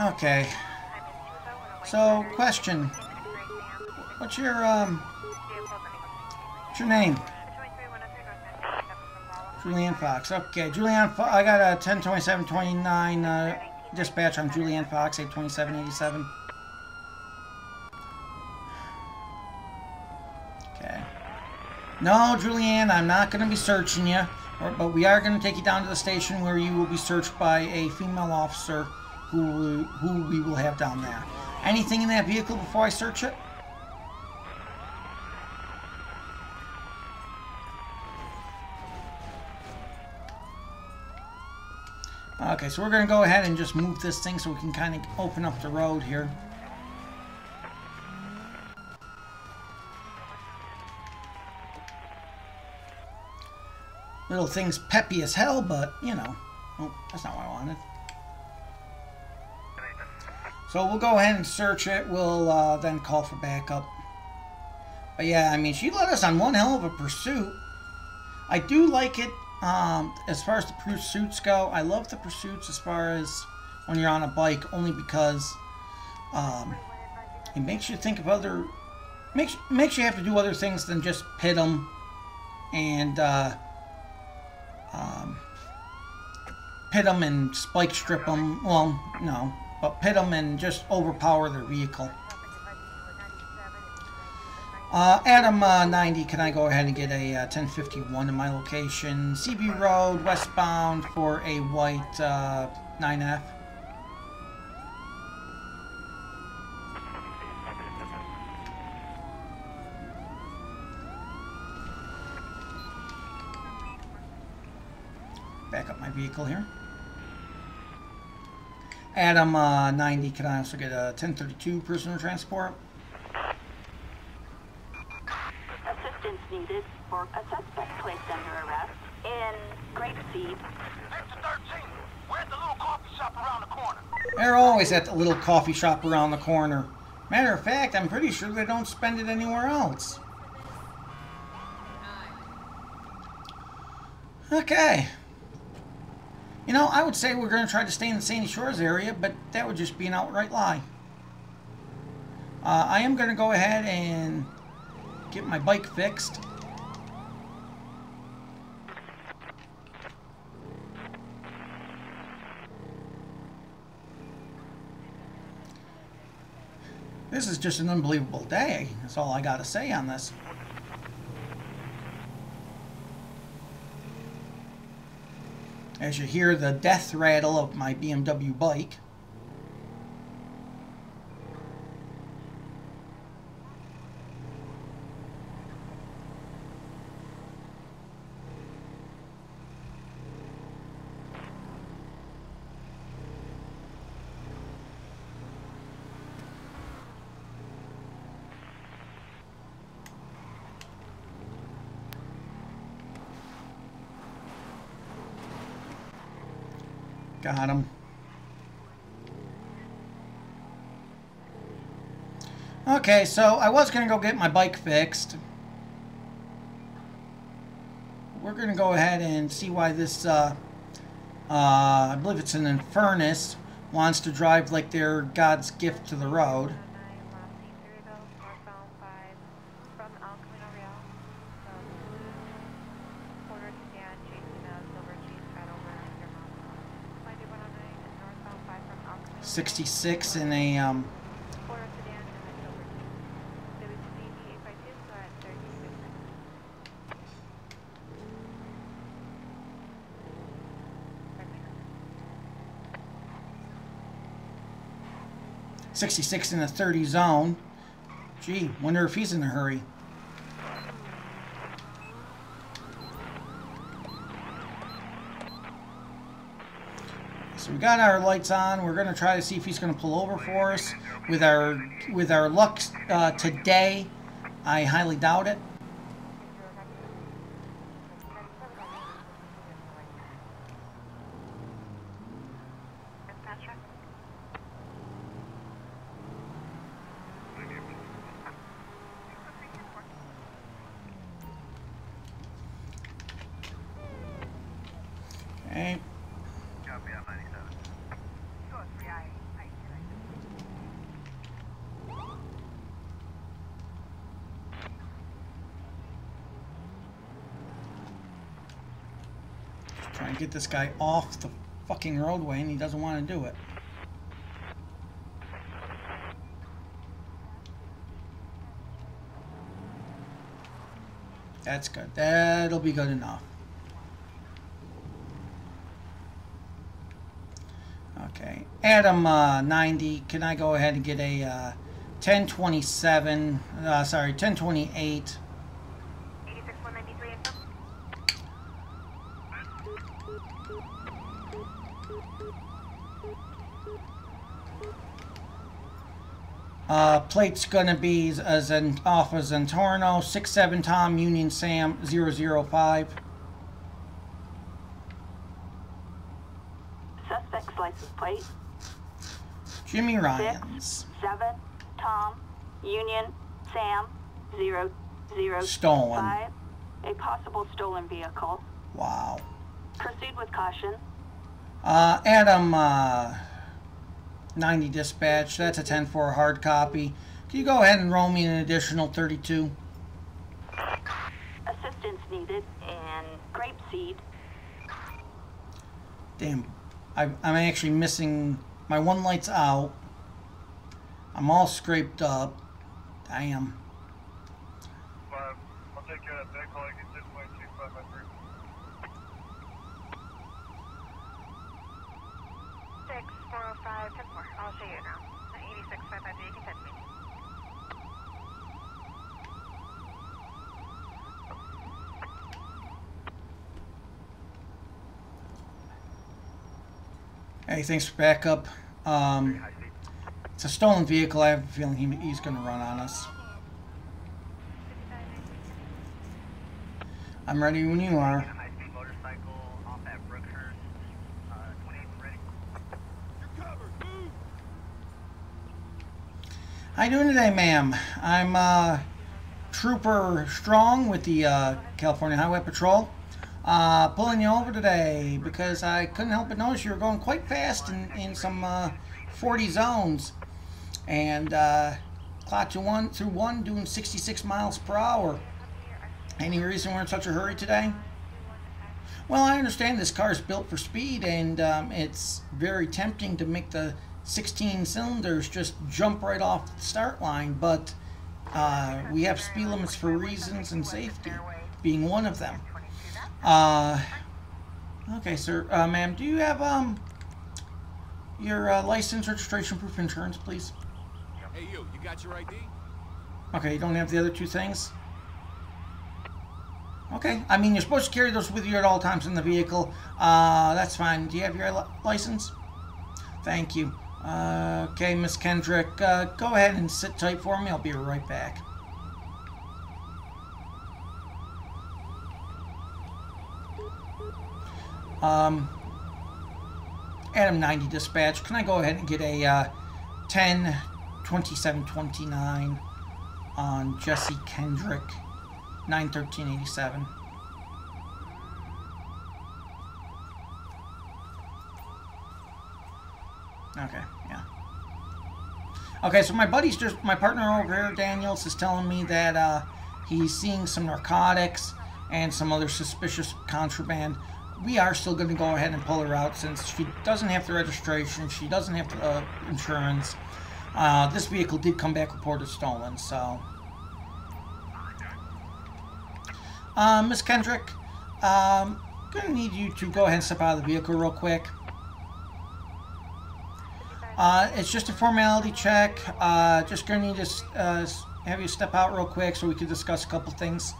Okay. So, question. What's your name? Julianne Fox. Okay, Julianne Fox. I got a 102729 dispatch on Julianne Fox, 82787. Okay. No, Julianne, I'm not going to be searching you, but we are going to take you down to the station where you will be searched by a female officer who we will have down there. Anything in that vehicle before I search it? Okay, so we're going to go ahead and just move this thing so we can kind of open up the road here. Little thing's peppy as hell, but, you know. Oh, that's not what I wanted. So we'll go ahead and search it. We'll then call for backup. But yeah, I mean, she led us on one hell of a pursuit. I do like it as far as the pursuits go. I love the pursuits as far as when you're on a bike, only because it makes you think of other... Makes you have to do other things than just pit them and... pit them and spike strip them. Well, no. But pit them and just overpower their vehicle. Adam 90, can I go ahead and get a 1051 in my location? Seaview Road, westbound for a white 9F. Back up my vehicle here. Adam 90, can I also get a 1032 personal transport? Assistance needed for a suspect placed under arrest in Grapeseed. Mr. 13, we're at the little coffee shop around the corner. They're always at the little coffee shop around the corner. Matter of fact, I'm pretty sure they don't spend it anywhere else. Okay. You know, I would say we're going to try to stay in the Sandy Shores area, but that would just be an outright lie. I am going to go ahead and get my bike fixed. This is just an unbelievable day. That's all I got to say on this. As you hear the death rattle of my BMW bike. Got him. Okay, so I was going to go get my bike fixed. We're going to go ahead and see why this, I believe it's an Infernus, wants to drive like they're God's gift to the road. '66 in a 66 in a 30 zone. Gee, wonder if he's in a hurry. So we got our lights on. We're going to try to see if he's going to pull over for us. With our luck today, I highly doubt it. Okay. Trying to get this guy off the fucking roadway, and he doesn't want to do it. That's good. That'll be good enough. Okay. Adam 90, can I go ahead and get a 1027, sorry, 1028. Plate's gonna be as an off as Antorno 67 Tom Union Sam 005. Suspect's license plate. Jimmy Ryans. 7 Tom Union Sam 005. Stolen. A possible stolen vehicle. Wow. Proceed with caution. Adam 90 dispatch. That's a 10-4 hard copy. Can you go ahead and roll me an additional 32? Assistance needed and grapeseed. Damn. I'm actually missing. My one light's out. I'm all scraped up. Damn. I'll take care of that vehicle. I get 6.2553. 6405 10-4. I'll show you now. 86553. You can touch me. Hey, thanks for backup. It's a stolen vehicle. I have a feeling he's going to run on us. I'm ready when you are. How you doing today, ma'am? I'm Trooper Strong with the California Highway Patrol. Pulling you over today because I couldn't help but notice you were going quite fast in some 40 zones. And clocked you through one doing 66 miles per hour. Any reason we're in such a hurry today? Well, I understand this car is built for speed, and it's very tempting to make the 16 cylinders just jump right off the start line, but we have speed limits for reasons, and safety being one of them. Okay, sir. Ma'am, do you have your license, registration, proof, insurance, please? Hey, you got your ID? Okay, you don't have the other two things? Okay, I mean, you're supposed to carry those with you at all times in the vehicle. That's fine. Do you have your license? Thank you. Okay, Miss Kendrick, go ahead and sit tight for me. I'll be right back. Adam 90 dispatch, can I go ahead and get a 10-27-29 on Jesse Kendrick, 91387? Okay, yeah. Okay, so my partner over here, Daniels, is telling me that he's seeing some narcotics and some other suspicious contraband. We are still going to go ahead and pull her out since she doesn't have the registration, she doesn't have the insurance. This vehicle did come back reported stolen, so. Miss Kendrick, I'm going to need you to go ahead and step out of the vehicle real quick. It's just a formality check. Just going to need to have you step out real quick so we can discuss a couple things.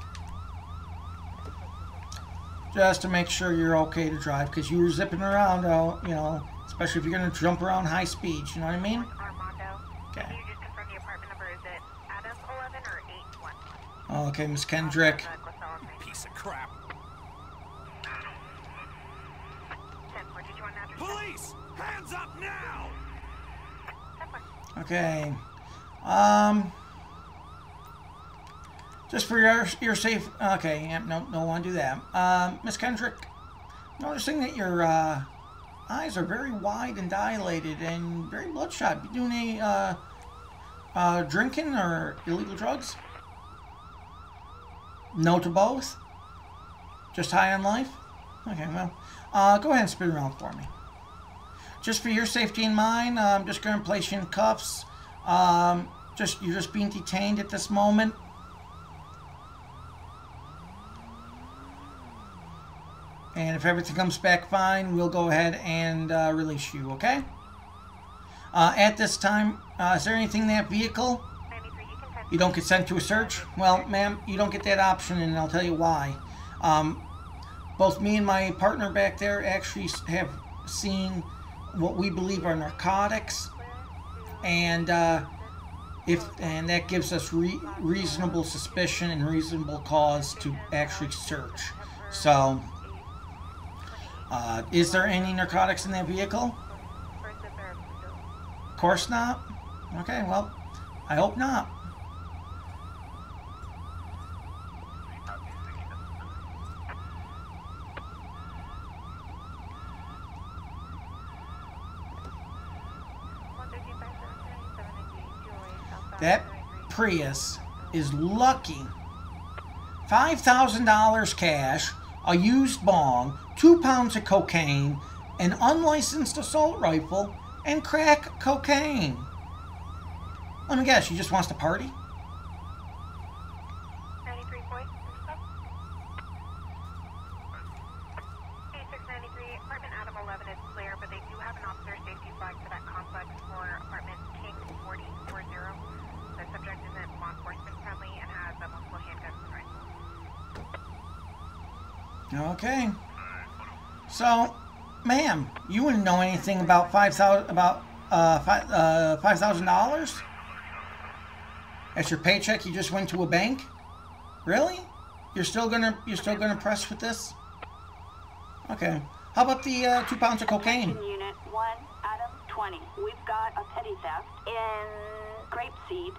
Just to make sure you're okay to drive, because you were zipping around, you know, especially if you're going to jump around high speeds, you know what I mean? Okay. Can you just confirm the apartment number? Is it Adam 11 or 811? Okay, Miss Kendrick. Piece of crap. 10-4, did you want an address? Police! Hands up now! Okay. Just for your safe. Okay, yeah, no, don't want to do that. Miss Kendrick, noticing that your eyes are very wide and dilated and very bloodshot. You doing any drinking or illegal drugs? No to both? Just high on life? Okay, well, go ahead and spin around for me. Just for your safety and mine, I'm just going to place you in cuffs. You're just being detained at this moment. And if everything comes back fine, we'll go ahead and release you, okay? At this time, is there anything in that vehicle you don't consent to a search? Well, ma'am, you don't get that option, and I'll tell you why. Both me and my partner back there actually have seen what we believe are narcotics, and that gives us reasonable suspicion and reasonable cause to actually search. So, is there any narcotics in that vehicle? Of course not. Okay, well, I hope not. That Prius is lucky. $5,000 cash, a used bong, 2 pounds of cocaine, an unlicensed assault rifle, and crack cocaine. Let me guess, she just wants to party? 93 point. 8693, apartment Adam 11 is clear, but they do have an officer safety flag for that complex for apartment King 4040. The subject isn't law enforcement friendly and has multiple handguns and rifles. Okay. So, ma'am, you wouldn't know anything about $5,000? That's your paycheck you just went to a bank? Really? You're still gonna press with this? Okay. How about the 2 pounds of cocaine? Unit 1, Adam 20. We've got a petty theft in grapeseed.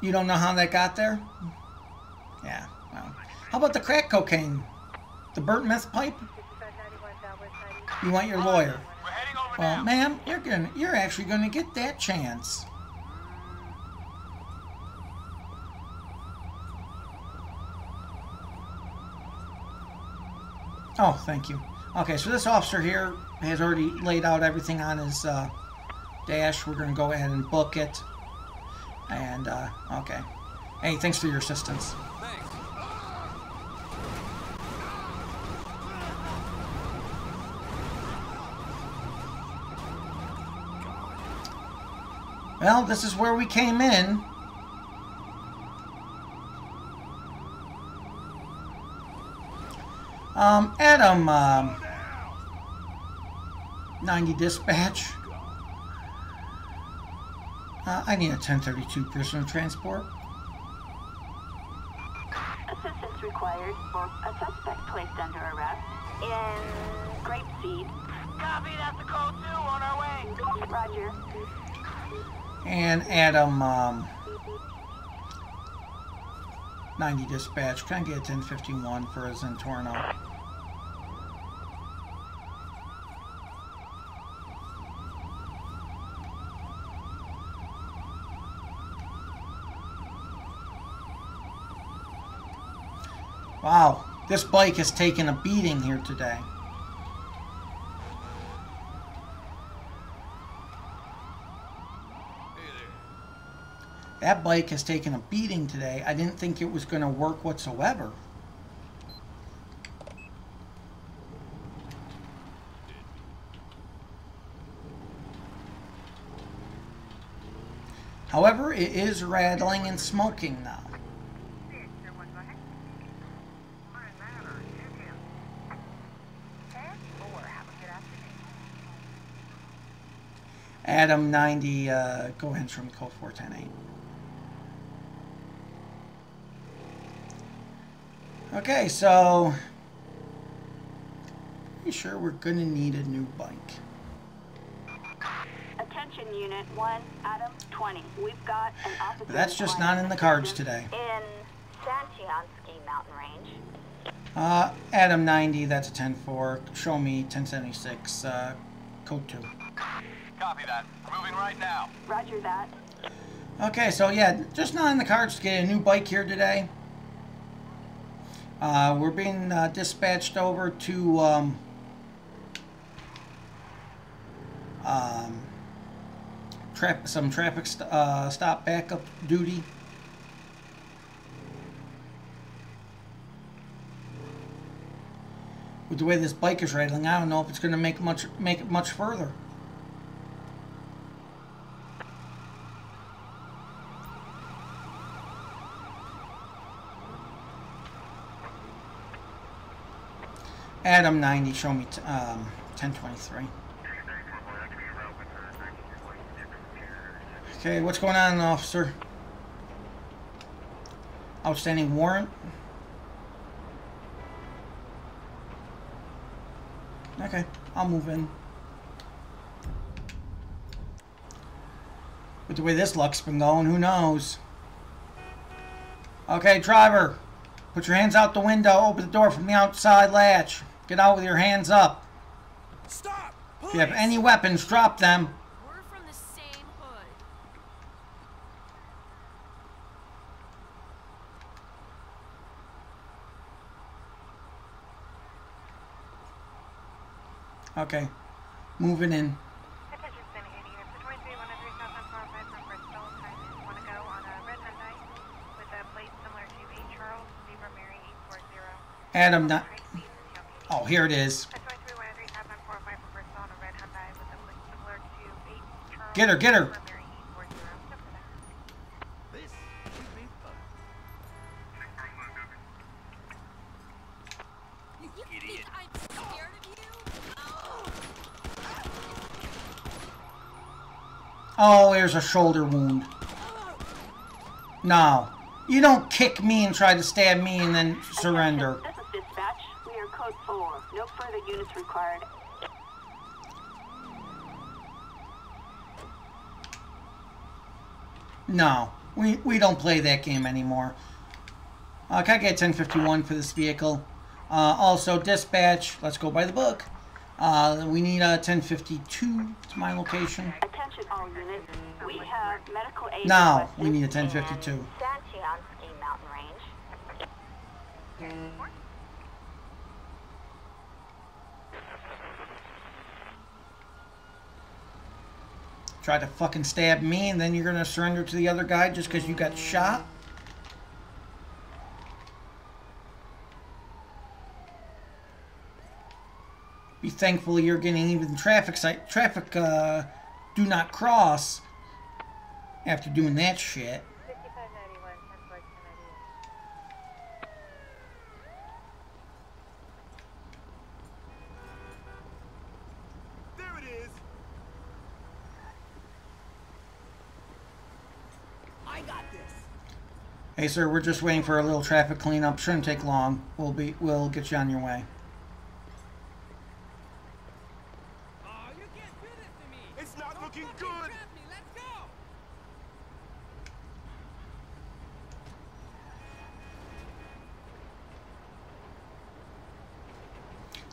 You don't know how that got there? Yeah, well. How about the crack cocaine? The burnt meth pipe? You want your lawyer? Well, ma'am, you're actually gonna get that chance. Oh, thank you. Okay, so this officer here has already laid out everything on his Dash, we're going to go ahead and book it. And, okay. Hey, thanks for your assistance. Thanks. Well, this is where we came in. Adam, 90 dispatch. I need a 1032 prisoner transport. Assistance required for a suspect placed under arrest in Grapeseed. Copy, that's the code 2 on our way. Roger. And Adam, 90 dispatch. Can I get a 1051 for a Zentorno? Wow, this bike has taken a beating here today. That bike has taken a beating today. I didn't think it was going to work whatsoever. However, it is rattling and smoking now. Adam 90, go ahead and show me code 4108. Okay, so pretty sure we're gonna need a new bike. Attention Unit 1, Adam 20. We've got an officer. But that's just not in the cards today. In Santiansky Mountain Range. Adam 90, that's a 10-4. Show me 1076, code 2. Copy that. Moving right now. Roger that. Okay, so yeah, just not in the cards to get a new bike here today. We're being dispatched over to some traffic stop backup duty. With the way this bike is rattling, I don't know if it's going to make it much further. Adam 90, show me 1023. Okay, what's going on, officer? Outstanding warrant. Okay, I'll move in. With the way this luck's been going, who knows? Okay, driver, put your hands out the window, open the door from the outside latch. Get out with your hands up. Stop! If you have any weapons, drop them. We're from the same hood. Okay, moving in. Attention Syndicate units. The 23-103 southbound 405 from Bristol. I want to go on a red Hyundai with a plate similar to a Charles Zebra Mary 840. Adam, not. Oh, here it is. Get her, get her. You think I'm scared of you? Oh, there's a shoulder wound. No. You don't kick me and try to stab me and then surrender. This is dispatch. We are code 4. No further units required. No. We don't play that game anymore. Can I get 1051 for this vehicle? Also, dispatch. Let's go by the book. We need a 1052 to my location. Attention all units. We have medical aid. Now we need a 1052. Santiansky Mountain Range. Try to fucking stab me, and then you're gonna surrender to the other guy just because you got shot? Be thankful you're getting even traffic do not cross after doing that shit. 5591, 10 There it is. I got this. Hey sir, we're just waiting for a little traffic cleanup. Shouldn't take long. We'll get you on your way. Oh, you can't do this to me. It's not looking good. Trap me. Let's go.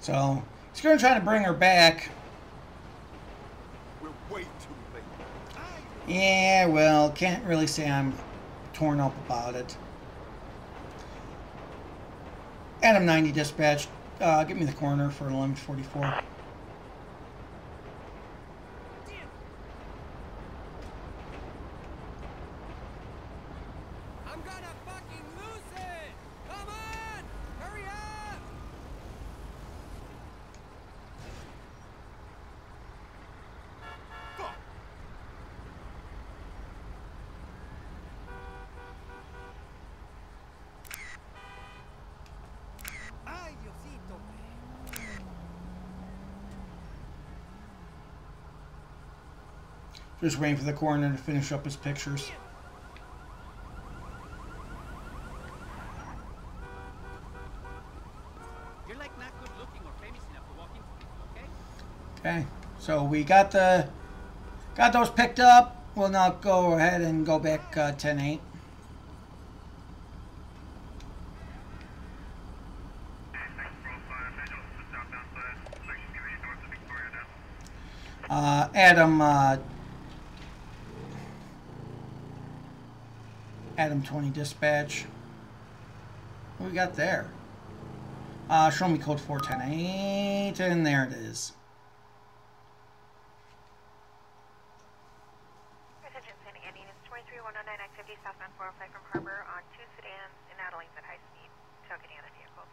So he's gonna try to bring her back. We're way too late. Yeah, well, can't really say I'm torn up about it. Adam 90 dispatch, get me the coroner for 1144. I'm gonna fucking lose it. Come on, hurry up. Fuck. Ay, Diosito. Just waiting for the coroner to finish up his pictures. You're like not good looking or famous enough to walk into people, okay? Okay, so we got those picked up. We'll now go ahead and go back 10-8. Adam 20 dispatch. What we got there? Show me code 4108, and there it is. Attention, San Andy, it's 23109 activity southbound 405 from Harbor on 2 sedans in Adeline at high speed, targeting other vehicles.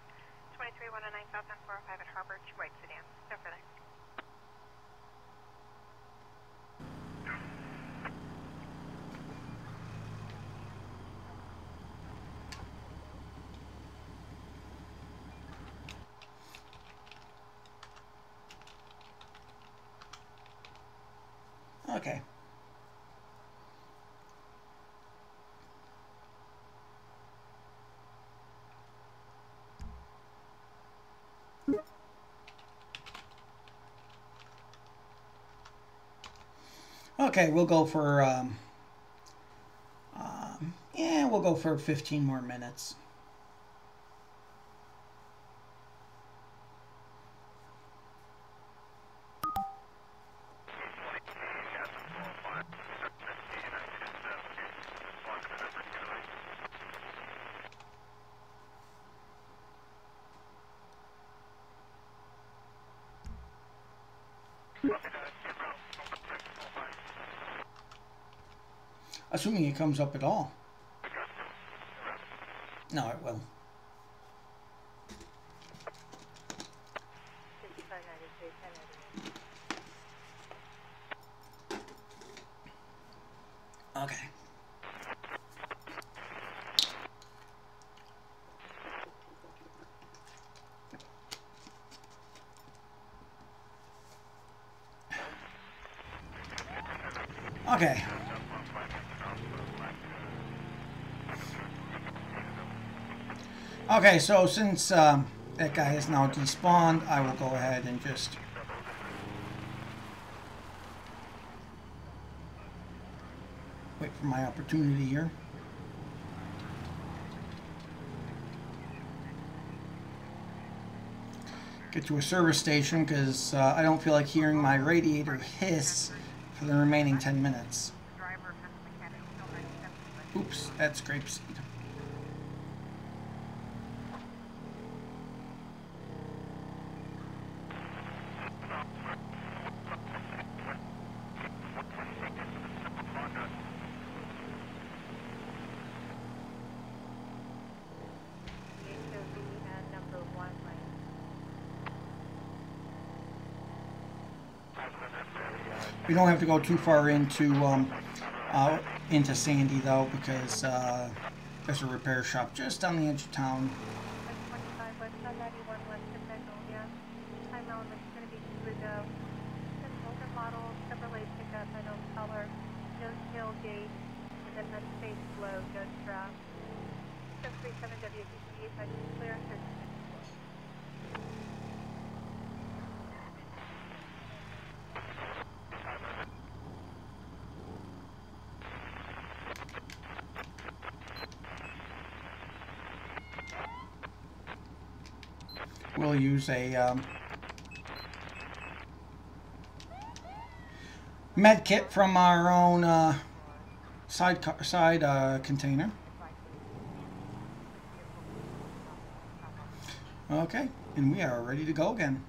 23109 southbound 405 at Harbor, 2 white sedans. No further. Okay. Okay, we'll go for yeah, we'll go for 15 more minutes. Assuming it comes up at all. No, it will. 5593, Okay. Okay. Okay, so since that guy is now despawned, I will go ahead and just wait for my opportunity here. Get to a service station because I don't feel like hearing my radiator hiss for the remaining 10 minutes. Oops, that's grapeseed. We don't have to go too far into Sandy though, because there's a repair shop just on the edge of town. 25 West 91 West of Magnolia. Time element is going to be Pluto. It's an older model Chevrolet pickup, I know color, no tailgate, and then that space below, no strap. 737 WPC, if I can clear 36. We'll use a med kit from our own side container. Okay, and we are ready to go again.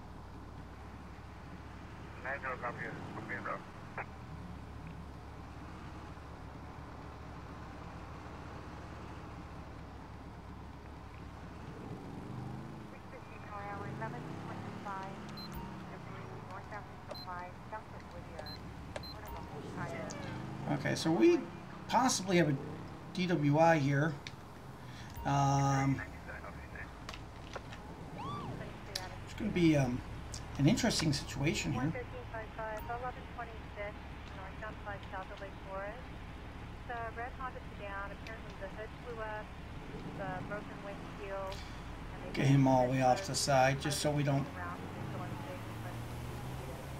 Okay, so we possibly have a DWI here. It's going to be an interesting situation here. 1355, 1126, northbound 5 south of Lake Forest. The red Honda sedan, apparently the hood blew up, the broken windshield. Get him all the way off the side, just so we don't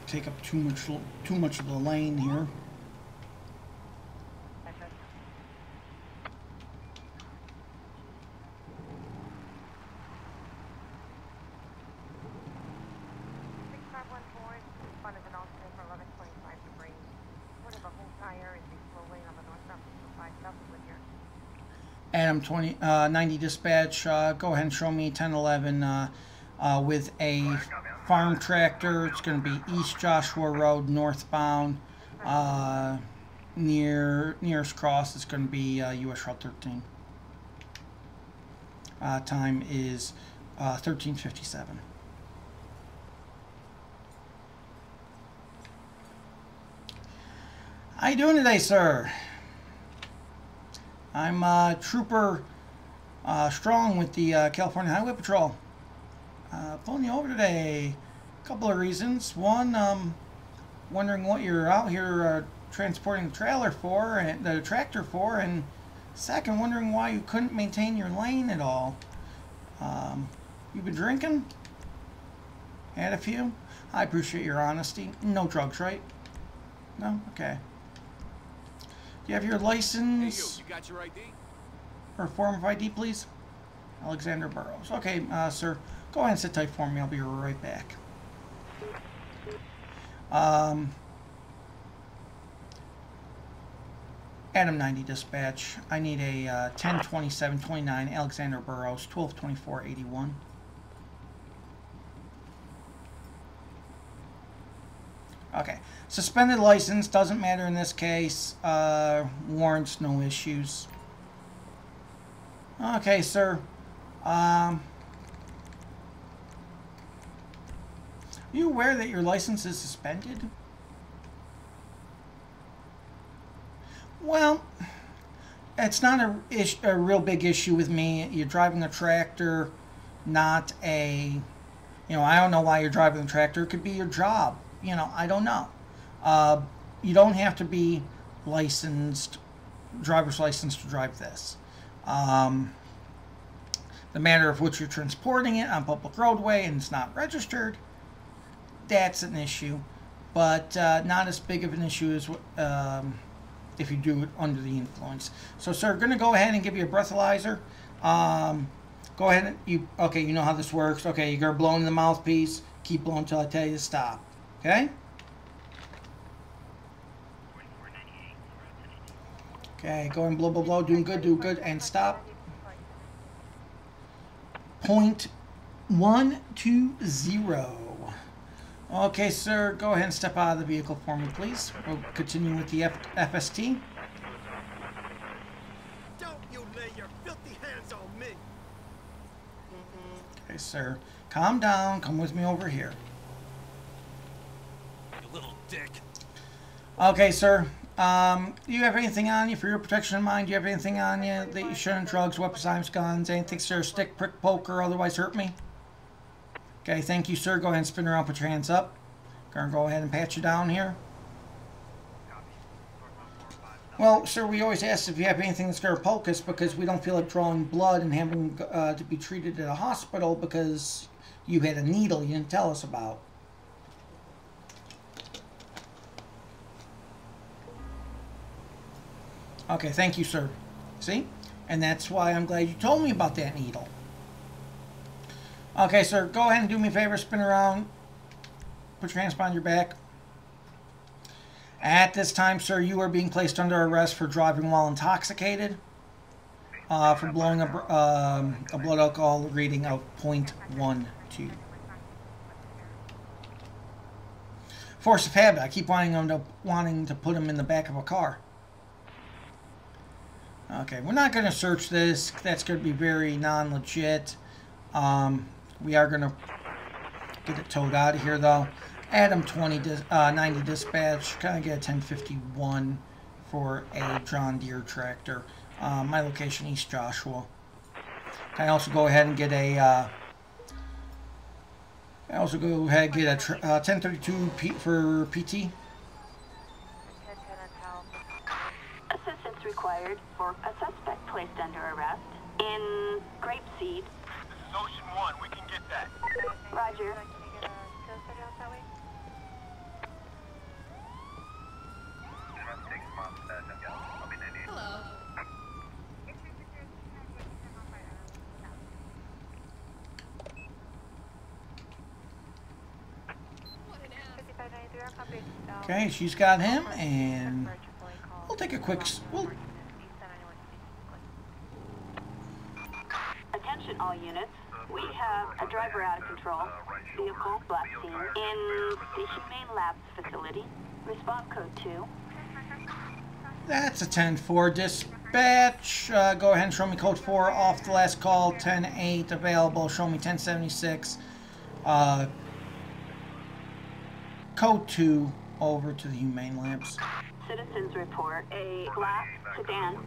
take up too much of the lane here. Adam 90 dispatch, go ahead and show me 1011 with a farm tractor. It's going to be East Joshua Road northbound nearest cross. It's going to be US Route 13. Time is 13:57. How you doing today, sir? I'm Trooper Strong with the California Highway Patrol. Pulling you over today. A couple of reasons. One, wondering what you're out here transporting the trailer for, and the tractor for, and second, wondering why you couldn't maintain your lane at all. You've been drinking? Had a few? I appreciate your honesty. No drugs, right? No? Okay. Do you have your license? Hey, you got your ID? Or form of ID, please? Alexander Burrows. Okay, sir. Go ahead and sit tight for me. I'll be right back. Adam 90 dispatch. I need a 102729 Alexander Burrows, 122481. Okay, suspended license, doesn't matter in this case. Warrants, no issues. Okay, sir. Are you aware that your license is suspended? Well, it's not a real big issue with me. You're driving a tractor, not a... You know, I don't know why you're driving the tractor. It could be your job. You know, I don't know. You don't have to be licensed, driver's license to drive this. The matter of which you're transporting it on public roadway and it's not registered, that's an issue. But not as big of an issue as if you do it under the influence. So, sir, going to go ahead and give you a breathalyzer. Go ahead and you know how this works. Okay, you're going to blow in the mouthpiece. Keep blowing until I tell you to stop. Okay? Okay, go and blow, blow, blow. Doing good, do good, and stop. 0.120. Okay, sir, go ahead and step out of the vehicle for me, please. We'll continue with the FST. Don't you lay your filthy hands on me! Okay, sir, calm down. Come with me over here. You little dick. Okay, sir. Do you have anything on you for your protection in mind? Do you have anything on you that you shouldn't? Drugs, weapons, knives, guns, anything, sir? Stick, prick, poke, or otherwise hurt me? Okay, thank you, sir. Go ahead and spin around. Put your hands up. Gonna go ahead and pat you down here. Well, sir, we always ask if you have anything that's going to poke us because we don't feel like drawing blood and having to be treated at a hospital because you had a needle you didn't tell us about. Okay, thank you, sir. See? And that's why I'm glad you told me about that needle. Okay, sir, go ahead and do me a favor, spin around. Put your hands behind your back. At this time, sir, you are being placed under arrest for driving while intoxicated, for blowing a blood alcohol reading of 0.12. Force of habit. I keep wanting to put him in the back of a car. Okay, we're not going to search this. That's going to be very non-legit. We are going to get it towed out of here, though. Adam 90 dispatch. Can I get a 1051 for a John Deere tractor? My location, East Joshua. Can I also go ahead and get a... 1032 for PT? Assistance required for a suspect placed under arrest in Grapeseed. This is Ocean 1. We can get that. Roger. Hello. Okay, she's got him, and we'll take a quick... Attention all units. We have a driver out of control. Vehicle black scene in the Humane Labs facility. Response code 2. That's a 10-4 dispatch. Go ahead and show me code 4 off the last call. 10-8 available. Show me 1076. Code 2 over to the Humane Labs. Citizens report a black sedan.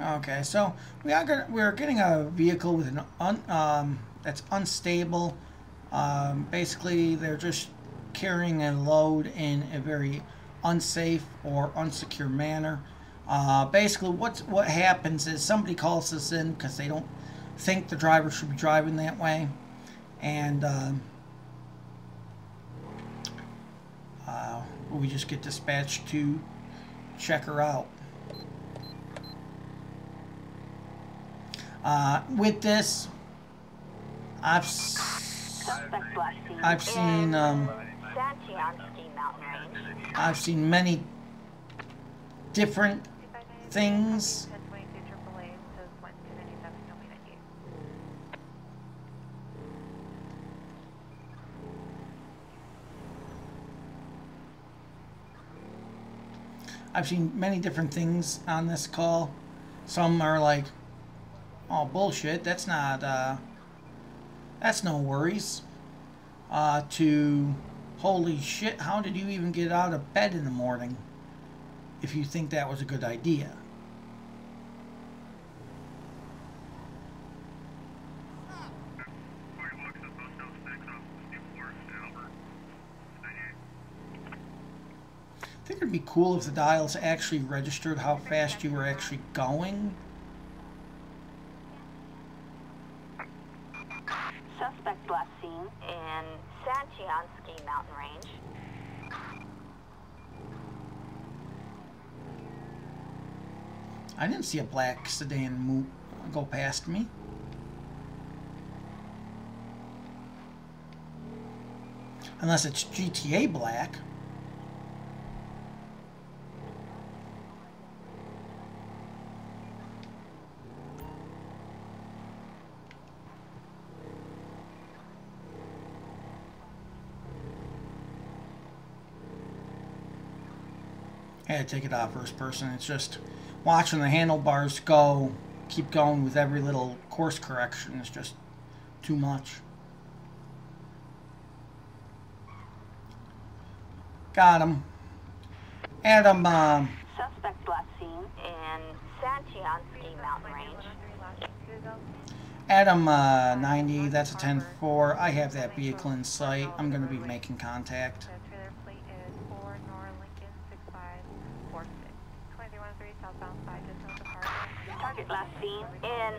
Okay, so we're getting a vehicle with an that's unstable. Basically, they're just carrying a load in a very unsafe or unsecure manner. Basically, what happens is somebody calls us in because they don't think the driver should be driving that way, and we just get dispatched to check her out. With this, I've seen many different things. I've seen many different things on this call. Some are like, oh, bullshit, that's not, that's no worries. To, holy shit, how did you even get out of bed in the morning if you think that was a good idea? I think it'd be cool if the dials actually registered how fast you were actually going. Suspect last seen in Sanchiansky Mountain Range. I didn't see a black sedan go past me. Unless it's GTA black. I had to take it out first person. It's just watching the handlebars keep going with every little course correction is just too much. Got him. Adam, Suspect last seen in Sancheon Ski Mountain Range. Adam 90, that's a 10-4. I have that vehicle in sight. I'm going to be making contact. Trailer plate is 4 Nor Lincoln 6546. 2313 southbound side, just north of Harvard. Target last seen in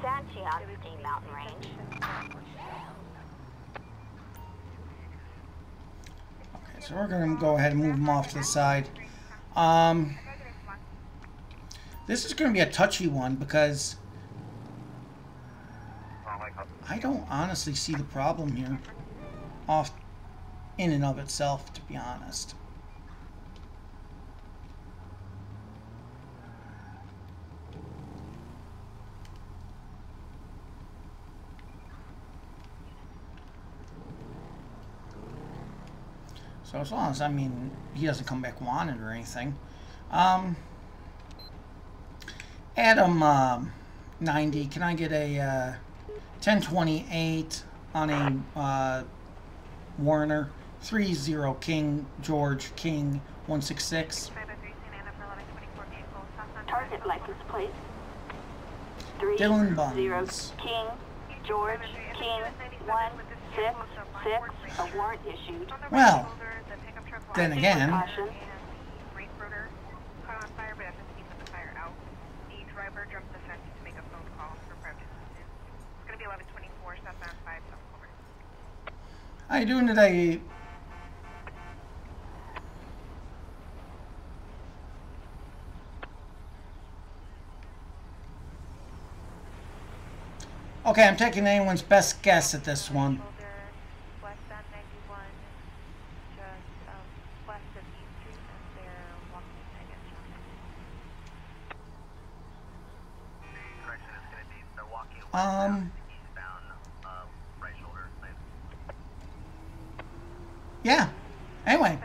Sancheon Ski Mountain Range. Okay, so we're going to go ahead and move them off to the side. This is going to be a touchy one because I don't honestly see the problem here off in and of itself, to be honest. So as long as, I mean, he doesn't come back wanted or anything. Adam 90, can I get a 1028 on a Warner 30 King George King 166? Target license plate. Dylan 30 Buns. King George King 166. A warrant issued. Well, then again, Caution. Jumped the fence to make a phone call for private assistance. It's going to be 1124 southbound 5 South Culver. how you doing today? Okay, I'm taking anyone's best guess at this one. Westbound 91, just west of E Street, and they're walking, I guess. Yeah. Anyway,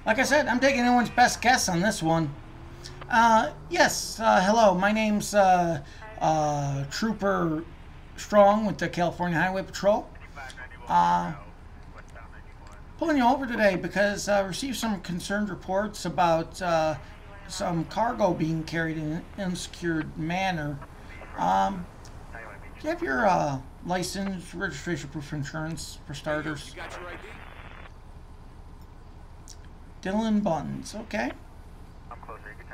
like I said, I'm taking anyone's best guess on this one. Yes, hello, my name's Trooper Strong with the California Highway Patrol. Pulling you over today because I received some concerned reports about some cargo being carried in an unsecured manner. Do you have your license, registration, proof of insurance, for starters? Dylan Buns, okay. I'm closer, you can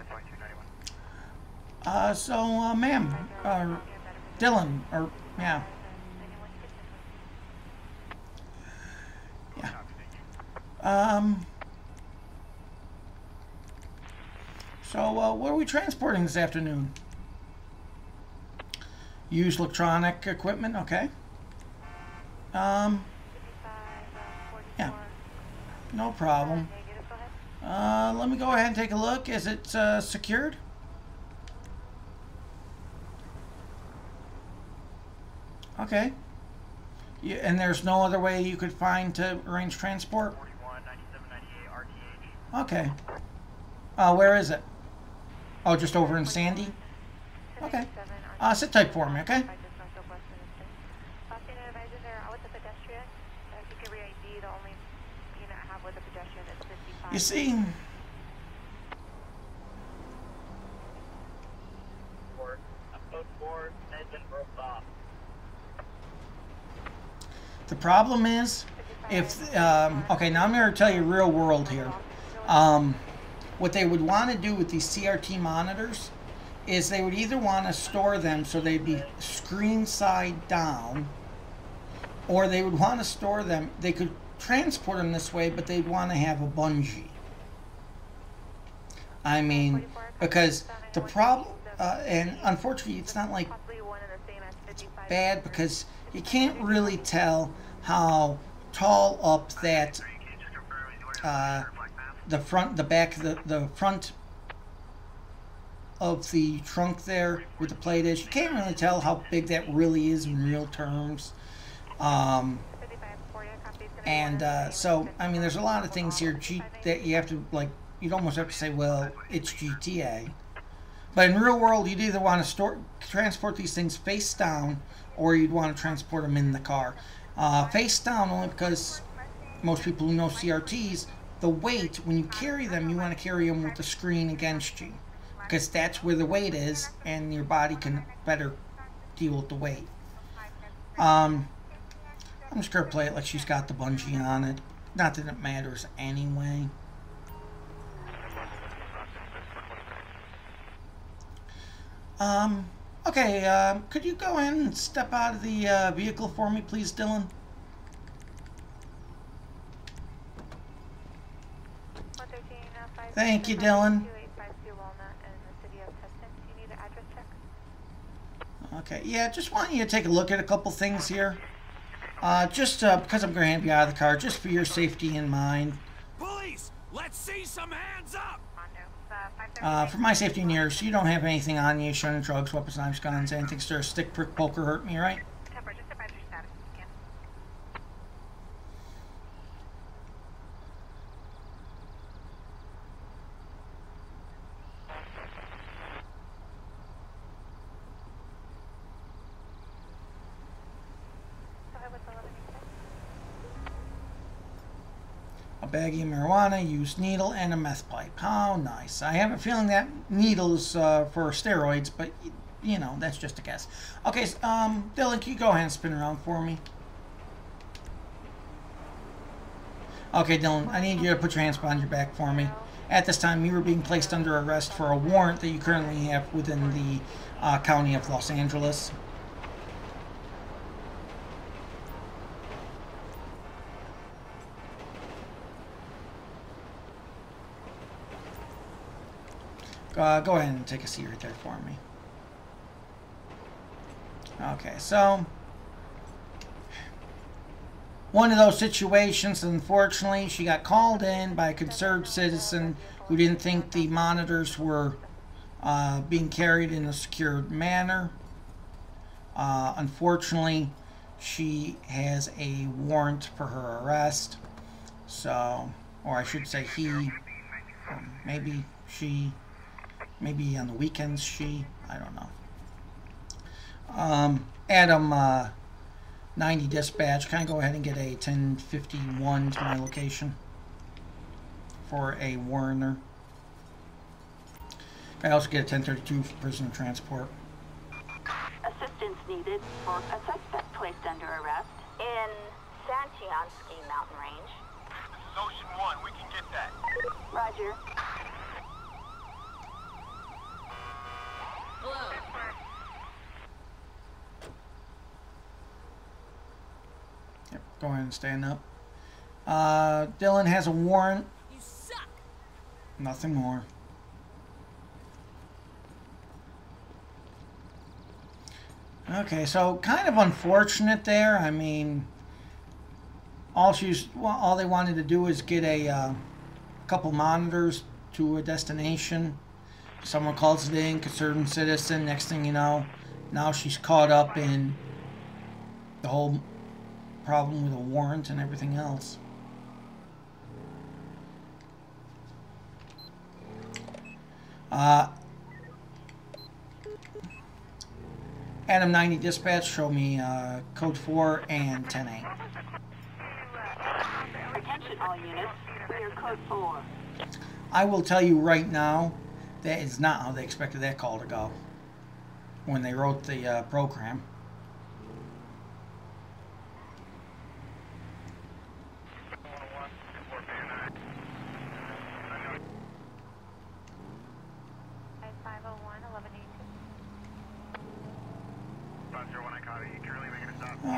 10.291. So, ma'am, Dylan, or, yeah. So, what are we transporting this afternoon? Used electronic equipment, okay. Yeah, no problem. Let me go ahead and take a look. Is it secured? Okay. Yeah, and there's no other way you could find to arrange transport? 41, 97, 98, RTH. Okay. Where is it? Oh, just over in Sandy? Okay. Sit tight for me, okay? You see, the problem is, if, okay, now I'm going to tell you real world here. What they would want to do with these CRT monitors is they would either want to store them so they'd be screen side down, or they would want to store them, they could transport them this way, but they'd want to have a bungee. I mean, because the problem, and unfortunately it's not like it's bad, because you can't really tell how tall up that the front, the back, the front of the trunk there with the plate is. You can't really tell how big that really is in real terms. So, I mean, there's a lot of things here that you have to, like, you'd almost have to say, well, it's GTA. But in real world, you'd either want to transport these things face down, or you'd want to transport them in the car. Face down only because most people who know CRTs, the weight, when you carry them, you want to carry them with the screen against you, because that's where the weight is, and your body can better deal with the weight. I'm just going to play it like she's got the bungee on it. Not that it matters anyway. Okay, could you go in and step out of the vehicle for me, please, Dylan? Thank you, Dylan. Okay, yeah, just want you to take a look at a couple things here. Just because I'm going to hand you out of the car, just for your safety in mind. Police, let's see some hands up. For my safety and yours, you don't have anything on you, showing drugs, weapons, knives, guns, anything stir, stick, prick, poke, or hurt me, right? A baggie of marijuana, used needle, and a meth pipe. How nice. I have a feeling that needle's for steroids, but, you know, that's just a guess. Okay, so, Dylan, can you go ahead and spin around for me? Okay, Dylan, I need you to put your hands behind your back for me. At this time, you were being placed under arrest for a warrant that you currently have within the county of Los Angeles. Go ahead and take a seat right there for me. Okay, so one of those situations, unfortunately, she got called in by a concerned citizen who didn't think the monitors were being carried in a secured manner. Unfortunately, she has a warrant for her arrest. So, or I should say he, or maybe she. Maybe on the weekends she, I don't know. Adam 90 dispatch, can I go ahead and get a 1051 to my location for a warrant? Can I also get a 1032 for prisoner transport? Assistance needed for a suspect placed under arrest in Santiago Ski Mountain Range. This is Ocean 1. We can get that. Roger. Yep, go ahead and stand up. Dylan has a warrant. You suck. Nothing more. Okay, so kind of unfortunate there. I mean, all they wanted to do was get a couple monitors to a destination. Someone calls it in, concerned citizen. Next thing you know, now she's caught up in the whole problem with a warrant and everything else. Adam 90 dispatch, show me code 4 and 10-8. Attention all units, clear code 4. I will tell you right now, that is not how they expected that call to go when they wrote the program.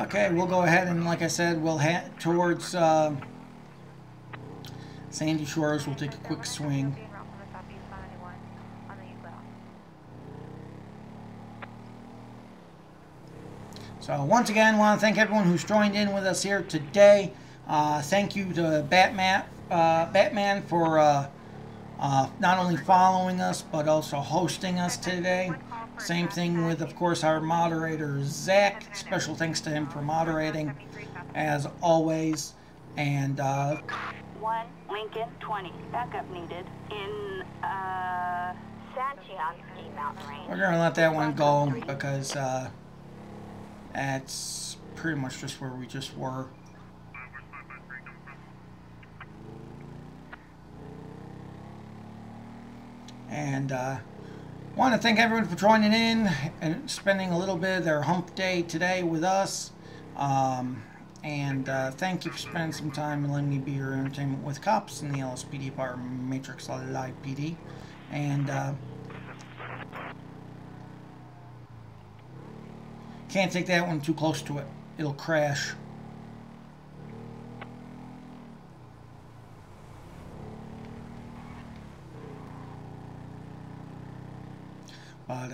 Okay, we'll go ahead and, like I said, we'll head towards Sandy Shores. We'll take a quick swing. So once again, I want to thank everyone who's joined in with us here today. Thank you to Batman for not only following us, but also hosting us today. Same thing with, of course, our moderator, Zach. Special thanks to him for moderating, as always. And 1 Lincoln 20. Backup needed in Santiago Ski Mountain Range. we're going to let that one go because that's pretty much just where we just were. And want to thank everyone for joining in and spending a little bit of their hump day today with us. And thank you for spending some time and letting me be your entertainment with cops in the LSPDFR Matrix LivePD. And can't take that one too close to it. It'll crash. But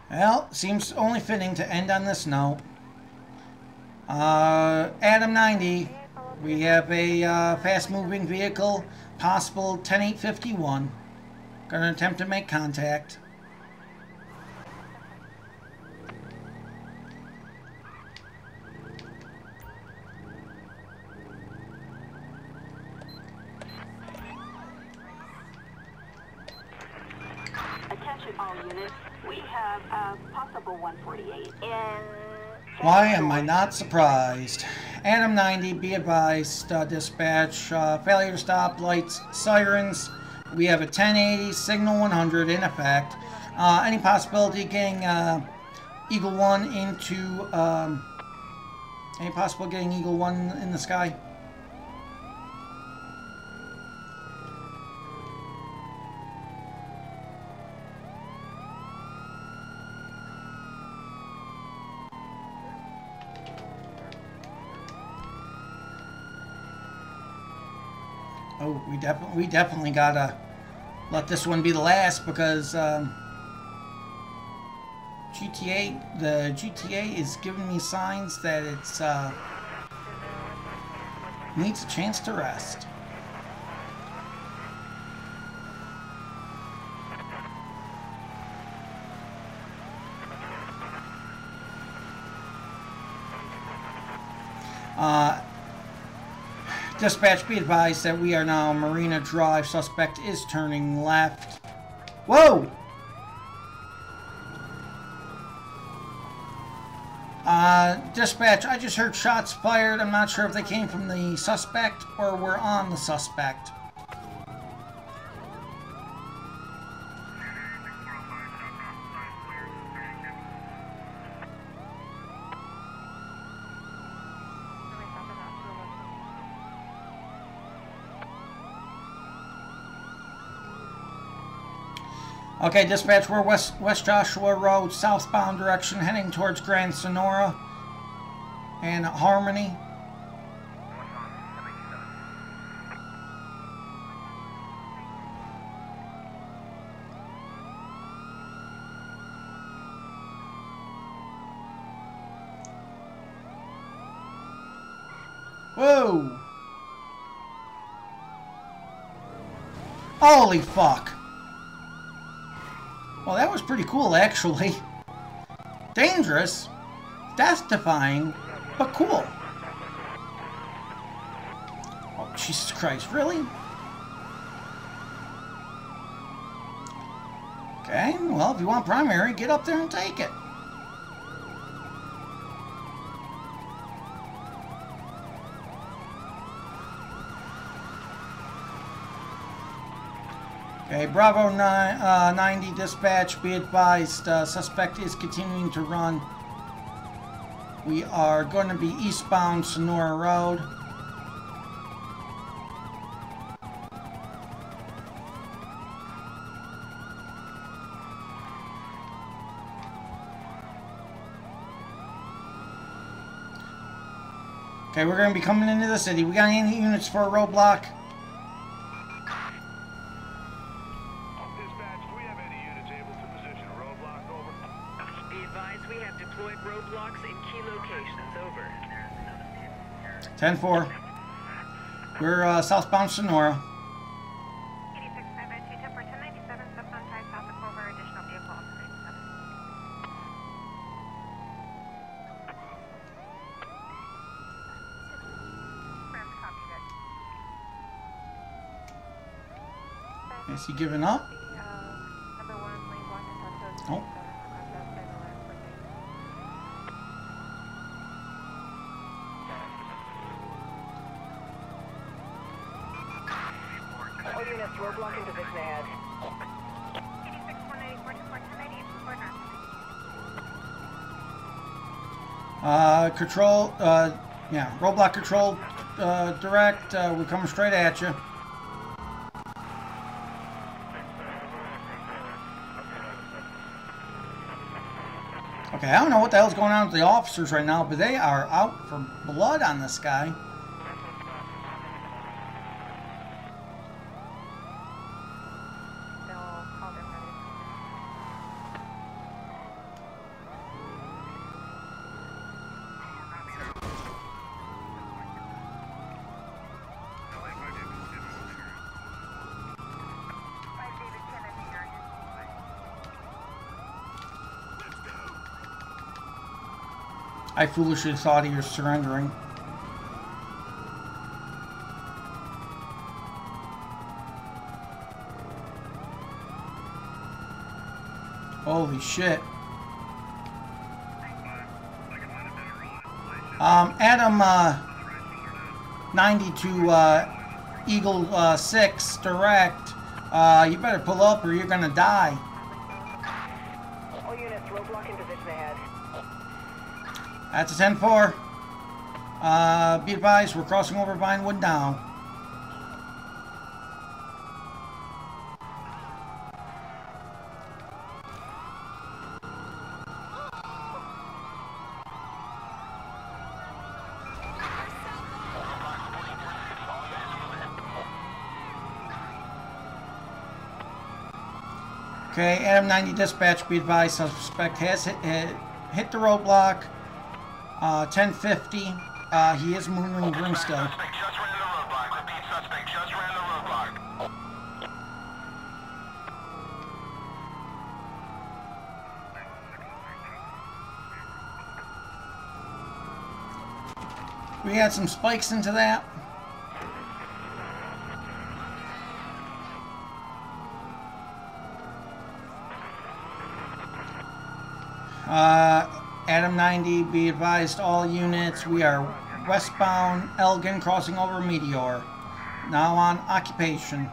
well, seems only fitting to end on this note. Adam 90, we have a fast-moving vehicle, possible 10851. Gonna attempt to make contact. Attention all units. We have a possible 148 in... Why am I not surprised? Adam 90, be advised, dispatch, failure to stop, lights, sirens. We have a 1080, signal 100 in effect. Any possibility of getting Eagle 1 into... any possible getting Eagle 1 in the sky? Oh, we definitely gotta let this one be the last, because the GTA is giving me signs that it's needs a chance to rest. Dispatch, be advised that we are now Marina Drive. Suspect is turning left. Whoa! Dispatch, I just heard shots fired. I'm not sure if they came from the suspect or were on the suspect. Okay, dispatch, we're West Joshua Road, southbound direction, heading towards Grand Sonora and Harmony. Whoa! Holy fuck! Well, that was pretty cool, actually. Dangerous, death-defying, but cool. Oh, Jesus Christ, really? Okay, well, if you want primary, get up there and take it. Okay, Bravo 90 dispatch, be advised, suspect is continuing to run. We are going to be eastbound Sonora Road. Okay, we're going to be coming into the city. We got any units for a roadblock? We have deployed roadblocks in key locations. Over. 10-4. We're southbound Sonora. 86-592, temper 1097, southbound 5 south of Clover, additional vehicle also 97. Friends, copy that. Is he giving up? Number 1, lane block and touch Oh. units, roadblock in position ahead. 86-184-1090, control, yeah, roadblock control, direct, we're coming straight at you. Okay, I don't know what the hell's going on with the officers right now, but they are out for blood on this guy. I foolishly thought he was surrendering. Holy shit. Adam 90 to Eagle 6 direct. You better pull up or you're gonna die. All units, roadblock in position ahead. That's a 10-4. Be advised, we're crossing over Vinewood now. Okay, Adam 90 dispatch, be advised, suspect has hit the roadblock. 1050. He is moving green still. Suspect just ran the roadblock. Repeat, suspect just ran the roadblock. We had some spikes into that. Adam 90, be advised all units, we are westbound Elgin crossing over Meteor. Now on occupation.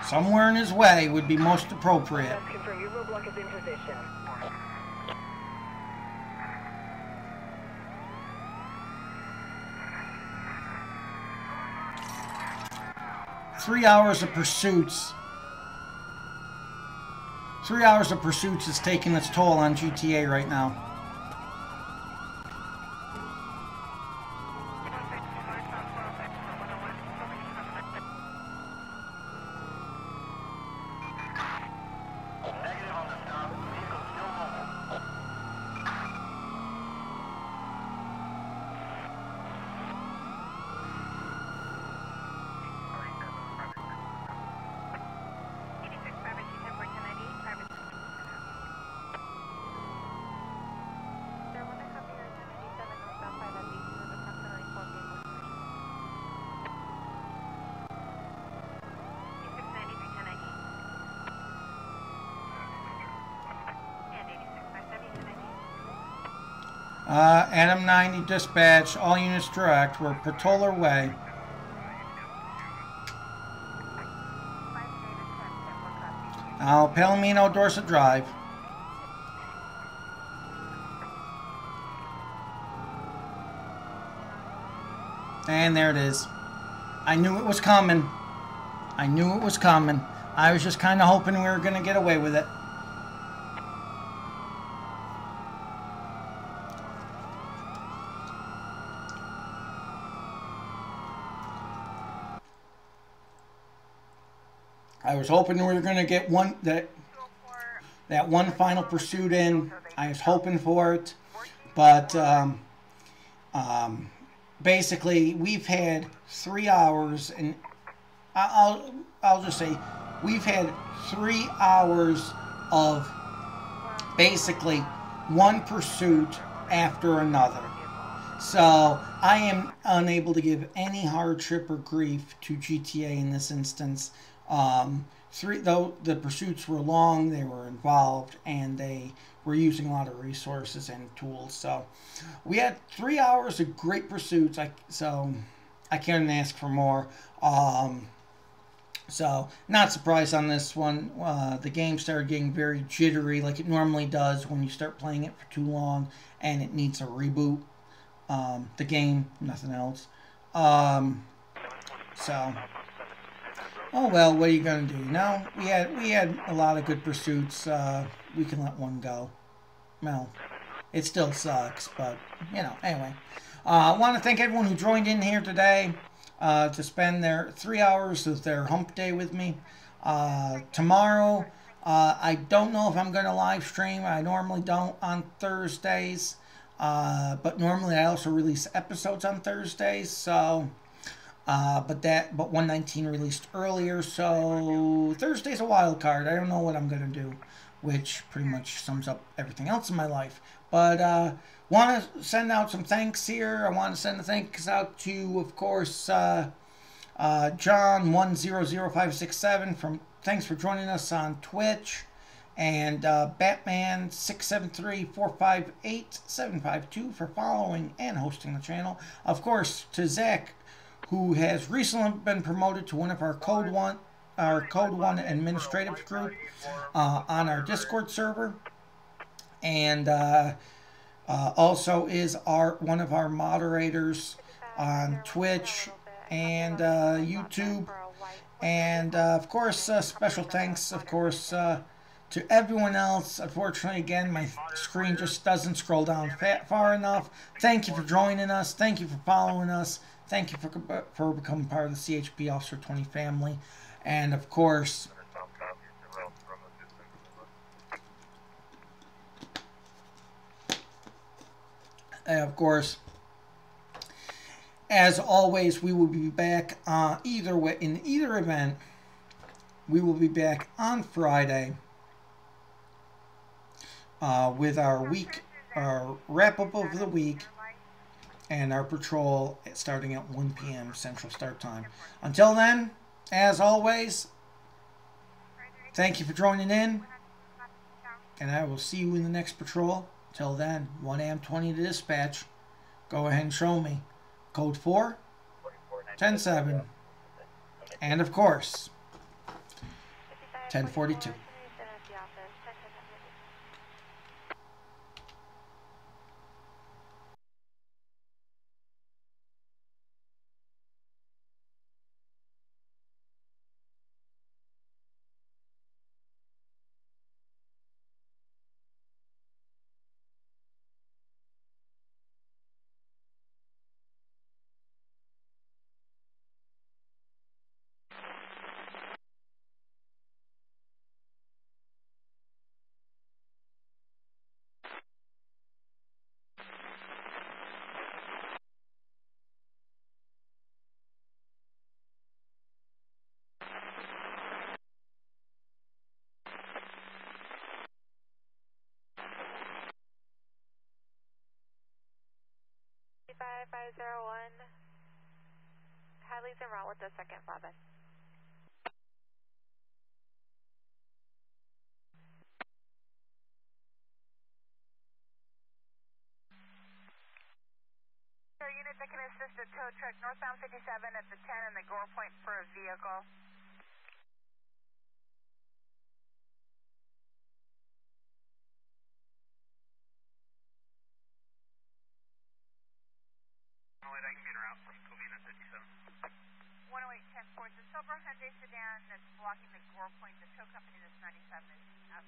Somewhere in his way would be most appropriate. Confirm your roadblock is in position. Three hours of pursuits. 3 hours of pursuits is taking its toll on GTA right now. Adam 90 dispatch, all units direct, we're Patola Way. Now Palomino, Dorset Drive. And there it is. I knew it was coming. I knew it was coming. I was just kind of hoping we were going to get away with it. I was hoping we were going to get that one final pursuit in. I was hoping for it, but basically we've had 3 hours, and I'll just say we've had 3 hours of basically one pursuit after another. So I am unable to give any hardship or grief to GTA in this instance. Though the pursuits were long, they were involved, and they we're using a lot of resources and tools. So we had 3 hours of great pursuits. So I can't ask for more. So not surprised on this one. The game started getting very jittery, like it normally does when you start playing it for too long and it needs a reboot. The game, nothing else. So, oh well, what are you gonna do? You know, we had a lot of good pursuits. We can let one go. Well, it still sucks, but you know. Anyway, I want to thank everyone who joined in here today to spend their 3 hours of their hump day with me. Tomorrow, I don't know if I'm going to live stream. I normally don't on Thursdays, but normally I also release episodes on Thursdays. So, but 119 released earlier, so Thursday's a wild card. I don't know what I'm going to do, which pretty much sums up everything else in my life. But want to send out some thanks here. I want to send the thanks out to, of course, John100567 from thanks for joining us on Twitch, and Batman 673458752 for following and hosting the channel. Of course, to Zach, who has recently been promoted to one of our Code One administrative group on our Discord server, and also is one of our moderators on Twitch and YouTube. And of course, special thanks, of course, to everyone else. Unfortunately, again, my screen just doesn't scroll down far enough. Thank you for joining us. Thank you for following us. Thank you for becoming part of the CHP Officer 20 family. And of course, as always, we will be back either way. In either event, we will be back on Friday with our wrap-up of the week and our patrol starting at 1 p.m. Central Start Time. Until then, as always, thank you for joining in, and I will see you in the next patrol. Till then, 1AM20 to dispatch. Go ahead and show me. Code 4, 10-7, and of course, 1042. Hadley's en route with the second fivem. Unit that can assist a tow truck northbound 57 at the 10 and the gore point for a vehicle. I can get her out from Covina 57. 108 10 Ford, the silver Hyundai sedan that's blocking the gore point, the tow company that's 97 is out.